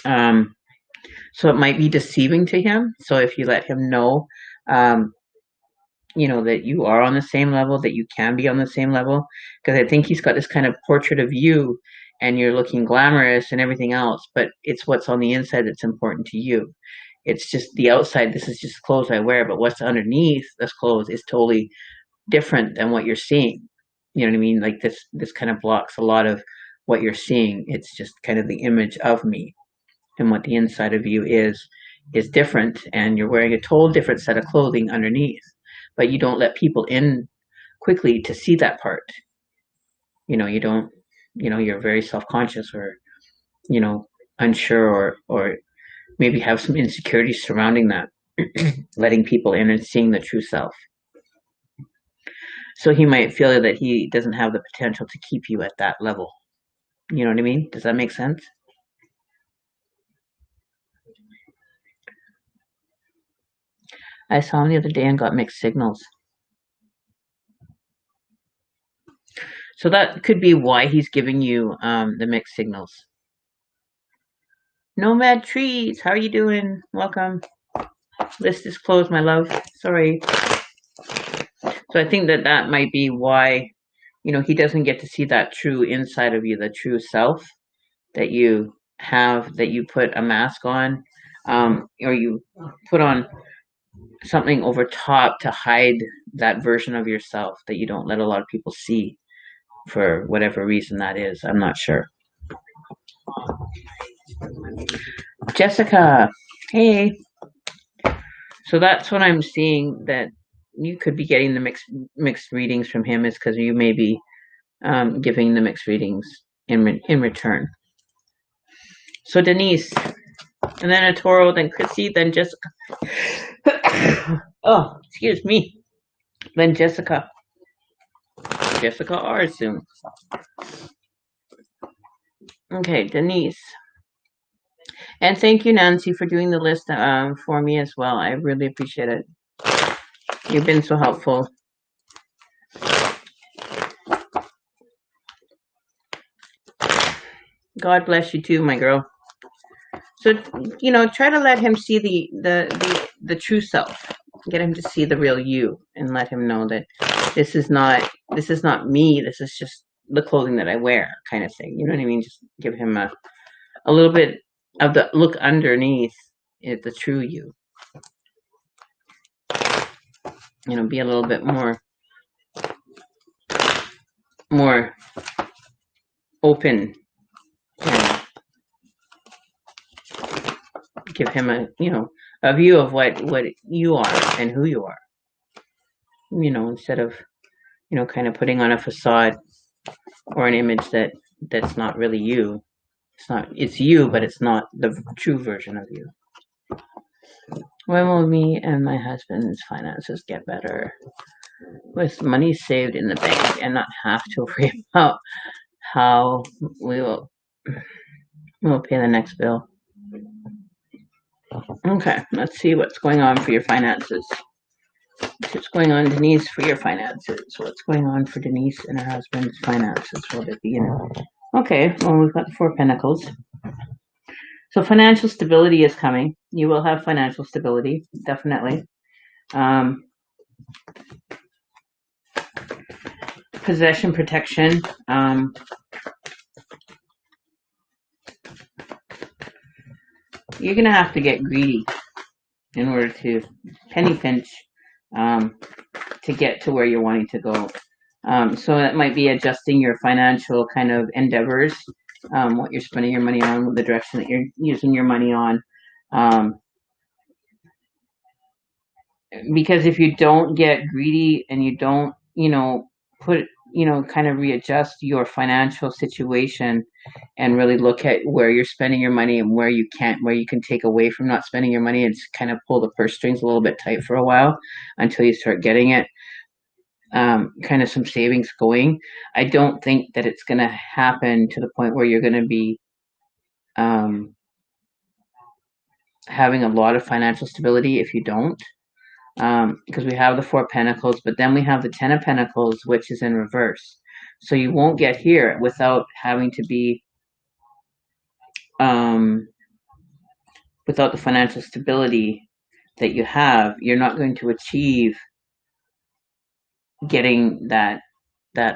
Um, so it might be deceiving to him. So if you let him know, um, that you are on the same level, that you can be on the same level, because I think he's got this kind of portrait of you, and you're looking glamorous and everything else, but it's what's on the inside that's important to you. It's just the outside. This is just clothes I wear, but what's underneath this clothes is totally different than what you're seeing. You know what I mean? Like this kind of blocks a lot of what you're seeing. It's just kind of the image of me, and what the inside of you is different, and you're wearing a total different set of clothing underneath, but you don't let people in quickly to see that part. You don't, you're very self-conscious, or, you know, unsure, or maybe have some insecurities surrounding that, letting people in and seeing the true self. So he might feel that he doesn't have the potential to keep you at that level. You know what I mean? Does that make sense? I saw him the other day and got mixed signals. So that could be why he's giving you the mixed signals. Nomad Trees, how are you doing? Welcome. List is closed, my love. Sorry. So I think that might be why, he doesn't get to see that true inside of you, the true self that you have, that you put a mask on, or you put on something over top to hide that version of yourself that you don't let a lot of people see, for whatever reason that is. I'm not sure. Jessica, hey. So that's what I'm seeing, that you could be getting the mixed readings from him, is because you may be giving the mixed readings in return. So Denise, and then Toro, then Chrissy, then Jessica. Oh, excuse me. Then Jessica. Jessica R soon. Okay, Denise. And thank you, Nancy, for doing the list for me as well. I really appreciate it. You've been so helpful. God bless you too, my girl. So, try to let him see the true self. Get him to see the real you, and let him know that this is not me. This is just the clothing that I wear, kind of thing. You know what I mean? Just give him a little bit of the look underneath it, the true you. Be a little bit more open, and give him a view of what you are and who you are. instead of, kind of putting on a facade or an image that's not really you. It's you, but it's not the true version of you. When will me and my husband's finances get better? With money saved in the bank and not have to worry about how we'll pay the next bill. Okay, let's see what's going on for your finances. What's going on, Denise, for your finances? What's going on for Denise and her husband's finances? Will it be Okay, well, we've got the Four Pentacles. So financial stability is coming. You will have financial stability, definitely. Possession protection. You're going to have to get greedy in order to penny pinch to get to where you're wanting to go. So that might be adjusting your financial kind of endeavors, what you're spending your money on, the direction that you're using your money on. Because if you don't get greedy and you don't, kind of readjust your financial situation and really look at where you're spending your money and where you can take away from not spending your money and just kind of pull the purse strings a little bit tight for a while until you start getting it. Kind of some savings going. I don't think that it's going to happen to the point where you're going to be having a lot of financial stability if you don't. Because we have the Four Pentacles, but then we have the Ten of Pentacles, which is in reverse. So you won't get here without having to be, without the financial stability that you have, you're not going to achieve getting that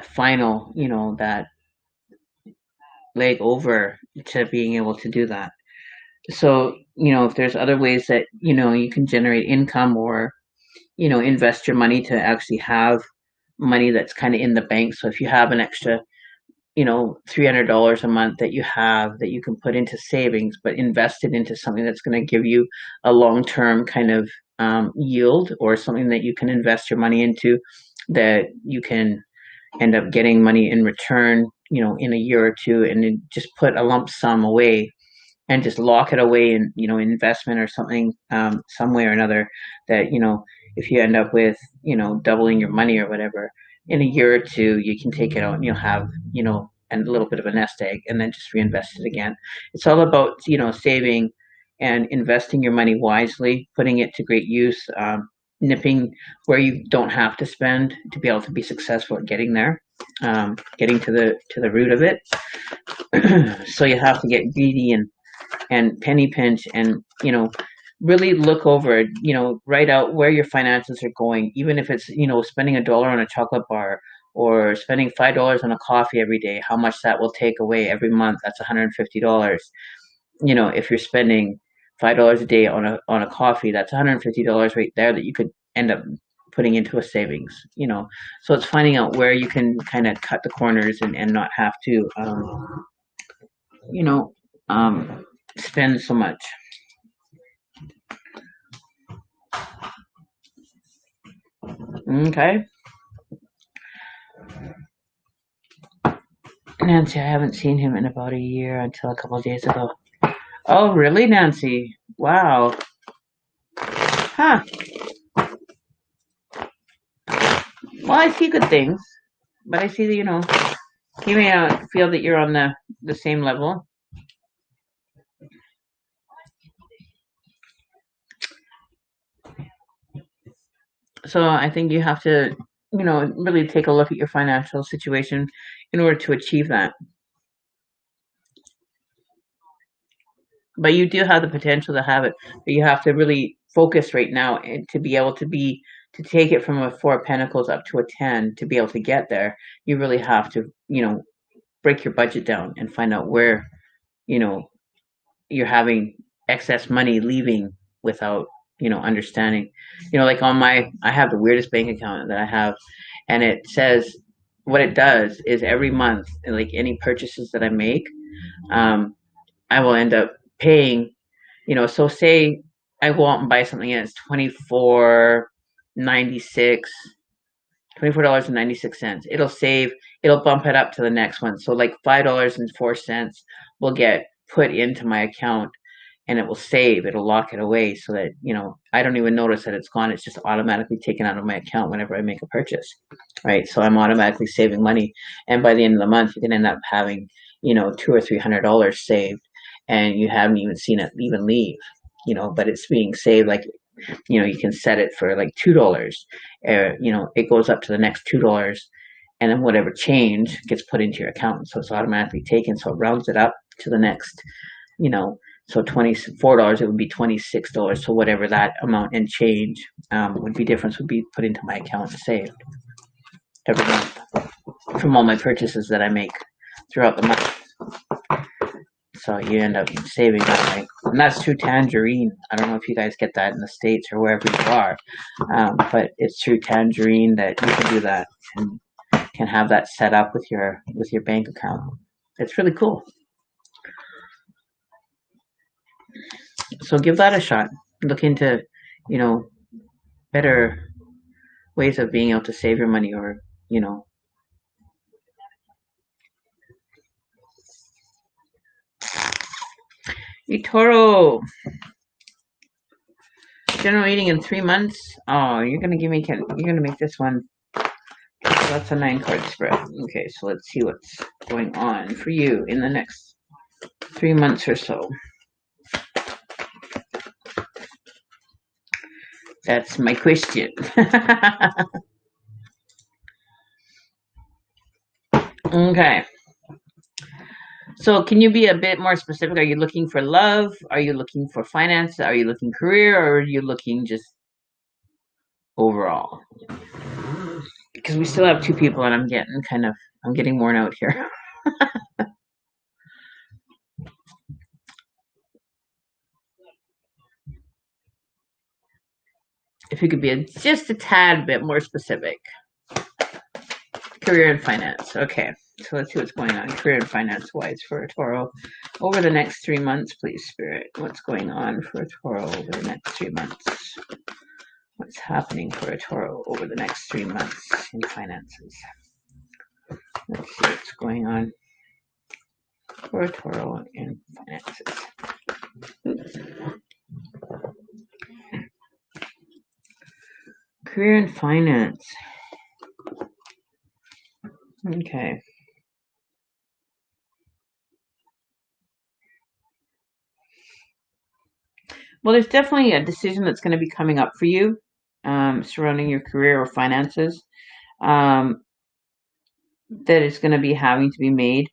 final, that leg over to being able to do that. So, if there's other ways that, you can generate income or, invest your money to actually have money that's kind of in the bank. So if you have an extra, $300 a month that you have that you can put into savings, but invest it into something that's going to give you a long-term kind of yield, or something that you can invest your money into that you can end up getting money in return, in a year or two, and then just put a lump sum away and just lock it away in, investment or something, some way or another, that, if you end up with, doubling your money or whatever, in a year or two, you can take it out and you'll have, and a little bit of a nest egg, and then just reinvest it again. It's all about, saving and investing your money wisely, putting it to great use, nipping where you don't have to spend to be able to be successful at getting there, getting to the root of it. So you have to get greedy and penny pinch and, really look over, write out where your finances are going, even if it's, spending $1 on a chocolate bar or spending $5 on a coffee every day, how much that will take away every month. That's $150. If you're spending $5 a day on a coffee, that's $150 right there that you could end up putting into a savings. So it's finding out where you can kind of cut the corners and not have to, spend so much. Okay. Nancy, I haven't seen him in about a year until a couple of days ago. Oh, really, Nancy? Wow. Huh. Well, I see good things, but I see that, you may not feel that you're on the same level. So I think you have to, really take a look at your financial situation in order to achieve that. But you do have the potential to have it, but you have to really focus right now and to be able to take it from a Four of Pentacles up to a 10 to be able to get there. You really have to, break your budget down and find out where, you're having excess money leaving without, understanding. Like I have the weirdest bank account that I have, and it says what it does is every month, like any purchases that I make, I will end up paying, so say I go out and buy something and it's $24.96, $24.96. It'll bump it up to the next one. So like $5.04 will get put into my account, and it will save. It'll lock it away so that, I don't even notice that it's gone. It's just automatically taken out of my account whenever I make a purchase, right? So I'm automatically saving money. And by the end of the month, you can end up having, $200 or $300 saved, and you haven't even seen it even leave, but it's being saved. Like, you can set it for like $2. It goes up to the next $2, and then whatever change gets put into your account. So it's automatically taken. So it rounds it up to the next, so $24, it would be $26. So whatever that amount and change would be difference would be put into my account and saved every month from all my purchases that I make throughout the month. So you end up saving that way. And that's through Tangerine. I don't know if you guys get that in the States or wherever you are, but it's through Tangerine that you can do that and can have that set up with your bank account. It's really cool. So give that a shot. Look into, better ways of being able to save your money, or, eToro. General reading in 3 months. Oh, you're gonna make this one. That's a 9-card spread. Okay, so let's see what's going on for you in the next 3 months or so. That's my question. Okay. So can you be a bit more specific? Are you looking for love? Are you looking for finance? Are you looking career? Or are you looking just overall? Because we still have 2 people, and I'm getting worn out here. If you could be just a tad bit more specific. Career and finance. Okay, so let's see what's going on career and finance-wise for a Toro over the next 3 months, please, Spirit. What's going on for a Toro over the next 3 months? What's happening for a Toro over the next 3 months in finances? Let's see what's going on for a Toro in finances. Oops. Career and finance. Okay. Well, there's definitely a decision that's going to be coming up for you surrounding your career or finances that is going to be having to be made.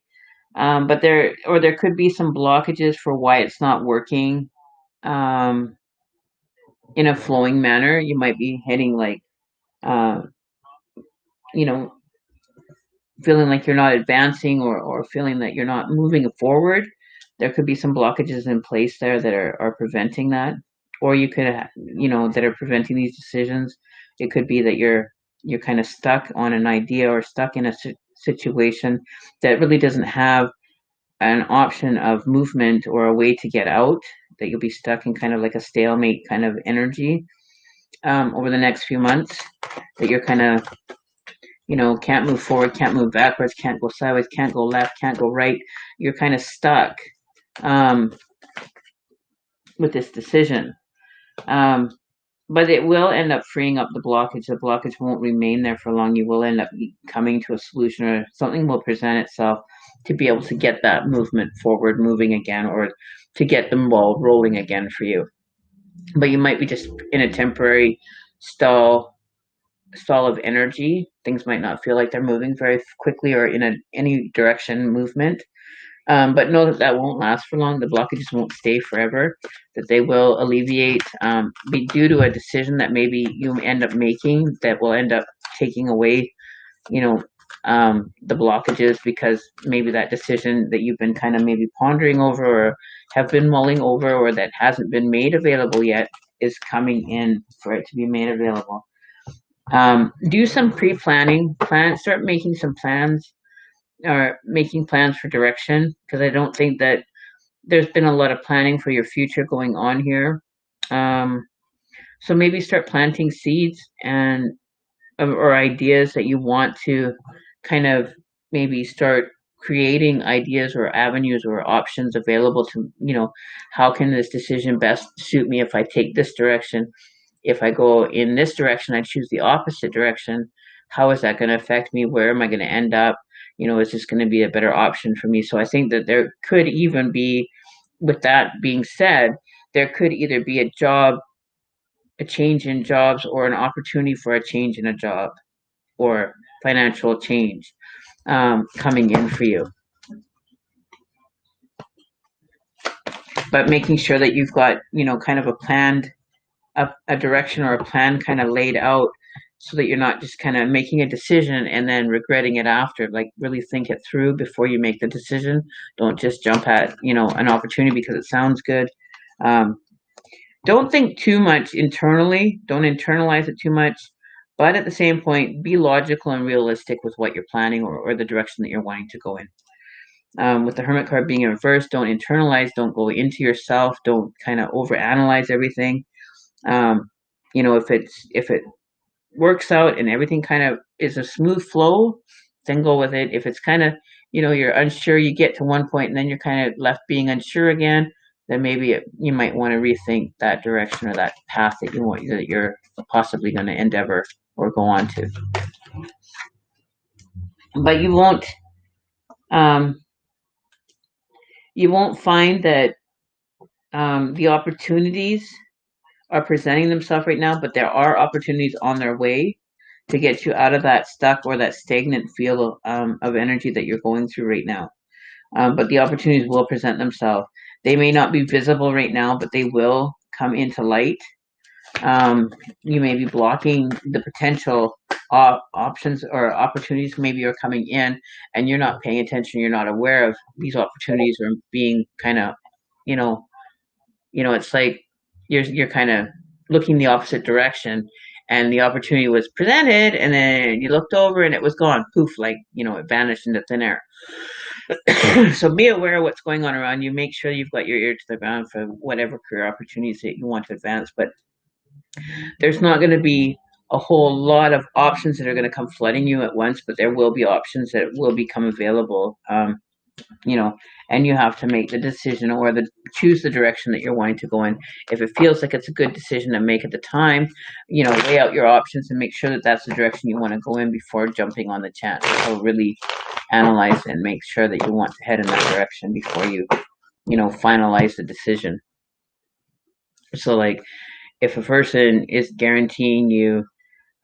But there could be some blockages for why it's not working in a flowing manner. You might be hitting like, feeling like you're not advancing, or feeling that you're not moving forward. There could be some blockages in place there that are preventing that, or you could, that are preventing these decisions. It could be that you're kind of stuck on an idea, or stuck in a situation that really doesn't have an option of movement or a way to get out, that you'll be stuck in kind of like a stalemate kind of energy over the next few months, that you're kind of, can't move forward, can't move backwards, can't go sideways, can't go left, can't go right. You're kind of stuck with this decision. But it will end up freeing up the blockage. The blockage won't remain there for long. You will end up coming to a solution, or something will present itself to be able to get that movement forward, moving again, or to get the ball rolling again for you. But you might be just in a temporary stall of energy. Things might not feel like they're moving very quickly or in any direction movement. But know that won't last for long. The blockages won't stay forever, that they will alleviate, be due to a decision that maybe you end up making that will end up taking away, the blockages, because maybe that decision that you've been kind of maybe pondering over, or have been mulling over, or that hasn't been made available yet, is coming in for it to be made available. Do some pre-planning. Start making some plans, or making plans for direction, because I don't think that there's been a lot of planning for your future going on here. So maybe start planting seeds and or ideas that you want to kind of maybe start creating ideas or avenues or options available to, how can this decision best suit me if I take this direction? If I go in this direction, I choose the opposite direction. How is that going to affect me? Where am I going to end up? Is this going to be a better option for me? So I think that there could even be, with that being said, there could either be a change in jobs, or an opportunity for a change in a job, or financial change coming in for you. But making sure that you've got, kind of a direction or a plan kind of laid out, so that you're not just kind of making a decision and then regretting it after. Like, really think it through before you make the decision. Don't just jump at, an opportunity because it sounds good. Don't think too much internally. Don't internalize it too much. But at the same point, be logical and realistic with what you're planning, or the direction that you're wanting to go in. With the Hermit card being in reverse, don't internalize, don't go into yourself, don't kind of overanalyze everything. If it works out and everything kind of is a smooth flow, then go with it. If it's kind of, you're unsure, you get to one point and then you're kind of left being unsure again, then maybe you might want to rethink that direction or that path that you're possibly going to endeavor or go on to. But you won't find that the opportunities are presenting themselves right now, but there are opportunities on their way to get you out of that stuck or that stagnant feel of energy that you're going through right now. But the opportunities will present themselves. They may not be visible right now, but they will come into light. You may be blocking the potential options or opportunities maybe are coming in, and you're not paying attention. You're not aware of these opportunities, or being kind of, it's like you're kind of looking the opposite direction, and the opportunity was presented, and then you looked over and it was gone. Poof, like, it vanished into thin air. So be aware of what's going on around you. Make sure you've got your ear to the ground for whatever career opportunities that you want to advance. But there's not going to be a whole lot of options that are going to come flooding you at once, but there will be options that will become available. And you have to make the decision, or choose the direction that you're wanting to go in. If it feels like it's a good decision to make at the time, weigh out your options and make sure that that's the direction you want to go in before jumping on the chance. So really analyze and make sure that you want to head in that direction before you finalize the decision. So, like, if a person is guaranteeing you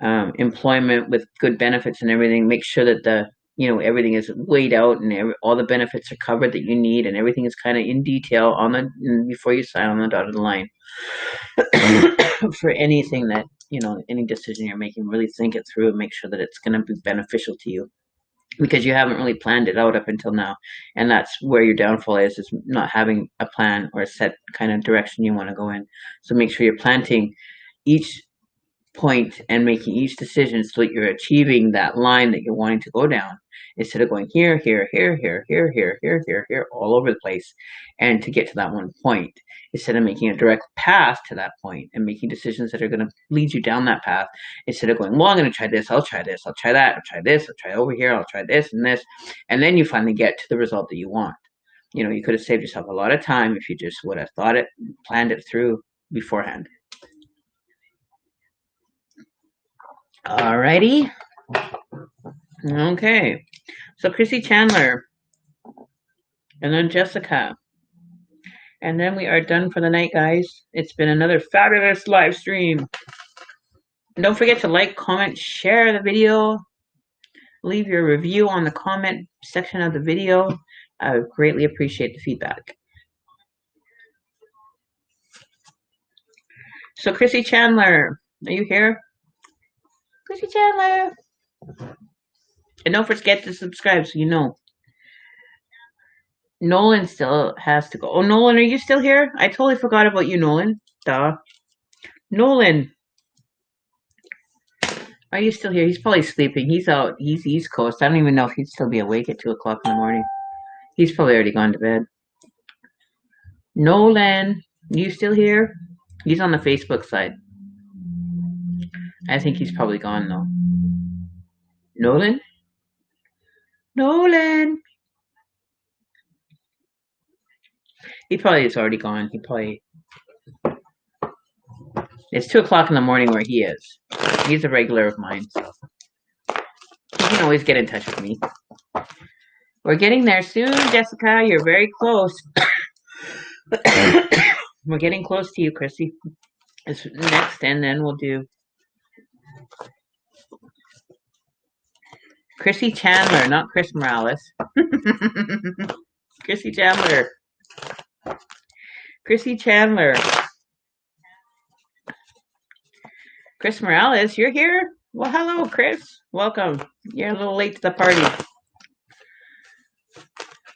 employment with good benefits and everything, make sure that everything is weighed out, and all the benefits are covered that you need, and everything is kind of in detail before you sign on the dotted line. For anything that, any decision you're making, really think it through and make sure that it's going to be beneficial to you, because you haven't really planned it out up until now. And that's where your downfall is not having a plan or a set kind of direction you want to go in. So make sure you're planting each point and making each decision so that you're achieving that line that you're wanting to go down, instead of going here, here, here, here, here, here, here, here, here, all over the place, and to get to that one point, instead of making a direct path to that point and making decisions that are going to lead you down that path, instead of going, well, I'm going to try this, I'll try this, I'll try that, I'll try this, I'll try over here, I'll try this and this, and then you finally get to the result that you want. You could have saved yourself a lot of time if you just would have thought it, planned it through beforehand. Alrighty. Okay. So Chrissy Chandler. And then Jessica. And then we are done for the night, guys. It's been another fabulous live stream. And don't forget to like, comment, share the video. Leave your review on the comment section of the video. I would greatly appreciate the feedback. So Chrissy Chandler, are you here? Chrissy Chandler. And don't forget to subscribe so you know. Nolan still has to go. Oh, Nolan, are you still here? I totally forgot about you, Nolan. Duh. Nolan. Are you still here? He's probably sleeping. He's out. He's East Coast. I don't even know if he'd still be awake at 2 o'clock in the morning. He's probably already gone to bed. Nolan, you still here? He's on the Facebook side. I think he's probably gone, though. Nolan? Nolan! He probably is already gone. It's 2 o'clock in the morning where he is. He's a regular of mine, so you can always get in touch with me. We're getting there soon, Jessica. You're very close. We're getting close to you, Chrissy. It's next, and then we'll do Chrissy Chandler, not Chris Morales. Chrissy Chandler. Chrissy Chandler. Chris Morales, you're here? Well, hello, Chris. Welcome. You're a little late to the party.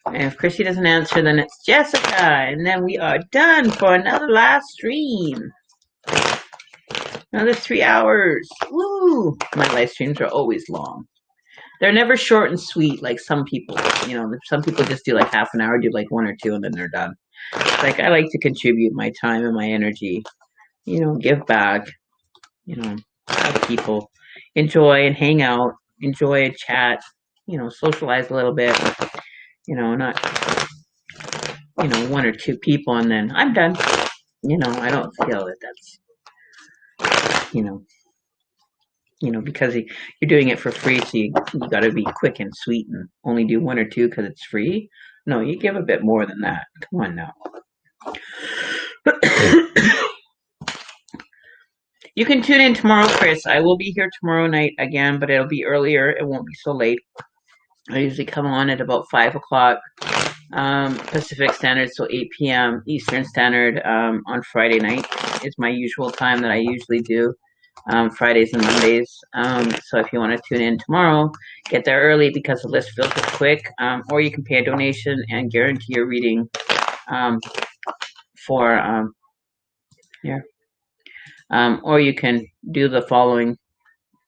And if Chrissy doesn't answer, then it's Jessica. And then we are done for another last stream. Another 3 hours. Woo! My live streams are always long. They're never short and sweet like some people. You know, some people just do like half an hour, do like 1 or 2, and then they're done. Like, I like to contribute my time and my energy. You know, give back. You know, have people enjoy and hang out, enjoy and chat, you know, socialize a little bit, you know, not, you know, 1 or 2 people and then I'm done. You know, I don't feel that that's, you know, because you're doing it for free, so you got to be quick and sweet and only do 1 or 2 because it's free. No, you give a bit more than that. Come on now. You can tune in tomorrow, Chris. I will be here tomorrow night again, but it'll be earlier. It won't be so late. I usually come on at about 5 o'clock Pacific Standard, so 8 p.m. Eastern Standard on Friday night is my usual time that I usually do. Fridays and Mondays. So if you want to tune in tomorrow, get there early because the list filters quick, or you can pay a donation and guarantee your reading for here. Or you can do the following.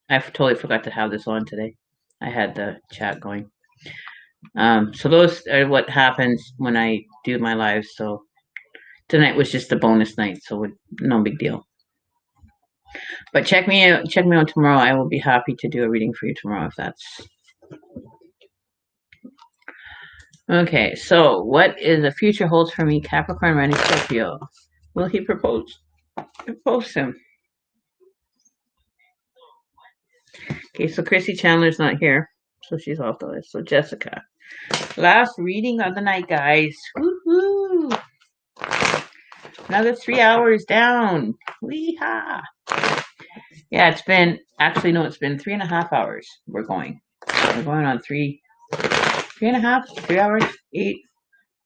I totally forgot to have this on today. I had the chat going. So those are what happens when I do my lives. So tonight was just a bonus night, so no big deal. But check me out tomorrow. I will be happy to do a reading for you tomorrow if that's okay. So what is the future holds for me, Capricorn, Rising, Scorpio? Will he propose? Propose him. Okay, so Chrissy Chandler's not here, so she's off the list. So Jessica, last reading of the night, guys. Woohoo! Another 3 hours down. Wee-ha! Yeah, it's been 3.5 hours. We're going on 3 hours, 8,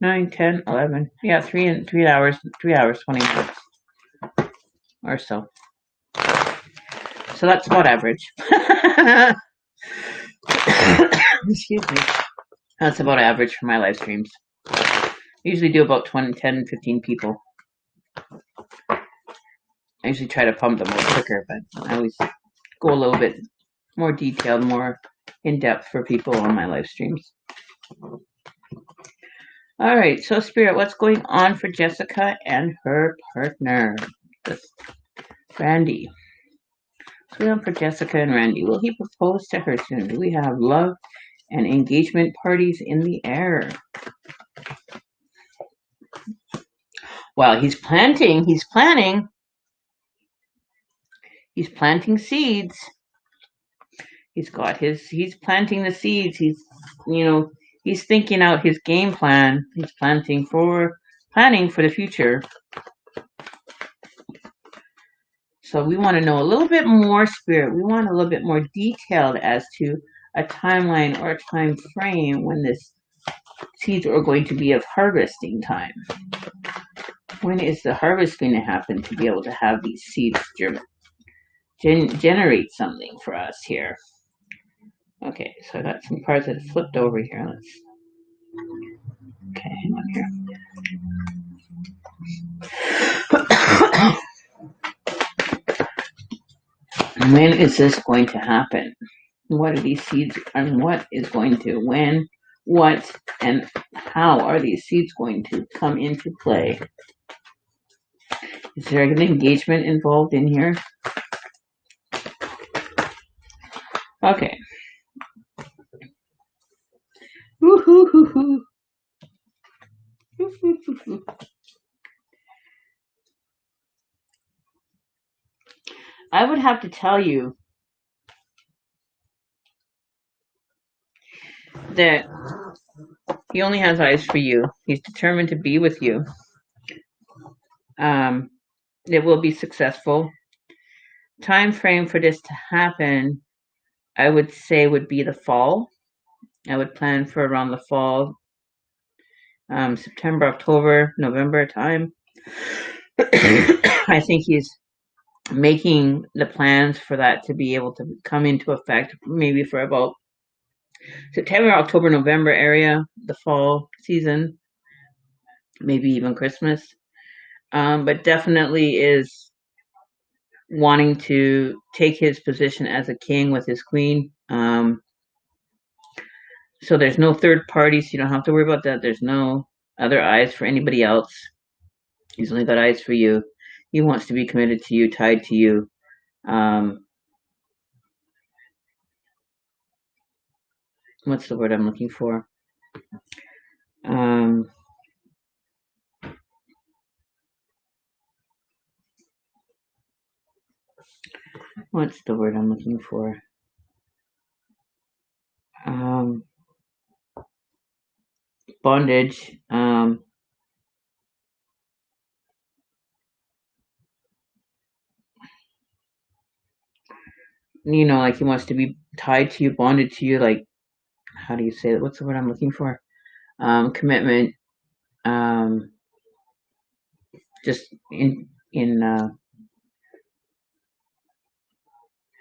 9, 10, 11. Yeah, 3 hours, 20 minutes or so. So that's about average. Excuse me. That's about average for my live streams. I usually do about 10, 15 people. I usually try to pump them a little quicker, but I always go a little bit more detailed, more in-depth for people on my live streams. All right, so Spirit, what's going on for Jessica and her partner, Randy? What's going on for Jessica and Randy? Will he propose to her soon? Do we have love and engagement parties in the air? Well, he's planting seeds. He's planting the seeds. He's thinking out his game plan. He's planning for the future. So we want to know a little bit more, Spirit. We want a little bit more detailed as to a timeline or a time frame when this seeds are going to be of harvesting time. When is the harvest going to happen to be able to have these seeds generate something for us here? Okay, so I got some cards that flipped over here. Okay, hang on here. When is this going to happen? What are these seeds, and what is going to, when, what, and how are these seeds going to come into play? Is there an engagement involved in here? Okay, I would have to tell you that he only has eyes for you. He's determined to be with you. Um, it will be successful. Time frame for this to happen, I would say, would be the fall. I would plan for around the fall, September, October, November time. I think he's making the plans for that to be able to come into effect maybe for about September, October, November area, the fall season, maybe even Christmas. But definitely is wanting to take his position as a king with his queen. So there's no third parties. You don't have to worry about that. There's no other eyes for anybody else. He's only got eyes for you. He wants to be committed to you, tied to you. What's the word I'm looking for? What's the word I'm looking for? Bondage. Like he wants to be tied to you, bonded to you. Like, how do you say it? What's the word I'm looking for? Commitment. Just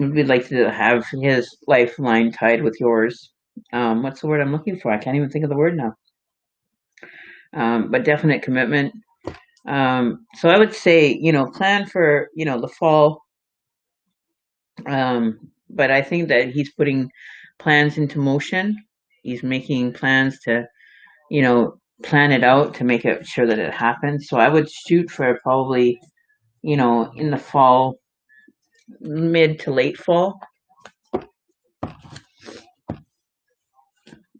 we'd like to have his lifeline tied with yours. What's the word I'm looking for? I can't even think of the word now. But definite commitment. So I would say, plan for, the fall. But I think that he's putting plans into motion. He's making plans to, plan it out to make it sure that it happens. So I would shoot for probably, in the fall, mid to late fall.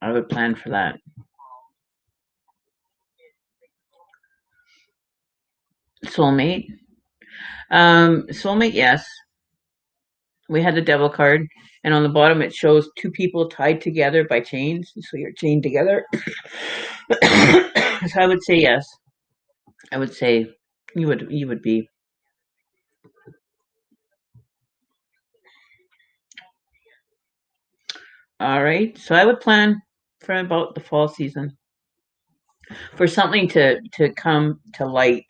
I would plan for that. Soulmate. Soulmate, yes. We had the devil card, and on the bottom it shows two people tied together by chains, so you're chained together. So I would say yes. I would say you would be. All right. So I would plan for about the fall season for something to come to light.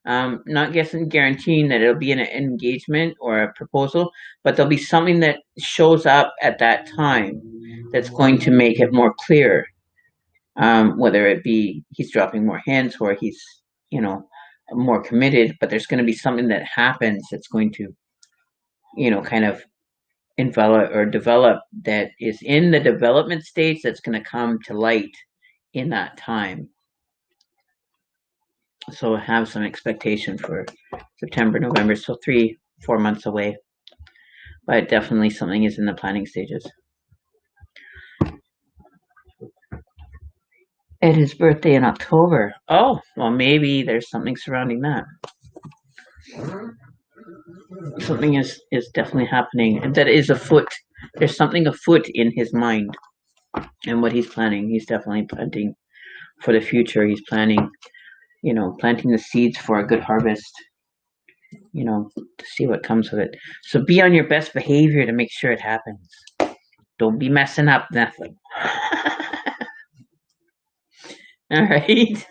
Not guaranteeing that it'll be an engagement or a proposal, but there'll be something that shows up at that time that's going to make it more clear. Whether it be he's dropping more hints or he's, more committed, but there's going to be something that happens that's going to, kind of envelop or develop that is in the development stage that's going to come to light in that time. So have some expectation for September, November, so 3-4 months away. But definitely something is in the planning stages. And his birthday in October. Oh, well, maybe there's something surrounding that. Something is definitely happening, and that is afoot. There's something afoot in his mind and what he's planning. He's definitely planting for the future. He's planning, planting the seeds for a good harvest, to see what comes of it. So be on your best behavior to make sure it happens. Don't be messing up nothing. All right.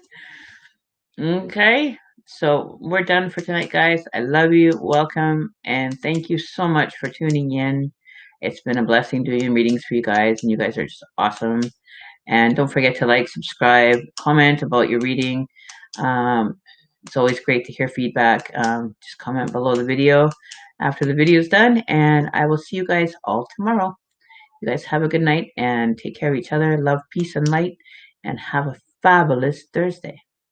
Okay. So we're done for tonight, guys. I love you. Welcome. And thank you so much for tuning in. It's been a blessing doing readings for you guys, and you guys are just awesome. And don't forget to like, subscribe, comment about your reading. It's always great to hear feedback. Just comment below the video after the video is done, and I will see you guys all tomorrow. You guys have a good night and take care of each other. Love, peace, and light, and have a fabulous Thursday.